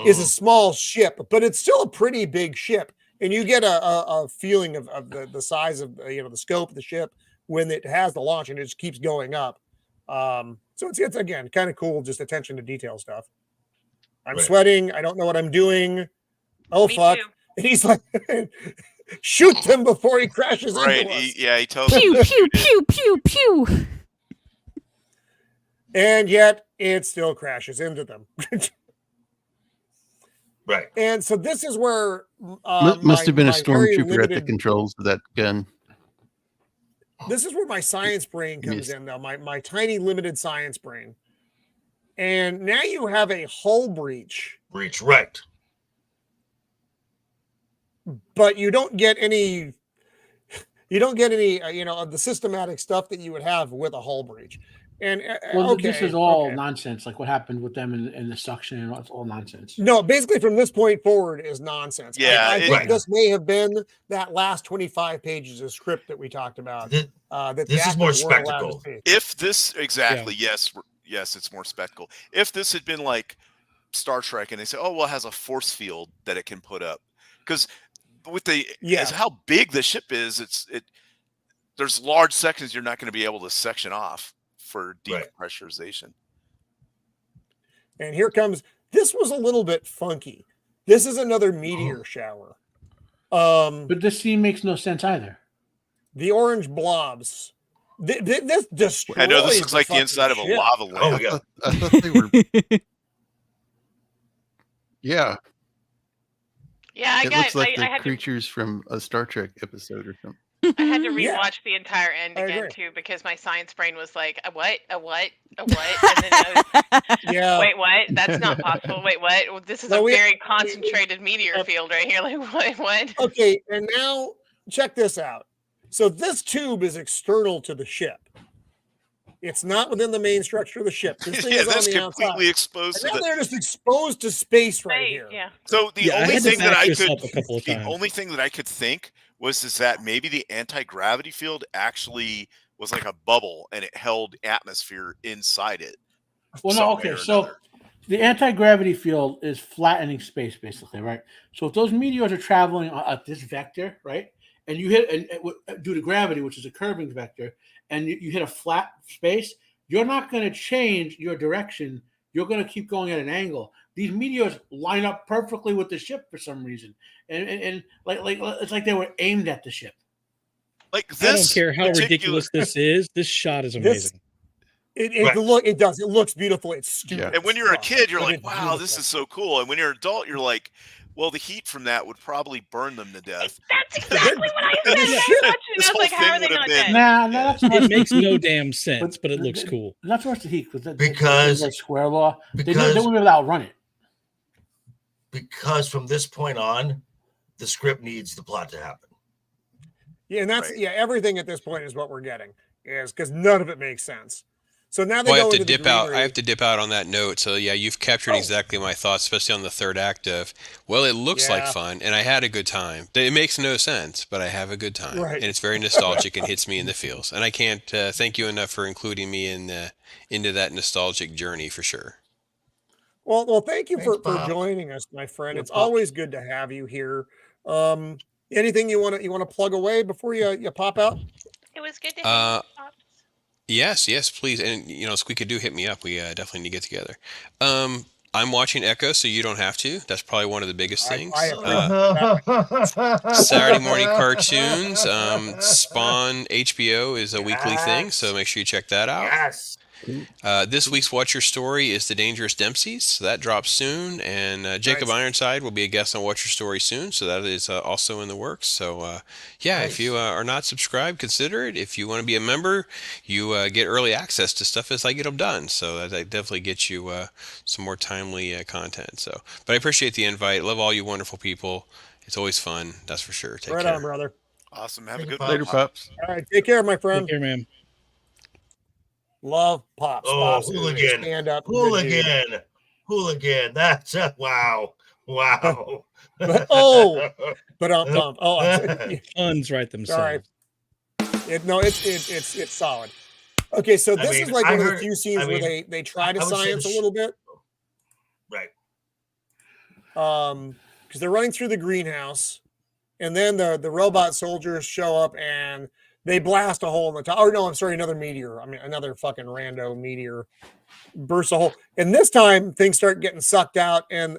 is a small ship, but it's still a pretty big ship, and you get a feeling of the size of the scope of the ship when it has the launch and it just keeps going up. So it's again kind of cool, just attention to detail stuff. I'm sweating. I don't know what I'm doing. Oh, Me fuck. too. And he's like, shoot him before he crashes Right. into us. He tells Pew, him pew, pew, pew, pew. And yet it still crashes into them. Right. And so this is where Must have been a very stormtrooper at the limited- controls of that gun. This is where my science brain comes in, though. My tiny limited science brain. And now you have a hull breach, Right. but you don't get any. You don't get any, of the systematic stuff that you would have with a hull breach. And This is all nonsense. Like what happened with them in the suction, and it's all nonsense. No, basically from this point forward is nonsense. Yeah, I think this may have been that last 25 pages of script that we talked about. This is more spectacle. if this yes, it's more spectacle. If this had been like Star Trek, and they say, oh, well, it has a force field that it can put up, because with as how big the ship is, there's large sections you're not going to be able to section off for depressurization. And here comes, this was a little bit funky. This is another meteor shower. But this scene makes no sense either. The orange blobs. This destroys. I know this looks like the inside of a lava lamp. Oh yeah. I thought they were. Yeah, Yeah, it looks like I the had creatures from a Star Trek episode or something. I had to rewatch Yeah. the entire end I again agree. too, because my science brain was like, a what, a what, a what, and then I was, Yeah. wait, what? That's not possible. Wait, what? Well, this is No, a we- very concentrated meteor field right here. Like, what? Okay, and now check this out. So this tube is external to the ship. It's not within the main structure of the ship. This thing Yeah, is on that's the completely outside. exposed And to now the. they're just exposed to space right Wait, here. yeah. So the Yeah, I only had to thing that back I this could, up a couple of the times. only thing that I could think was that maybe the anti-gravity field actually was like a bubble and it held atmosphere inside it. Well, no, some way okay. or So another. the anti-gravity field is flattening space, basically, right? So if those meteors are traveling at this vector, right, and you hit due to gravity, which is a curving vector, and you hit a flat space, you're not going to change your direction. You're going to keep going at an angle. These meteors line up perfectly with the ship for some reason, and like it's like they were aimed at the ship. Like I don't this care how particular- ridiculous this is. This shot is amazing. It looks beautiful. It's stupid. Yeah. And when you're a kid, you're But like, it's wow, this beautiful. is so cool. And when you're an adult, you're like, well, the heat from that would probably burn them to death. That's exactly what I said. This I ship- watched it and this I was like, whole how thing are they would have not been- dead? Nah, that's not It makes no damn sense, but it looks cool. Not so much the heat, Because- the square law. They because- wouldn't be able to outrun it. Because from this point on, the script needs the plot to happen. Yeah, and that's Right. everything at this point is what we're getting, is because none of it makes sense. So now they Well, I go have to into the dip out. I greenery. have to dip out on that note. So yeah, you've captured Oh. exactly my thoughts, especially on the third act of. Well, it looks like Yeah. fun, and I had a good time. It makes no sense, but I have a good time, Right. and it's very nostalgic and hits me in the feels. And I can't thank you enough for including me into that nostalgic journey for sure. Well, thank you Thanks, for Bob. joining us, my friend. Yeah, It's Bob. always good to have you here. Anything you want to plug away before you pop out? It was good to Uh, hang out. Yes, please. And Squeeka, do hit me up. We definitely need to get together. I'm watching Echo, so you don't have to. That's probably one of the biggest things. Saturday morning cartoons. Spawn HBO is a weekly thing, so make sure you check that out. Yes. This week's Watch Your Story is The Dangerous Dempseys, so that drops soon. And Jacob Nice. Ironside will be a guest on Watch Your Story soon, so that is also in the works. So, if you are not subscribed, consider it. If you want to be a member, you get early access to stuff as I get them done. So that definitely gets you some more timely content. So, but I appreciate the invite. Love all you wonderful people. It's always fun, that's for sure. Take Right care. on, brother. Awesome. Have a Thank you, good Bob. one. Later, Pops. All right, take care, my friend. Take care, man. Love Pops. Oh, Pops is a hooligan. stand-up. good dude. Hooligan. That's wow. But I'm Oh, I'm Puns write themselves. Sorry. It's solid. Okay, so this is like one of the few scenes where they try to science a little bit. Right. Because they're running through the greenhouse, and then the robot soldiers show up and they blast a hole in the top. Oh no, I'm sorry, another meteor. I mean, another fucking rando meteor bursts a hole. And this time things start getting sucked out, and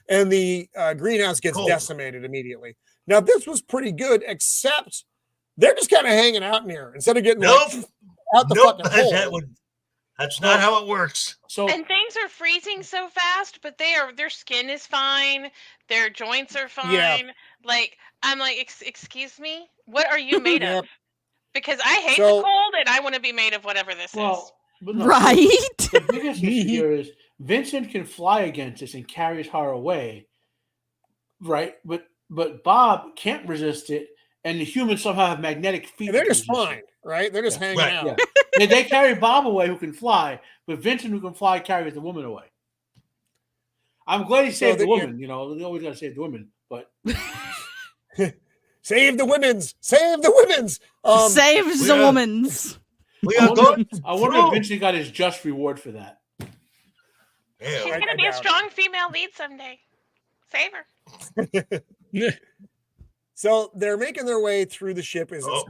and the greenhouse gets decimated immediately. Now this was pretty good, except they're just kind of hanging out in here instead of getting out the fucking hole. That's not how it works. So and things are freezing so fast, but their skin is fine, their joints are fine. Yeah. Like I'm like, excuse me, what are you made of? Because I hate the cold, and I want to be made of whatever this is. But no, Right? The biggest issue here is Vincent can fly against this and carries her away, right? But Bob can't resist it, and the humans somehow have magnetic feet. And they're just fine, right? They're just hanging out. Yeah. They carry Bob away, who can fly, but Vincent, who can fly, carries the woman away. I'm glad he saved the woman. You know, they always got to save the women, but save the women's. Save the women's. Saves the woman's. I wonder if Vincent got his just reward for that. She's gonna be a strong female lead someday. Save her. So they're making their way through the ship. Now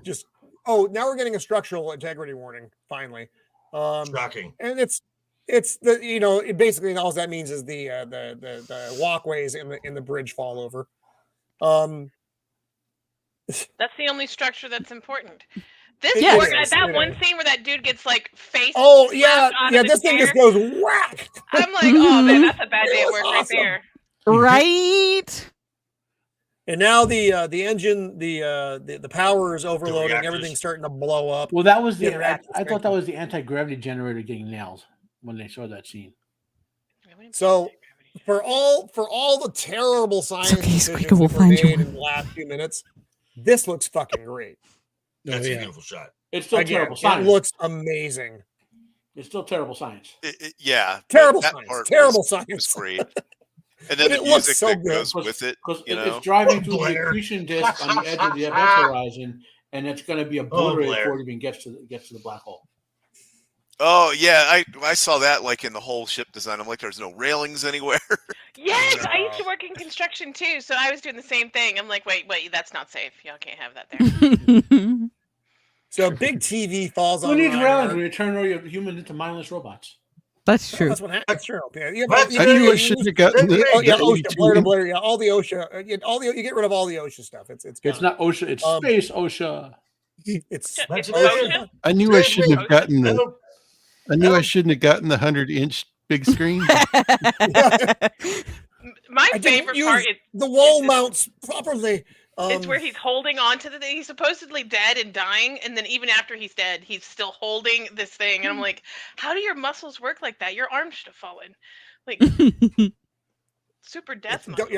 we're getting a structural integrity warning finally. Shocking. And it's the basically all that means is the walkways in the bridge fall over. That's the only structure that's important. That one scene where that dude gets like face. Oh yeah. This thing just goes whack. I'm like, oh man, that's a bad day at work right there. Right. And now the engine, the power is overloading. Everything's starting to blow up. Well, that was I thought that was the anti-gravity generator getting nailed when they saw that scene. So for all the terrible science decisions that were made in the last few minutes, this looks fucking great. That's a beautiful shot. It's still terrible science. It looks amazing. It's still terrible science. Terrible science. Terrible science. It's great. And then it the music so that good. goes with it. It's driving through the accretion disk on the edge of the event horizon, and it's going to be obliterated before it even gets to the black hole. Oh yeah, I saw that like in the whole ship design. I'm like, there's no railings anywhere. Yes, I used to work in construction too, so I was doing the same thing. I'm like, wait, that's not safe. Y'all can't have that there. So big TV falls on. Who needs railings when you turn all your humans into mindless robots? That's true. That's what happens. That's true. Yeah, I knew I shouldn't have gotten the OSHA, Blair, all the OSHA, you get rid of all the OSHA stuff. It's not OSHA. It's space OSHA. It's OSHA. I knew I shouldn't have gotten the. I knew I shouldn't have gotten the 100-inch big screen. My favorite part is the wall mounts properly. It's where he's holding on to he's supposedly dead and dying, and then even after he's dead, he's still holding this thing. And I'm like, how do your muscles work like that? Your arm should have fallen. Like super death muscles.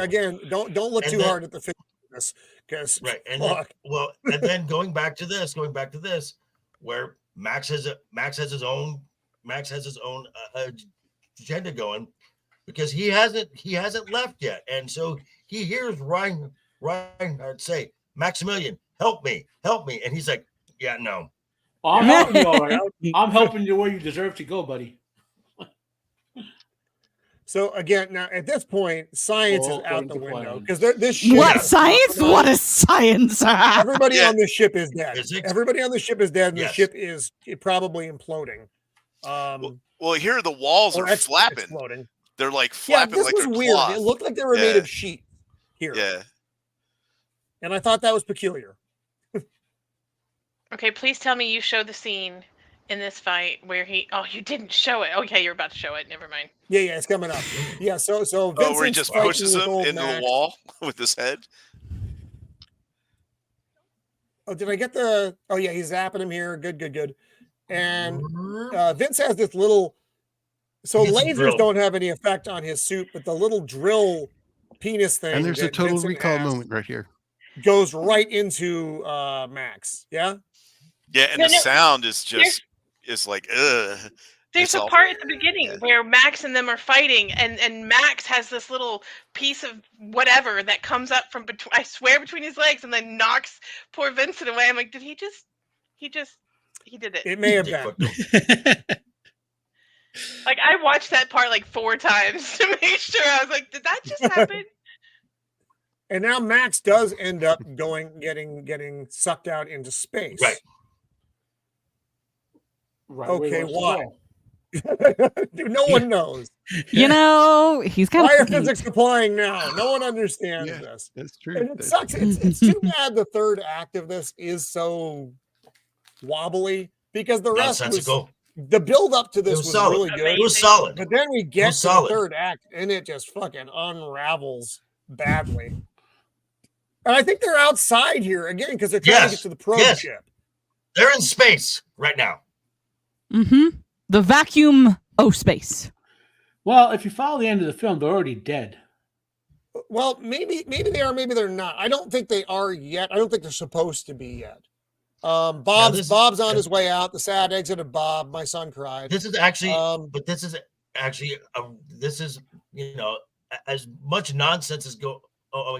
Don't look too hard at the fitness, because right. And then going back to this, where Max has his own agenda going, because he hasn't left yet, and so he hears Reinhardt say, "Maximilian, help me," and he's like, "Yeah, no, I'm helping you, all right. I'm helping you where you deserve to go, buddy." So again, now at this point, science is out the window, because this ship. What science? What is science? Everybody on this ship is dead. Everybody on the ship is dead, and the ship is probably imploding. Well, here the walls are flapping. Exploding. They're like flapping. This like was they're weird. cloth. It looked like they were made of sheet here. Yeah. And I thought that was peculiar. Okay, please tell me you showed the scene in this fight where you didn't show it. Okay, you're about to show it. Never mind. Yeah, it's coming up. Yeah, so where he just pushes him into the wall with his head. Oh, did I get the? Oh yeah, he's zapping him here. Good. And Vince has this little. So lasers don't have any effect on his suit, but the little drill penis thing. And there's a total recall moment right here. Goes right into Max. Yeah. Yeah, and the sound is just like ugh. There's a part at the beginning where Max and them are fighting, and Max has this little piece of whatever that comes up from between his legs and then knocks poor Vincent away. I'm like, did he just He did it. It may have Dick been. fucked him. Like I watched that part like 4 times to make sure. I was like, did that just happen? And now Max does end up getting sucked out into space. Right. Right. Okay, where he why? wants No one knows. You know, he's got Why a are physics applying now? No one understands Yeah. this. That's true. And it That's sucks. It's too bad the third act of this is so wobbly because the rest was Nonsensical. the build up to this was was solid. really good. It was solid. But then we get was to the solid. third act and it just fucking unravels badly. And I think they're outside here again because they're trying to get to the probe ship. They're in space right now. Mm-hmm. The vacuum space. Well, if you follow the end of the film, they're already dead. Well, maybe they are, maybe they're not. I don't think they are yet. I don't think they're supposed to be yet. Bob's on his way out. The sad exit of Bob. My son cried. This is actually, this is, you know, as much nonsense is going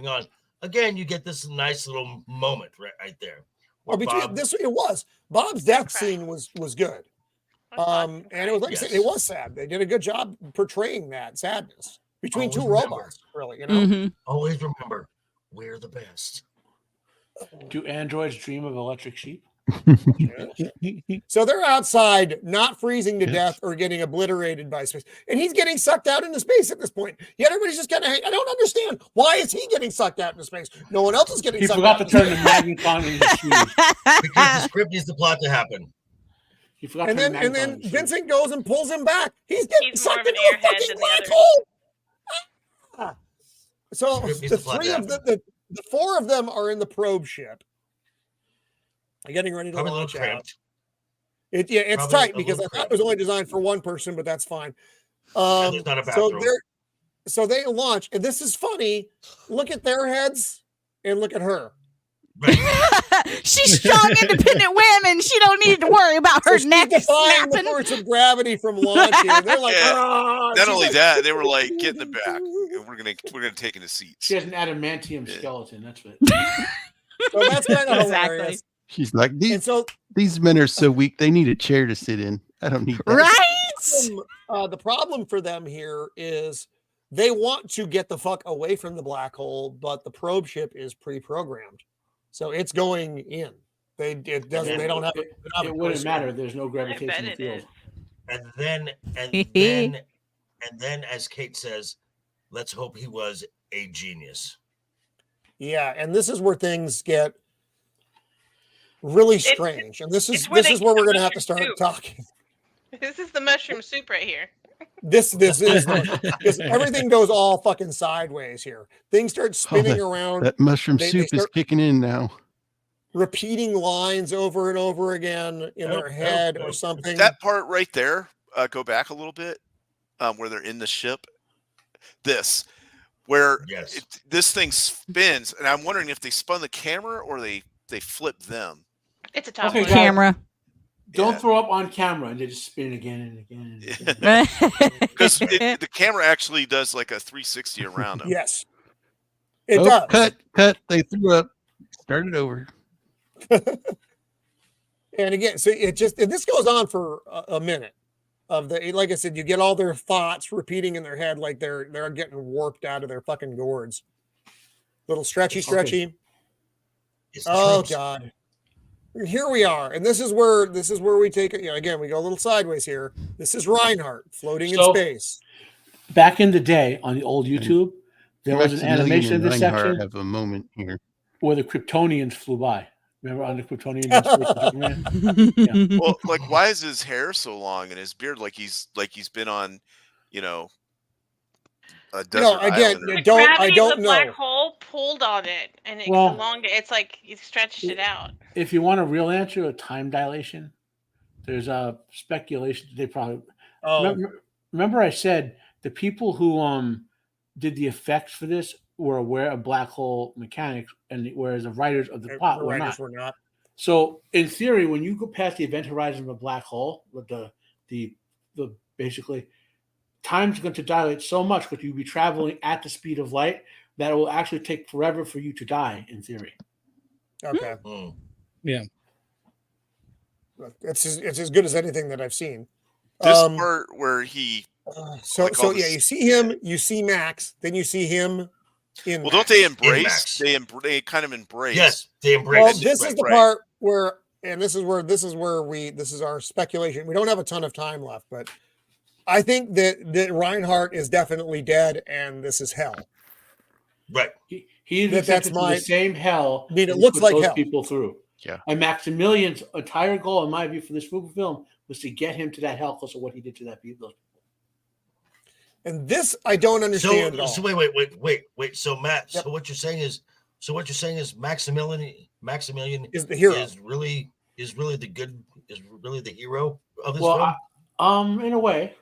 on. Again, you get this nice little moment right there. Well, it was Bob's death scene was good. And it was like I said, it was sad. They did a good job portraying that sadness between two robots. Really, you know. Mm-hmm. Always remember, we're the best. Do androids dream of electric sheep? So they're outside, not freezing to death or getting obliterated by space, and he's getting sucked out into space at this point. Yet everybody's just kind of. I don't understand why is he getting sucked out into space? No one else is getting. He sucked forgot out to turn the magnetron into shoes. Because the script needs the plot to happen. He forgot. And to then turn the magnetron into shoes. Vincent goes and pulls him back. He's getting He's more sucked of an into a airhead fucking than the black others. hole. So Script needs the the plot three to of the four of them are in the probe ship. They're getting ready to Probably a launch little out. cramped. It's Probably tight a because I little thought it was only designed for one person, but that's fine. And there's not a bathroom. So they launch, and this is funny. Look at their heads and look at her. She's strong, independent women. She don't need to worry about her So neck she's defying snapping. the force of gravity from launching. They're like, Yeah. "Ah." Not She's only like, that, they were like, "Get in the back, and we're gonna take in the seats." She has an adamantium skeleton. That's what. So that's kind of Exactly. hilarious. She's like, And so these men are so weak. They need a chair to sit in. I don't need that. Right? the problem for them here is they want to get the fuck away from the black hole, but the probe ship is pre-programmed, so it's going in. They don't have. It wouldn't matter. There's no gravitational field. And then, as Kate says, let's hope he was a genius. Yeah, and this is where things get really strange, and this is where we're going to have to start talking. This is the mushroom soup right here. This is because everything goes all fucking sideways here. Things start spinning around. That mushroom They soup is start kicking in now. repeating lines over and over again in their head or something. That part right there. Go back a little bit, where they're in the ship. This, where this thing spins, and I'm wondering if they spun the camera or they flipped them. It's a top camera. Don't throw up on camera and they just spin again and again. And again. Because the camera actually does like a 360 around them. Yes, it does. Cut. They threw up. Start it over. And again, so this goes on for a minute. Like I said, you get all their thoughts repeating in their head, like they're getting warped out of their fucking gourds. Little stretchy. Oh God. Here we are, and this is where we take it. Again, we go a little sideways here. This is Reinhardt floating in space. Back in the day on the old YouTube, there was an animation of this section. Have a moment here where the Kryptonians flew by. Remember on the Kryptonian Superman? Yeah. Well, like, why is his hair so long and his beard like he's been on, a desert island? The gravity of the black hole pulled on it, and it elongated. It's like you stretched it out. If you want a real answer, a time dilation. There's a speculation that they probably. Remember, I said the people who did the effects for this were aware of black hole mechanics, and whereas the writers of the plot were not. So, in theory, when you go past the event horizon of a black hole, with the basically. Time's going to dilate so much because you'll be traveling at the speed of light that it will actually take forever for you to die, in theory. Okay. Yeah. it's as good as anything that I've seen. This part where he you see him, you see Max, then you see him in. Well, Max. don't they embrace? They kind of embrace. Yes, they embrace. Well, this is the part where, and this is our speculation. We don't have a ton of time left, but I think that Reinhardt is definitely dead, and this is hell. Right. He is that's the same hell. I mean, it looks like those hell. people through. Yeah. And Maximilian's entire goal, in my view, for this movie film was to get him to that hell because of what he did to that people. And this I don't understand at all. So wait. So Matt, so what you're saying is Maximilian is the hero. Is really the hero of this film? In a way.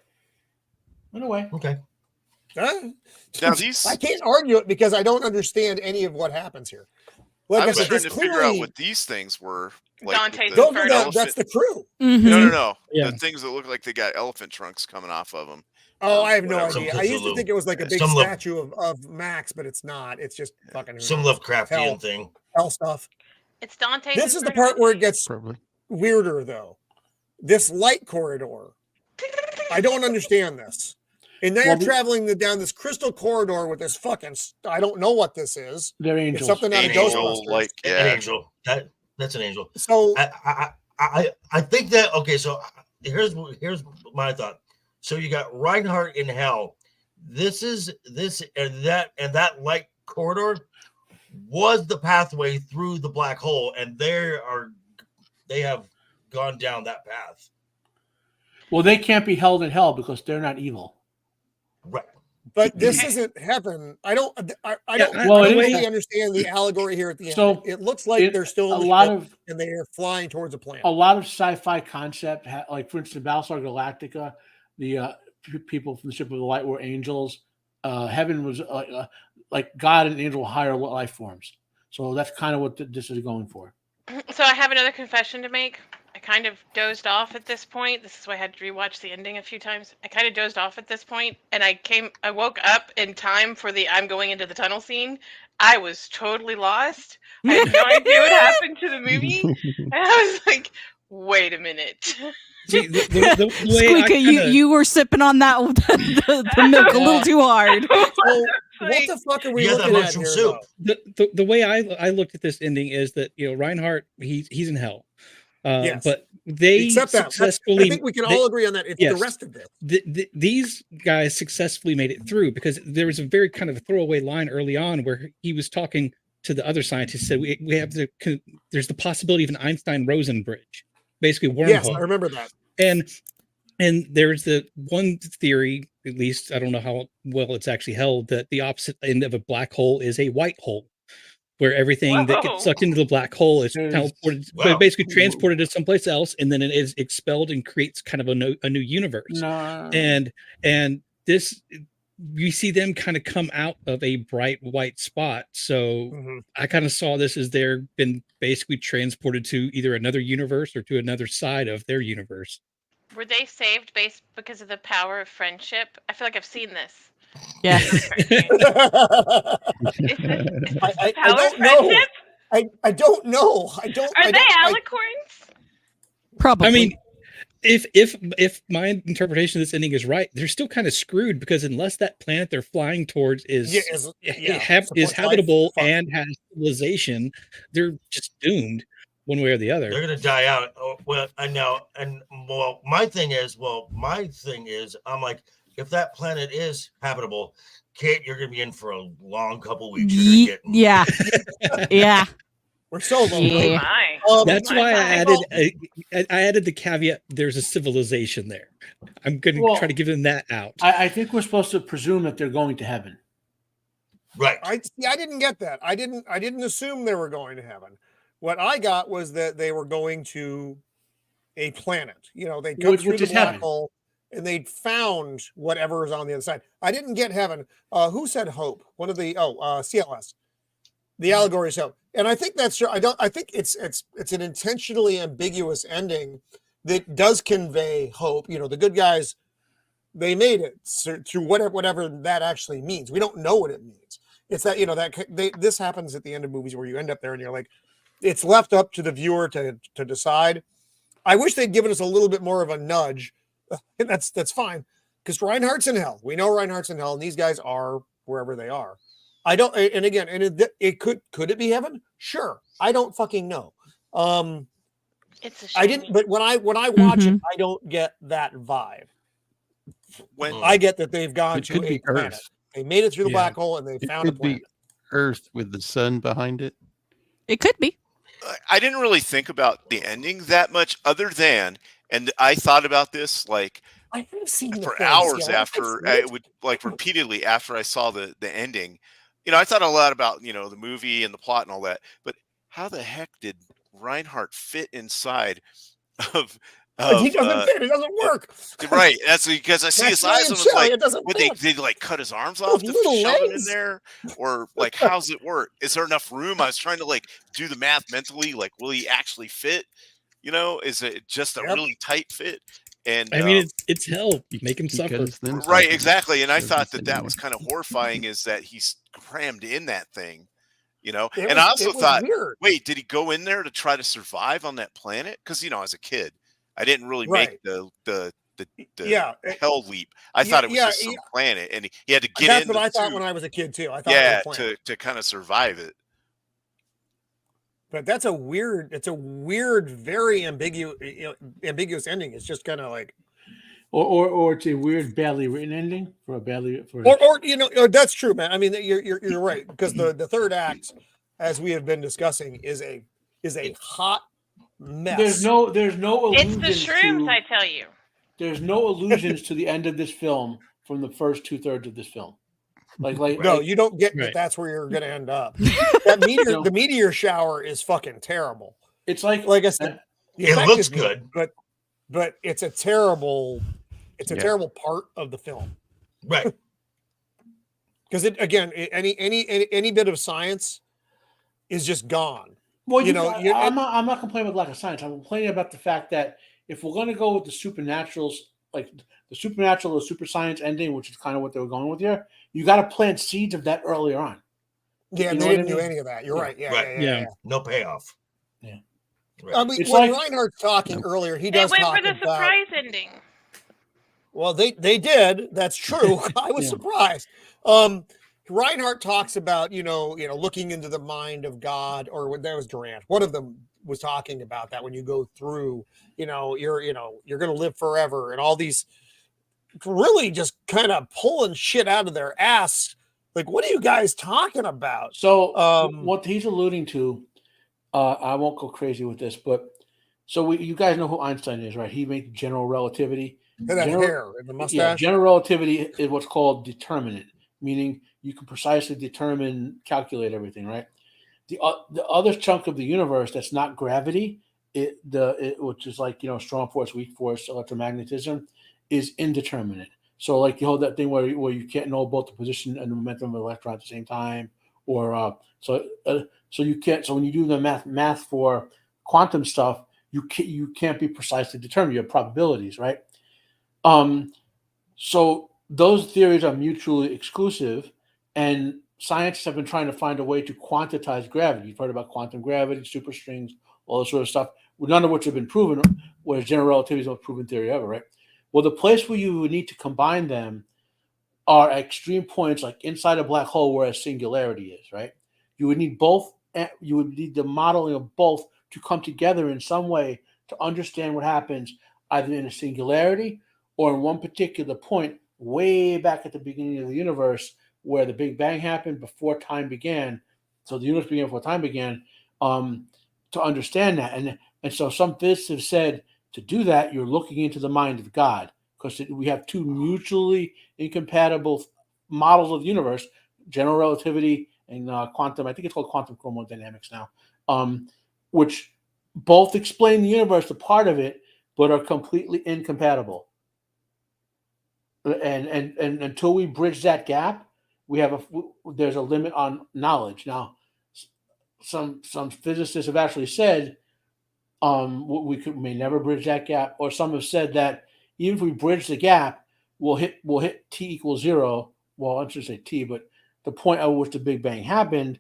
Okay. Now these, I can't argue it because I don't understand any of what happens here. Like I was said, trying to figure out what these things were. Like that's the crew. Mm-hmm. No. Yeah. The things that look like they got elephant trunks coming off of them. Oh, I have no idea. I used to think it was like a big statue of Max, but it's not. It's just fucking some Lovecraftian thing. Hell stuff. It's Dante. This is the part where it gets weirder, though. This light corridor. I don't understand this. And now you're traveling down this crystal corridor with this fucking. I don't know what this is. They're angels. It's something out of Ghostbusters. An angel. That's an angel. So I think that So here's my thought. So you got Reinhardt in hell. This and that light corridor was the pathway through the black hole, and they have gone down that path. Well, they can't be held in hell because they're not evil. Right. But this isn't heaven. I don't really understand the allegory here at the end. So it looks like they're still and they are flying towards a planet. A lot of sci-fi concept, like for instance, Battlestar Galactica, the people from the Ship of the Light were angels. Heaven was like God and angel higher life forms. So that's kind of what this is going for. So I have another confession to make. I kind of dozed off at this point. This is why I had to rewatch the ending a few times. I kind of dozed off at this point, and I woke up in time for the I'm going into the tunnel scene. I was totally lost. I had no idea what happened to the movie. And I was like, wait a minute. See, the way Squeeka, you were sipping on that the milk a little too hard. So, what the fuck are we looking at here? Soup. The way I looked at this ending is that Reinhardt he's in hell. Yes. But they successfully. I think we can all agree on that. It's the rest of this. These guys successfully made it through because there was a very kind of a throwaway line early on where he was talking to the other scientists. Said we have there's the possibility of an Einstein-Rosen bridge, basically wormhole. Yes, I remember that. And there's the one theory, at least I don't know how well it's actually held, that the opposite end of a black hole is a white hole, where everything that gets sucked into the black hole is teleported, basically transported to someplace else, and then it is expelled and creates kind of a new universe. No. And this, you see them kind of come out of a bright white spot. So I kind of saw this as they're been basically transported to either another universe or to another side of their universe. Were they saved because of the power of friendship? I feel like I've seen this. Yes. I don't know. I don't know. Are they alicorns? Probably. I mean, if my interpretation of this ending is right, they're still kind of screwed because unless that planet they're flying towards is habitable and has civilization, they're just doomed one way or the other. They're gonna die out. Well, I know. And my thing is, I'm like, if that planet is habitable, Kate, you're gonna be in for a long couple weeks. Yeah. We're so lonely. Yeah. That's why I added the caveat. There's a civilization there. I'm going to try to give them that out. I think we're supposed to presume that they're going to heaven. Right. I didn't get that. I didn't assume they were going to heaven. What I got was that they were going to a planet. They go through the black hole and they'd found whatever is on the other side. I didn't get heaven. Who said hope? One of the CLS. The allegory is hope. And I think that's true. I think it's an intentionally ambiguous ending that does convey hope. The good guys, they made it through whatever that actually means. We don't know what it means. It's that this happens at the end of movies where you end up there and you're like, it's left up to the viewer to decide. I wish they'd given us a little bit more of a nudge. And that's fine. Because Reinhardt's in hell. We know Reinhardt's in hell, and these guys are wherever they are. I don't, and again, and it could it be heaven? Sure. I don't fucking know. It's a shame. I didn't, but when I watch it, I don't get that vibe. When I get that they've gone It to could a be planet. Earth. They made it through the Yeah. black hole, and they It found a could be planet. Earth with the sun behind it. It could be. I didn't really think about the ending that much, other than, and I thought about this like I have seen the for film, hours Scott. after I would like repeatedly after I saw the ending. You know, I thought a lot about, you know, the movie and the plot and all that, but how the heck did Reinhardt fit inside of He doesn't fit. It doesn't work. right? That's because I see That's his eyes and was like, it doesn't would fit. they like cut his arms Those off to little shove him in legs. there, or like how's it work? Is there enough room? I was trying to like do the math mentally. Like, will he actually fit? You know, is it just a really tight fit? And I mean, it's hell. You make him suffer. Because then right, something exactly. And I shows thought us that anyway. was kind of horrifying, is that he's crammed in that thing. You know, It and was- I also it was thought, weird. wait, did he go in there to try to survive on that planet? Because, you know, as a kid, I didn't really make the Yeah, hell leap. I thought it was just some planet, and he had to get that's in. what the I thought suit, when I was a kid too. I thought yeah, it was a planet. to kind of survive it. But that's a weird. It's a weird, very ambiguous ending. It's just kind of like, Or it's a weird, badly written ending for a badly for. or you know, that's true, man. I mean, you're right, because the third act, as we have been discussing, is a hot mess. There's no It's allusions the shrooms, to, I tell you. there's no allusions to the end of this film from the first 2/3 of this film. No, you don't get that. Right. That's where you're going to end up. That meteor, No. the meteor shower is fucking terrible. It's like I said, the It effect looks is good. but it's a terrible, Yeah. terrible part of the film. Right. Because any bit of science is just gone. well, you know, I'm not complaining about lack of science. I'm complaining about the fact that if we're going to go with the supernaturals, like the supernatural or super science ending, which is kind of what they were going with here, you got to plant seeds of that earlier on. Yeah, You they know what didn't I do mean? any of that. You're Yeah. right. Right. Yeah. No payoff. Yeah. Right. I mean, It's when like- Reinhardt's talking earlier, he They does went talk for the about. surprise ending. Well, they did. That's true. I was Yeah. surprised. Reinhardt talks about looking into the mind of God, or that was Durant. One of them was talking about that when you go through, you're going to live forever, and all these really just kind of pulling shit out of their ass. Like, what are you guys talking about? So what he's alluding to, I won't go crazy with this, but so you guys know who Einstein is, right? He made general relativity. And that hair and the Yeah, mustache. general relativity is what's called determinate, meaning you can precisely calculate everything, right? The other chunk of the universe that's not gravity, which is like strong force, weak force, electromagnetism, is indeterminate. So like you hold that thing where you can't know both the position and the momentum of an electron at the same time, or so you can't. So when you do the math for quantum stuff, you can't be precisely determined. You have probabilities, right? So those theories are mutually exclusive, and scientists have been trying to find a way to quantize gravity. You've heard about quantum gravity, superstrings, all this sort of stuff, none of which have been proven, whereas general relativity is the most proven theory ever, right? Well, the place where you would need to combine them are extreme points, like inside a black hole where a singularity is, right? You would need both. You would need the modeling of both to come together in some way to understand what happens either in a singularity or in one particular point way back at the beginning of the universe where the Big Bang happened before time began. So the universe began before time began, to understand that. And so some physicists have said to do that, you're looking into the mind of God, because we have two mutually incompatible models of the universe, general relativity and quantum. I think it's called quantum chromodynamics now, which both explain the universe, a part of it, but are completely incompatible. And until we bridge that gap, there's a limit on knowledge. Now, some physicists have actually said may never bridge that gap, or some have said that even if we bridge the gap, we'll hit t equals 0. Well, I should say t, but the point at which the Big Bang happened,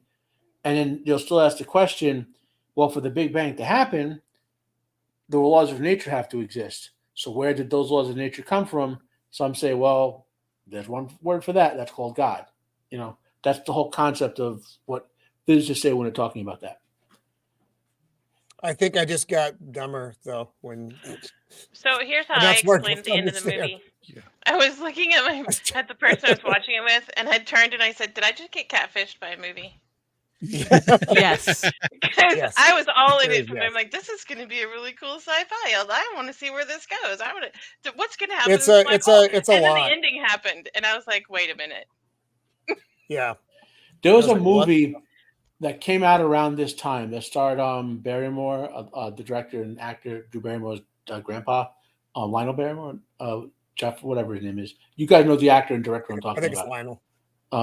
and then they'll still ask the question, well, for the Big Bang to happen, the laws of nature have to exist. So where did those laws of nature come from? Some say, well, there's one word for that. That's called God. You know, that's the whole concept of what physicists say when they're talking about that. I think I just got dumber though when. So here's how I'm I not smart explained enough the to end of the understand. movie. Yeah. I was looking at the person I was watching it with, and I turned and I said, "Did I just get catfished by a movie?" Yes. Because Yes. I was all in Yes. it from there. I'm like, this is going to be a really cool sci-fi. I want to see where this goes. I want to. What's going to happen? It's in a- this black it's a- hole? it's a and then lot. the ending happened, and I was like, wait a minute. Yeah. There was I was a like, what? movie that came out around this time that starred Barrymore, the director and actor, Drew Barrymore's grandpa, Lionel Barrymore, Jeff, whatever his name is. You guys know the actor and director I'm I talking think it's about. Lionel.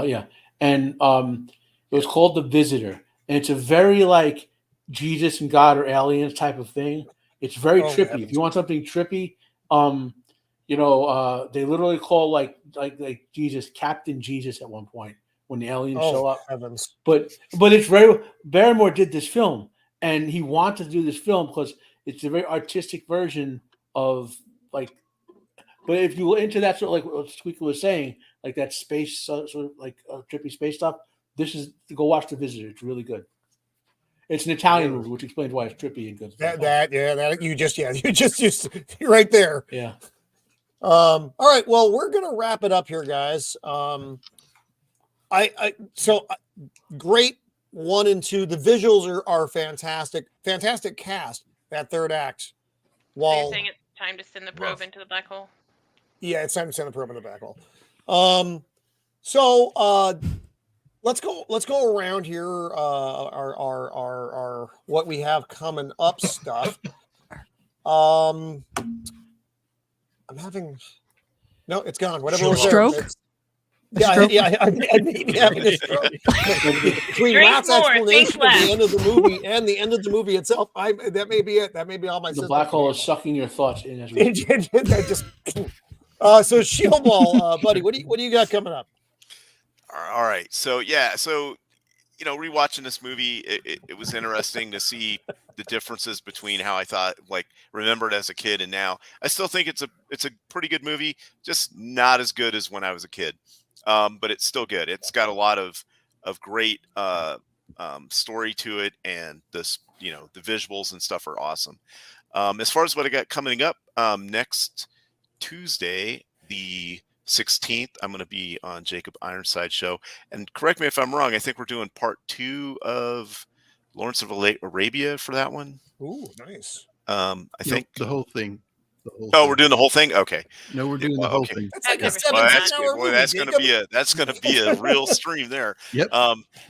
Yeah. And it was called The Visitor. And it's a very like Jesus and God or aliens type of thing. It's very Oh, trippy. heavens. If you want something trippy, they literally call like Jesus, Captain Jesus at one point when the aliens show Oh up. heavens. But it's very Barrymore did this film, and he wanted to do this film because it's a very artistic version of like. But if you were into that sort of like what Squeeka was saying, like that space sort of like trippy space stuff, this is go watch The Visitor. It's really good. It's an Italian movie, which explains why it's trippy and good. You're right there. Yeah. All right. Well, we're gonna wrap it up here, guys. Great 1 and 2. The visuals are fantastic. Fantastic cast. That third act. So you're Well, saying it's time to send the probe into the black hole? yeah, it's time to send the probe in the black hole. So let's go around here. Our what we have coming up stuff. I'm having no, it's gone. Whatever was there. Stroke? It's- Yeah, I may be having a stroke. Between Drink Matt's more, explanation think of the less. end of the movie and the end of the movie itself, that may be it. That may be all my The systems. black hole is sucking your thoughts in as well. That just so Shieldwall, buddy, what do you got coming up? All right. So yeah. So rewatching this movie, it was interesting to see the differences between how I thought, like, remembered as a kid and now. I still think it's a pretty good movie, just not as good as when I was a kid. But it's still good. It's got a lot of great story to it, and this, the visuals and stuff are awesome. As far as what I got coming up, next Tuesday, the 16th, I'm going to be on Jacob Ironside's show. And correct me if I'm wrong, I think we're doing part 2 of Lawrence of Arabia for that one. Ooh, nice. I think the whole thing. We're doing the whole thing. Okay. No, we're doing the whole thing. That's like a I've 7 never 6-hour movie. That's going to be a real stream there. Yep.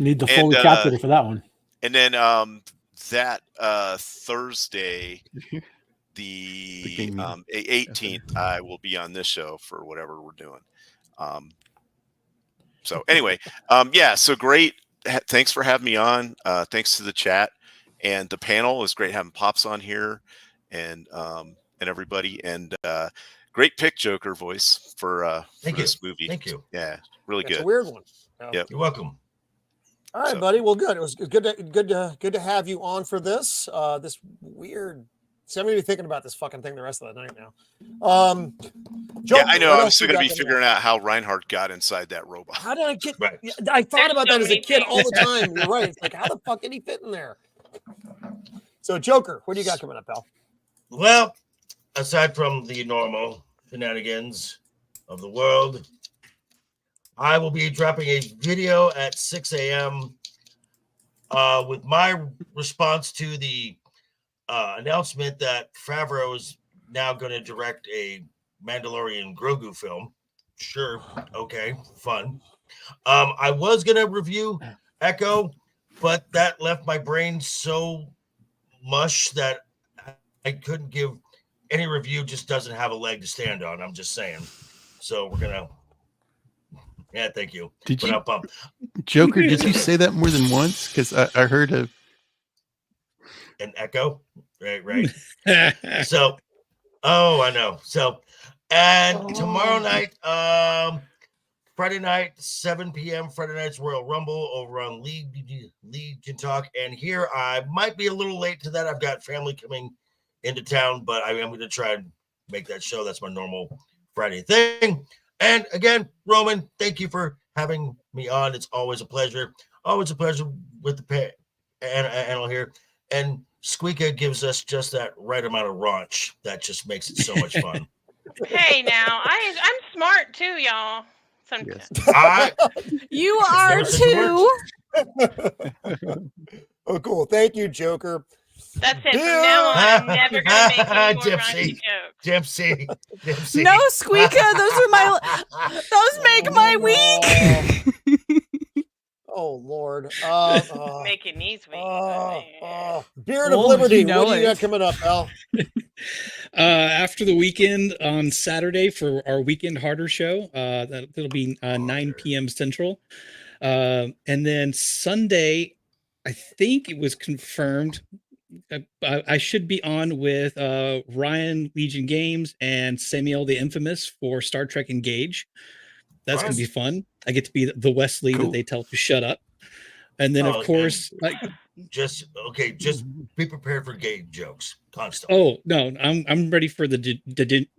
Need the Foley calculator for that one. And then that Thursday, the 18th, I will be on this show for whatever we're doing. So anyway, so great. Thanks for having me on. Thanks to the chat and the panel. It was great having Pops on here and everybody. And great pick, Joker voice for this movie. Thank you. Yeah, really That's good. a weird one. Yep. You're welcome. All right, buddy. Well, good. It was good to have you on for this. This weird. See, I'm gonna be thinking about this fucking thing the rest of the night now. Joker, I know. what I'm else still you going to got be figuring out how Reinhardt got inside that robot. How did I get? Right. I thought There's about so that as a many kid things. all the time. You're right. It's like, how the fuck did he fit in there? So, Joker, what do you got coming up, pal? Well, aside from the normal shenanigans of the world, I will be dropping a video at 6 a.m. With my response to the announcement that Favreau is now going to direct a Mandalorian Grogu film. Sure. Okay. Fun. I was going to review Echo, but that left my brain so mush that I couldn't give any review. Just doesn't have a leg to stand on. I'm just saying. So we're going to. Yeah, thank you. Did But you, up. Joker? Did you say that more than once? Because I heard a. An echo, right. So, I know. So, and tomorrow night, Friday night, 7 p.m. Friday night's Royal Rumble over on League Can Talk. And here I might be a little late to that. I've got family coming into town, but I'm going to try and make that show. That's my normal Friday thing. And again, Roman, thank you for having me on. It's always a pleasure. Always a pleasure with the panel here. And Squeeka gives us just that right amount of raunch that just makes it so much fun. Hey, now I'm smart too, y'all. Sometimes. You are too. Oh, cool. Thank you, Joker. That's it. From now on, I'm never gonna make any more raunchy jokes. Dipsy. No, Squeeka. Those make my week. Oh Lord. Making these weeks. Beard of Liberty. You know what do you got coming up, Al? After the weekend on Saturday for our Weekend Harder show, that'll be 9 p.m. Central. And then Sunday, I think it was confirmed. I should be on with Ryan Legion Games and Samuel the Infamous for Star Trek Engage. That's going to be fun. I get to be the Wesley that they tell to shut up. And then, of course, just be prepared for gay jokes constantly. Oh no, I'm ready for the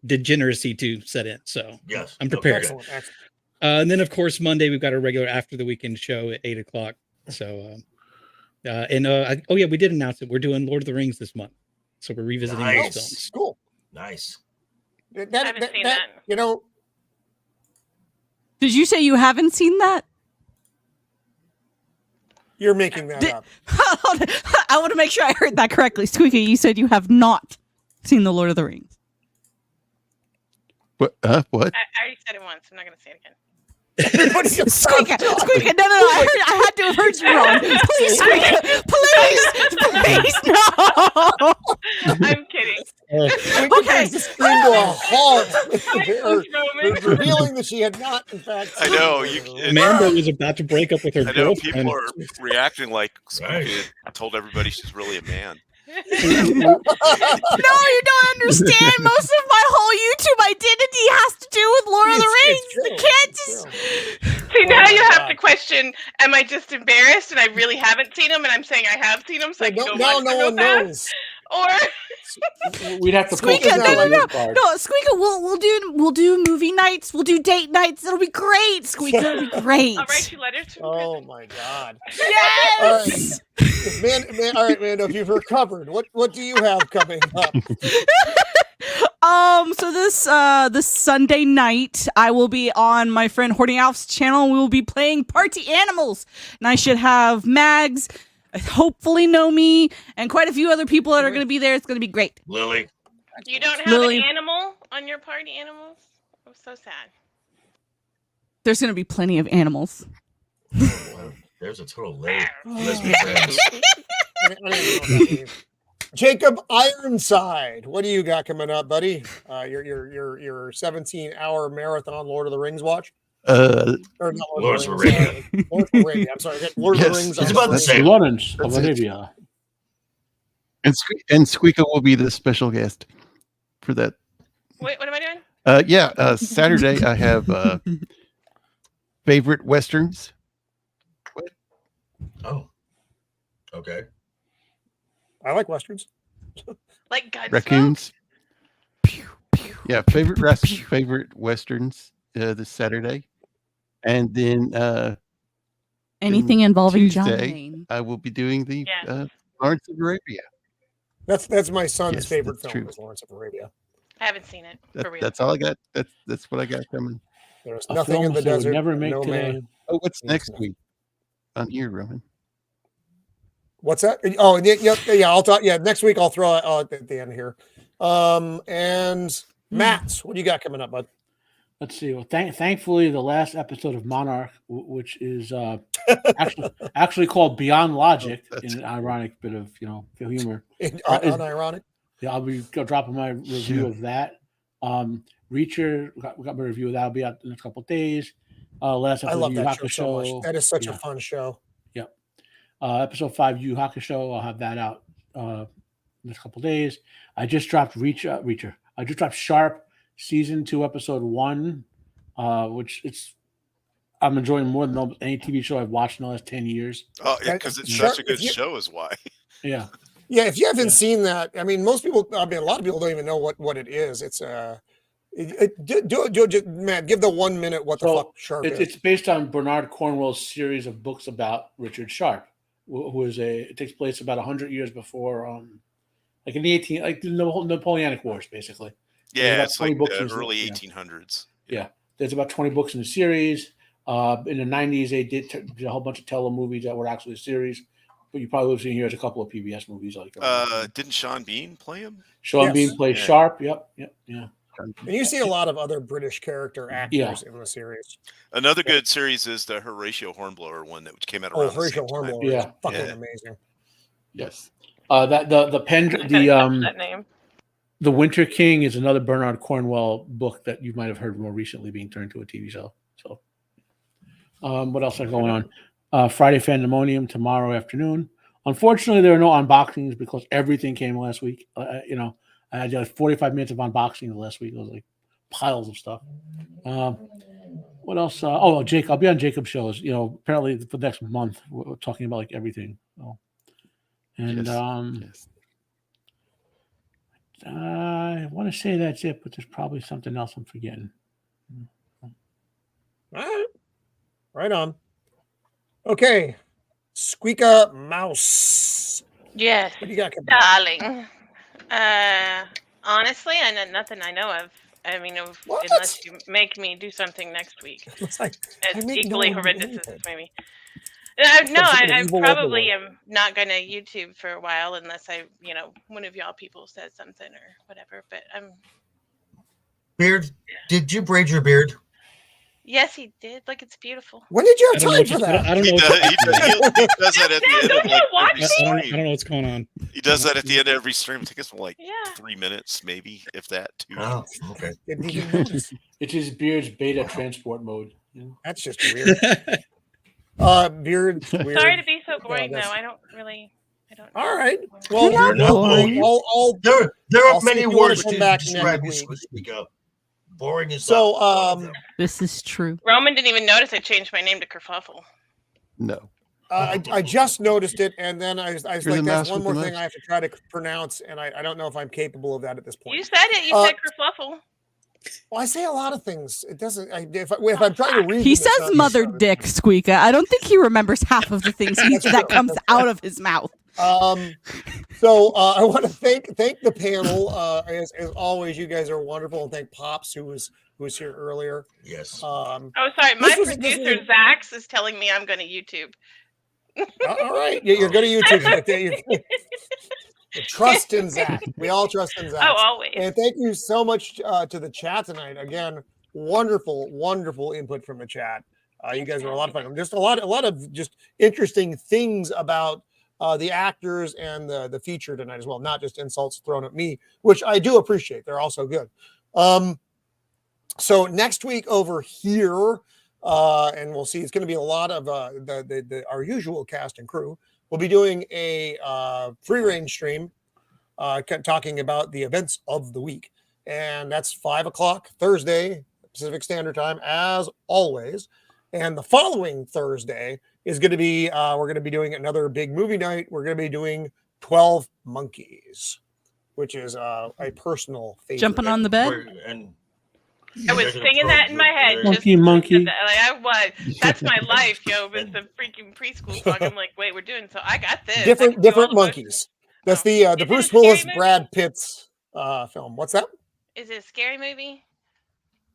degeneracy to set in. So yes, I'm prepared. Excellent. And then, of course, Monday we've got a regular After the Weekend show at 8:00. So, we did announce it. We're doing Lord of the Rings this month, so we're revisiting those films. Cool, nice. I haven't seen that. You know. Did you say you haven't seen that? You're making that up. I want to make sure I heard that correctly. Squeaky, you said you have not seen The Lord of the Rings. What? What? I already said it once. I'm not going to say it again. Squeaky, no, I had to have heard you wrong. Please, Squeaky, please, no. I'm kidding. Okay. The screen to a halt. Revealing that she had not, in fact. I know. Amanda was about to break up with her girlfriend. People are reacting like Squeaka told everybody she's really a man. No, you don't understand. Most of my whole YouTube identity has to do with Lord of the Rings. You can't just... See, now you have to question, am I just embarrassed and I really haven't seen them and I'm saying I have seen them so I can go watch them real fast? Or... We'd have to Squeaka, no, Squeaka, we'll do movie nights, we'll do date nights. It'll be great, Squeaka. It'll be great. I'll write you letters. Oh my God! Yes. All right, Mando, if you've recovered, what do you have coming up? So this Sunday night, I will be on my friend Hoarding Alf's channel. We will be playing Party Animals, and I should have Mags. Hopefully Nomi and quite a few other people that are going to be there. It's going to be great. Lily. You don't have an animal on your party animals? I'm so sad. There's going to be plenty of animals. There's a total Jacob Ironside, what do you got coming up, buddy? Your 17-hour marathon Lord of the Rings watch? Lawrence of Arabia. Lawrence of Arabia. I'm sorry. Lord of the Rings. It's about the same. Lawrence of Arabia. And Squeaka will be the special guest for that. Wait, what am I doing? Saturday I have favorite westerns. What? Oh, okay. I like westerns. Like Gunsmoke? Raccoons. Yeah, favorite westerns this Saturday. And then anything involving John Tuesday, Wayne. I will be doing the Lawrence of Arabia. That's my son's favorite film. True. Is Lawrence of Arabia. I haven't seen it. For real. That's all I got. That's what I got coming. There's nothing in the desert. Never make no man. Oh, what's next week on here, Roman? What's that? Oh, yeah. I'll talk. Yeah, next week I'll throw it at the end here. And Matt, what do you got coming up, bud? Let's see. Well, thankfully, the last episode of Monarch, which is actually called Beyond Logic, in an ironic bit of humor. Unironic. Yeah, I'll be dropping my review of that. Reacher, got my review of that. Will be out in a couple of days. Last episode I love of Yu that Hakusho. show so much. That is such a fun show. Yep. Episode 5 Yu Hakusho. I'll have that out in a couple of days. I just dropped Reacher. I just dropped Sharp season 2, episode 1, which I'm enjoying more than any TV show I've watched in the last 10 years. Oh, yeah, because it's such a good show is why. Yeah. Yeah, if you haven't Yeah. seen that, I mean, most people, I mean, a lot of people don't even know what it is. It's Matt, give the 1 minute what the So fuck Sharp is. it's based on Bernard Cornwell's series of books about Richard Sharp, who is it takes place about 100 years before, like in the Napoleonic Wars, basically. There's Yeah, about it's 20 like books the in the- early yeah. 1800s. Yeah, there's about 20 books in the series. In the 90s, they did a whole bunch of telemovies that were actually a series, but you probably would have seen here as a couple of PBS movies. Like Didn't Sean Bean play him? Sean Yes. Bean plays Yeah. Sharp. Yep. Yeah. And you see a lot of other British character actors in the series. Another good series is the Horatio Hornblower one that came out Oh, around the Horatio same time. Hornblower is Yeah. fucking Yeah. amazing. Yes. That the I couldn't catch that name. The Winter King is another Bernard Cornwell book that you might have heard more recently being turned to a TV show. So, what else is going on? Friday Fandemonium tomorrow afternoon. Unfortunately, there are no unboxings because everything came last week. I had like 45 minutes of unboxing last week. It was like piles of stuff. What else? Jake, I'll be on Jacob's shows. Apparently for the next month, we're talking about like everything. So, and Yes. I want to say that's it, but there's probably something else I'm forgetting. All right. Right on. Okay. Squeeka Mouse. Yes, What do you got? Coming? darling. Honestly, nothing I know of. I mean, What? unless you make me do something next week. It's like, I It's make equally no horrendous as anything. this movie. No, Some I evil probably overlord. am not going to YouTube for a while unless one of y'all people says something or whatever. But Beard, did you braid your beard? yes, he did. Like, it's beautiful. When did you I have don't know. time for that? I don't He know. does, he does that at the end of Don't you like watch every me? I don't stream. know what's going on. He does that at the end of every stream. It takes him like Yeah. 3 minutes, maybe, if that. 2 Oh, okay. Didn't even notice. It's his Beard's beta transport mode. That's just weird. Beard's weird. Sorry to be so boring, that's- though. I don't. All right. Well, You're not boring. I'll There I'll are see many if you wanna words come to back describe next you, week. Squeeka. Boring is So, not one of them. This is true. Roman didn't even notice I changed my name to Kerfuffle. No. I just noticed it, and then I was You're like, the "There's mouse one with the more thing most. I have to try to pronounce," and I don't know if I'm capable of that at this point. You said it. You said Kerfuffle. Well, I say a lot of things. It doesn't. If I'm trying to read, He them, it's says not- mother dick, Squeeka. I don't think he remembers half of the things that comes out of his mouth. So I want to thank the panel. As always, you guys are wonderful, and thank Pops who was here earlier. Yes. Oh, sorry. My this was- producer Zax is telling me I'm going to YouTube. All right, you're going to YouTube. Trust in Zach. We all trust in Zach. Oh, always. And thank you so much to the chat tonight. Again, wonderful input from the chat. You guys were a lot of fun. Just a lot of just interesting things about the actors and the feature tonight as well. Not just insults thrown at me, which I do appreciate. They're also good. So next week over here, and we'll see. It's going to be a lot of our usual cast and crew. We'll be doing a free range stream talking about the events of the week. And that's 5 o'clock Thursday, Pacific Standard Time, as always. And the following Thursday is going to be, we're going to be doing another big movie night. We're going to be doing 12 Monkeys, which is a personal favorite. Jumping on the bed? And I was singing that in my head. Monkey. Like I was. That's my life, yo. It's a freaking preschool song. I'm like, wait, we're doing so. I got this. Different monkeys. That's the Is it Bruce a scary Willis, movie? Brad Pitt's film. What's that? Is it a scary movie?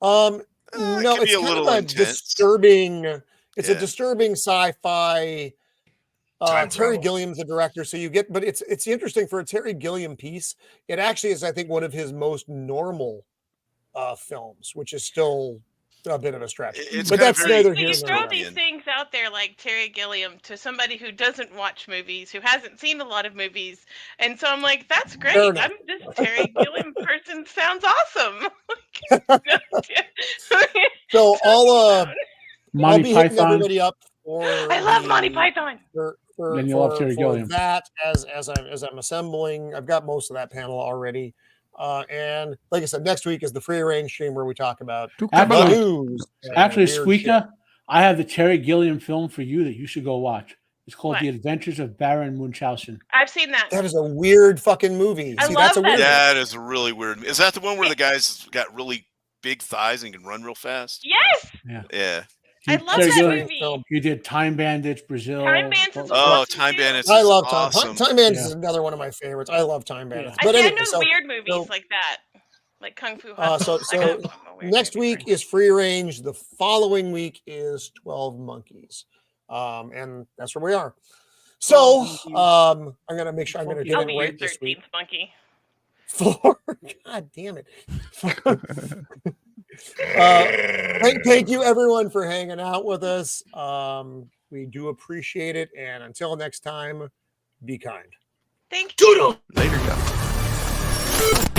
No, could it's be a kind little of a intense. disturbing. It's a Yeah. disturbing sci-fi. Time Terry travel. Gilliam's the director, so you get. But it's interesting for a Terry Gilliam piece. It actually is, I think, one of his most normal films, which is still a bit of a stretch. It's But kind of that's very neither But here you nor throw there. these things out there like Terry Gilliam to somebody who doesn't watch movies, who hasn't seen a lot of movies, and so I'm like, that's great. Fair enough. This Terry Gilliam person sounds awesome. So I'll Monty be hitting Python. everybody up for. I love Monty Python. For Then you'll love Terry Gilliam. that as I'm assembling. I've got most of that panel already. And like I said, next week is the free range stream where we talk about the Actually, news. and actually, weird shit. Squeeka, I have the Terry Gilliam film for you that you should go watch. It's called What? The Adventures of Baron Munchausen. I've seen that. That is a weird fucking movie. I See, love that's a that weird. movie. That is a really weird. Is that the one where the guy's got really big thighs and can run real fast? Yes, Yeah. I He- love so that you- movie. You did Time Bandits, Brazil. Time Bandits is Oh, awesome Time too. Bandits. I is love awesome. Time Bandits Yeah. is another one of my favorites. I love Time Bandits. I But see. I anyway, know so weird movies so- like that, like Kung Fu Uh, Hustle. so- I so got a weird next movie week for you. is Free Range. The following week is 12 Monkeys. And that's where we are. So 12 Monkeys. I'm gonna make sure I'm gonna get I'll it be your right this week. 13th monkey. God damn it. Thank you everyone for hanging out with us. We do appreciate it. And until next time, be kind. Thank you. Doodle. Later, guys.